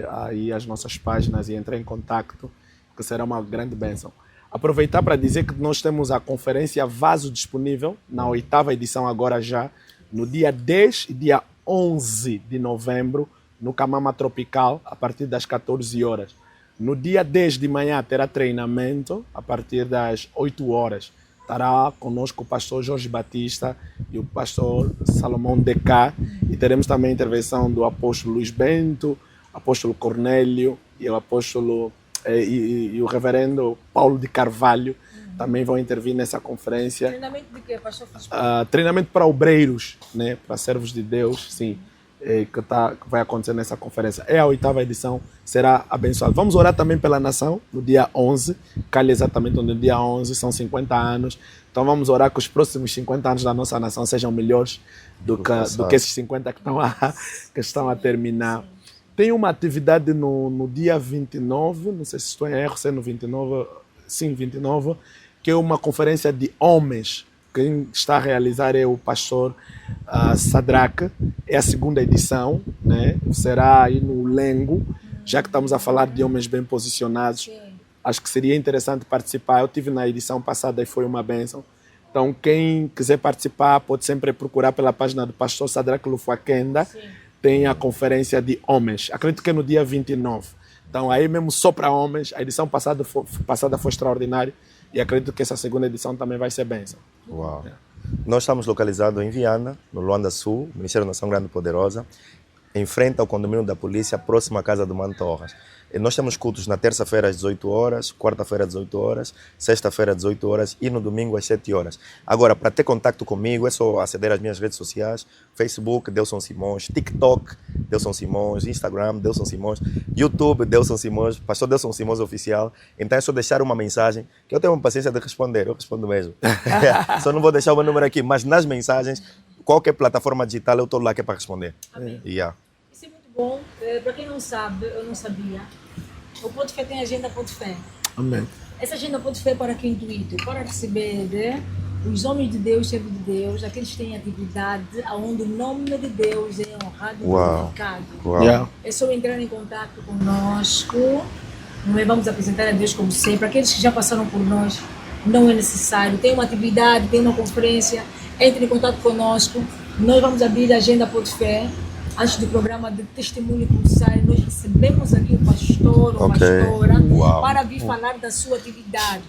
Speaker 2: aí as nossas páginas e entrar em contato, que será uma grande bênção. Aproveitar para dizer que nós temos a conferência Vaso disponível, na 8ª edição agora já, no dia 10 e dia 11 de novembro, no Camama Tropical, a partir das 14 horas. No dia 10 de manhã terá treinamento, a partir das 8 horas. Estará conosco o pastor Jorge Batista e o pastor Salomão Decá. E teremos também a intervenção do apóstolo Luiz Bento, apóstolo Cornélio e o apóstolo e o reverendo Paulo de Carvalho. Também vão intervir nessa conferência.
Speaker 3: Treinamento de quê, pastor?
Speaker 2: Treinamento para obreiros, né? Para servos de Deus, sim. que vai acontecer nessa conferência. É a 8ª edição, será abençoado. Vamos orar também pela nação, no dia 11, calha exatamente no dia 11, são 50 anos. Então vamos orar que os próximos 50 anos da nossa nação sejam melhores do que esses 50 que estão a terminar. Tem uma atividade no dia 29, não sei se estou em erro, se é no 29, sim, 29, que é uma conferência de homens. Quem está a realizar é o pastor Sadraque, é a 2ª edição, né? Será aí no Lengo, já que estamos a falar de homens bem posicionados. Sim. Acho que seria interessante participar. Eu tive na edição passada e foi uma bênção. Então, quem quiser participar pode sempre procurar pela página do pastor Sadraque Lufuakenda. Sim. Tem a conferência de homens, acredito que é no dia 29. Então, aí mesmo só para homens, a edição passada foi extraordinária e acredito que essa 2ª edição também vai ser bênção.
Speaker 1: Uau! É. Nós estamos localizados em Viana, no Luanda Sul, Ministério da Nação Grande e Poderosa, em frente ao condomínio da polícia, próximo à Casa do Mantorras. E nós temos cultos na terça-feira às 18 horas, quarta-feira às 18 horas, sexta-feira às 18 horas e no domingo às 7 horas. Agora, para ter contato comigo, é só aceder às minhas redes sociais, Facebook, Delson Simões, TikTok, Delson Simões, Instagram, Delson Simões, YouTube, Delson Simões, Pastor Delson Simões Oficial. Então é só deixar uma mensagem, que eu tenho uma paciência de responder, eu respondo mesmo. Só não vou deixar o meu número aqui, mas nas mensagens, qualquer plataforma digital, eu estou lá que é para responder.
Speaker 3: Amém.
Speaker 1: Yeah.
Speaker 3: Isso é muito bom. Para quem não sabe, eu não sabia, o Ponto Fé tem a agenda Ponto Fé.
Speaker 2: Amém.
Speaker 3: Essa agenda Ponto Fé para que intuito? Para receber os homens de Deus, servos de Deus, aqueles que têm atividade onde o nome de Deus é honrado e glorificado.
Speaker 2: Yeah.
Speaker 3: É só entrar em contato conosco. Nós vamos apresentar a Deus como sempre. Aqueles que já passaram por nós, não é necessário. Tem uma atividade, tem uma conferência, entre em contato conosco. Nós vamos abrir a agenda Ponto Fé. Antes do programa de testemunho começar, nós recebemos aqui o pastor ou pastora para vir falar da sua atividade.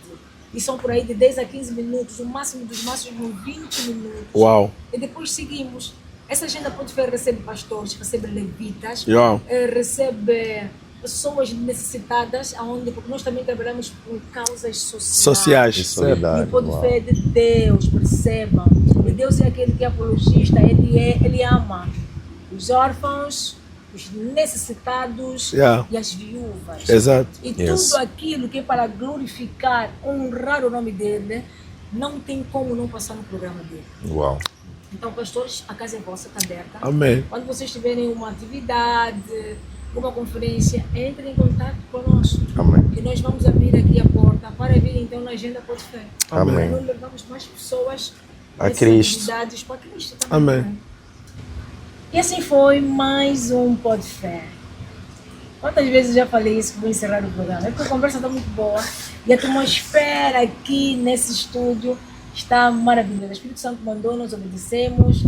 Speaker 3: E são por aí de 10 a 15 minutos, o máximo dos máximos 20 minutos.
Speaker 2: Uau!
Speaker 3: E depois seguimos. Essa agenda Ponto Fé recebe pastores, recebe levitas, recebe pessoas necessitadas, porque nós também trabalhamos por causas sociais. E o Ponto Fé é de Deus, percebam. E Deus é aquele que é apologista, ele ama os órfãos, os necessitados e as viúvas.
Speaker 2: Exato.
Speaker 3: E tudo aquilo que é para glorificar, honrar o nome dele, não tem como não passar no programa dele.
Speaker 1: Uau!
Speaker 3: Então, pastores, a casa é vossa, está aberta.
Speaker 2: Amém.
Speaker 3: Quando vocês tiverem uma atividade, uma conferência, entrem em contato conosco.
Speaker 1: Amém.
Speaker 3: E nós vamos abrir aqui a porta para vir então na agenda Ponto Fé.
Speaker 1: Amém.
Speaker 3: Nós levamos mais pessoas
Speaker 1: a Cristo.
Speaker 3: Atividades para Cristo também.
Speaker 2: Amém.
Speaker 3: E assim foi mais um Pod Fé. Quantas vezes eu já falei isso que vou encerrar o programa? É porque a conversa está muito boa e a atmosfera aqui nesse estúdio está maravilhosa. O Espírito Santo mandou, nós obedecemos.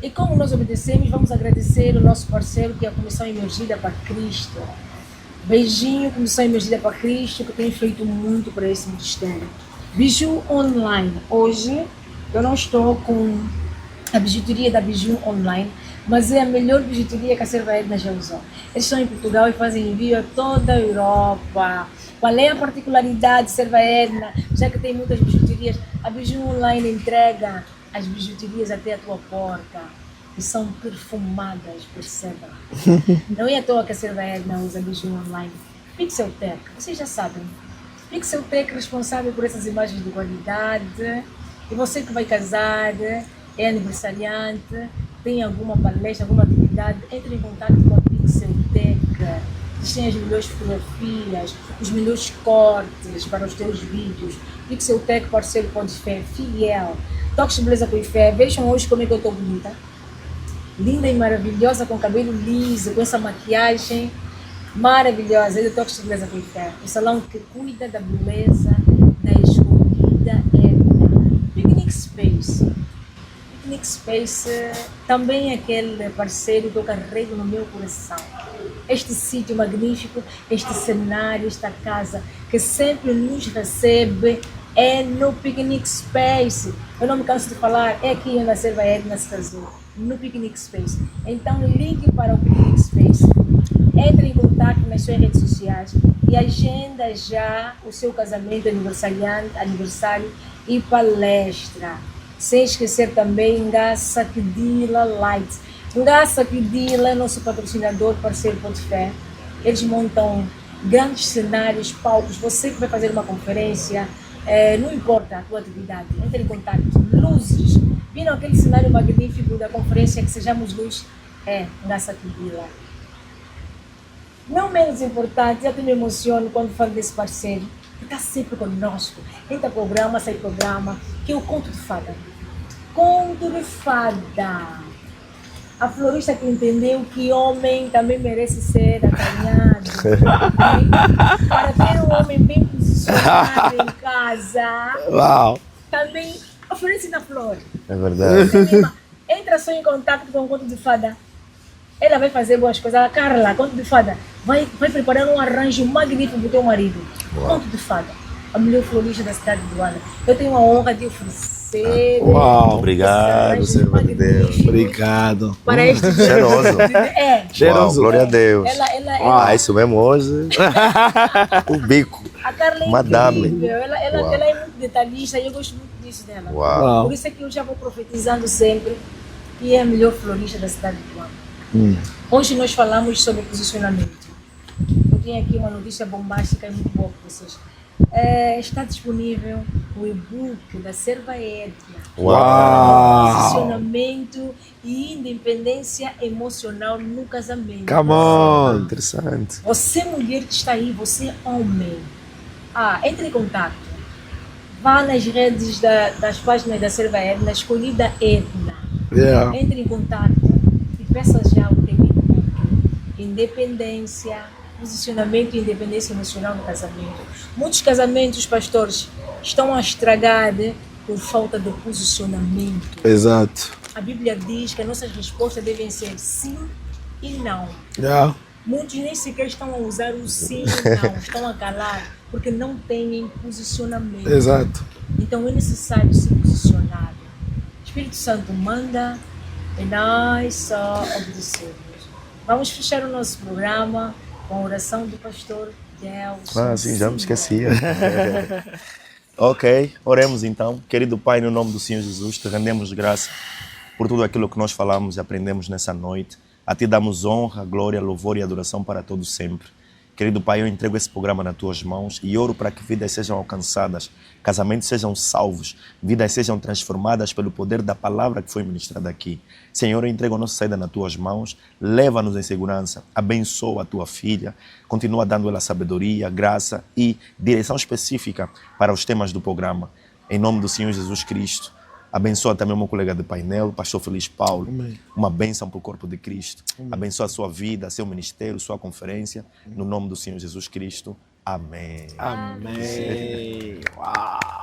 Speaker 3: E como nós obedecemos, vamos agradecer o nosso parceiro, que é a Comissão Emergida para Cristo. Beijinho, Comissão Emergida para Cristo, que tem feito muito para esse ministério. Biju Online. Hoje eu não estou com a bijuteria da Biju Online, mas é a melhor bijuteria que a Serva Edna já usou. Eles estão em Portugal e fazem envio a toda a Europa. Qual é a particularidade de Serva Edna? Já que tem muitas bijuterias, a Biju Online entrega as bijuterias até a tua porta. E são perfumadas, perceba. Não é à toa que a Serva Edna usa Biju Online. Pixeltech, vocês já sabem. Pixeltech responsável por essas imagens de qualidade. E você que vai casar, é aniversariante, tem alguma palestra, alguma atividade, entre em contato com a Pixeltech. Eles têm as melhores fotografias, os melhores cortes para os teus vídeos. Pixeltech, parceiro Pod Fé, fiel. Toques de beleza com fé. Vejam hoje como é que eu estou bonita. Linda e maravilhosa, com cabelo liso, com essa maquiagem maravilhosa. Ele é Toques de beleza com fé. O salão que cuida da beleza da escolhida Edna. Picnic Space. Picnic Space também é aquele parceiro que eu carrego no meu coração. Este sítio magnífico, este cenário, esta casa que sempre nos recebe é no Picnic Space. Eu não me canso de falar, é aqui onde a Serva Edna se casou, no Picnic Space. Então ligue para o Picnic Space, entre em contato nas suas redes sociais e agenda já o seu casamento, aniversário e palestra. Sem esquecer também Ngassa Kidila Lights. Ngaça Kidila é nosso patrocinador, parceiro Ponte Fé. Eles montam grandes cenários, palcos. Você que vai fazer uma conferência, não importa a tua atividade, entre em contato. Luzes. Viram aquele cenário magnífico da conferência que Sejamos Luz? Ngaça Kidila. Não menos importante, eu me emociono quando falo desse parceiro, que está sempre conosco. Entra programa, sai programa, que é o Conto de Fada. Conto de Fada. A florista que entendeu que homem também merece ser acanhado. Para ter um homem bem posicionado em casa,
Speaker 2: Uau!
Speaker 3: também oferece na flor.
Speaker 1: É verdade.
Speaker 3: Entra só em contato com o Conto de Fada. Ela vai fazer boas coisas. A Carla, Conto de Fada, vai preparar um arranjo magnífico para o teu marido. Conto de Fada, a melhor florista da cidade de Luanda. Eu tenho a honra de oferecer.
Speaker 2: Uau!
Speaker 1: Obrigado, serva de Deus.
Speaker 2: Obrigado.
Speaker 3: Para este
Speaker 1: Cheiroso.
Speaker 2: Cheiroso.
Speaker 1: Glória a Deus.
Speaker 3: Ela,
Speaker 1: Isso mesmo hoje. O bico.
Speaker 3: a Carla é
Speaker 1: Madame.
Speaker 3: incrível. Ela é muito detalhista e eu gosto muito disso dela.
Speaker 1: Uau.
Speaker 3: Por isso é que eu já vou profetizando sempre que é a melhor florista da cidade de Luanda. Hoje nós falamos sobre posicionamento. Eu tenho aqui uma notícia bombástica e muito boa para vocês. Está disponível o e-book da Serva Edna.
Speaker 2: Uau!
Speaker 3: Posicionamento e independência emocional no casamento.
Speaker 2: Come on!
Speaker 1: Interessante.
Speaker 3: Você, mulher que está aí, você, homem, entre em contato. Vá nas redes das páginas da Serva Edna, escolhida Edna.
Speaker 2: Yeah.
Speaker 3: Entre em contato e peça já o teu e-book. Independência, posicionamento e independência emocional no casamento. Muitos casamentos, pastores, estão a estragar por falta de posicionamento.
Speaker 2: Exato.
Speaker 3: A Bíblia diz que as nossas respostas devem ser sim e não.
Speaker 2: Yeah.
Speaker 3: Muitos nem sequer estão a usar o sim e não, estão a calar, porque não têm posicionamento.
Speaker 2: Exato.
Speaker 3: Então é necessário se posicionar. O Espírito Santo manda e nós só obedecemos. Vamos fechar o nosso programa com a oração do pastor Delson.
Speaker 1: Sim, já me esquecia. Ok, oremos então. Querido Pai, no nome do Senhor Jesus, te rendemos graça por tudo aquilo que nós falamos e aprendemos nessa noite. A ti damos honra, glória, louvor e adoração para todos sempre. Querido Pai, eu entrego esse programa nas tuas mãos e oro para que vidas sejam alcançadas, casamentos sejam salvos, vidas sejam transformadas pelo poder da palavra que foi ministrada aqui. Senhor, eu entrego a nossa saída nas tuas mãos, leva-nos em segurança, abençoa a tua filha, continua dando ela sabedoria, graça e direção específica para os temas do programa. Em nome do Senhor Jesus Cristo. Abençoa também o meu colega de painel, pastor Feliz Paulo. Amém. Uma bênção para o corpo de Cristo. Amém. Abençoa a sua vida, seu ministério, sua conferência. No nome do Senhor Jesus Cristo. Amém.
Speaker 2: Amém. Uau.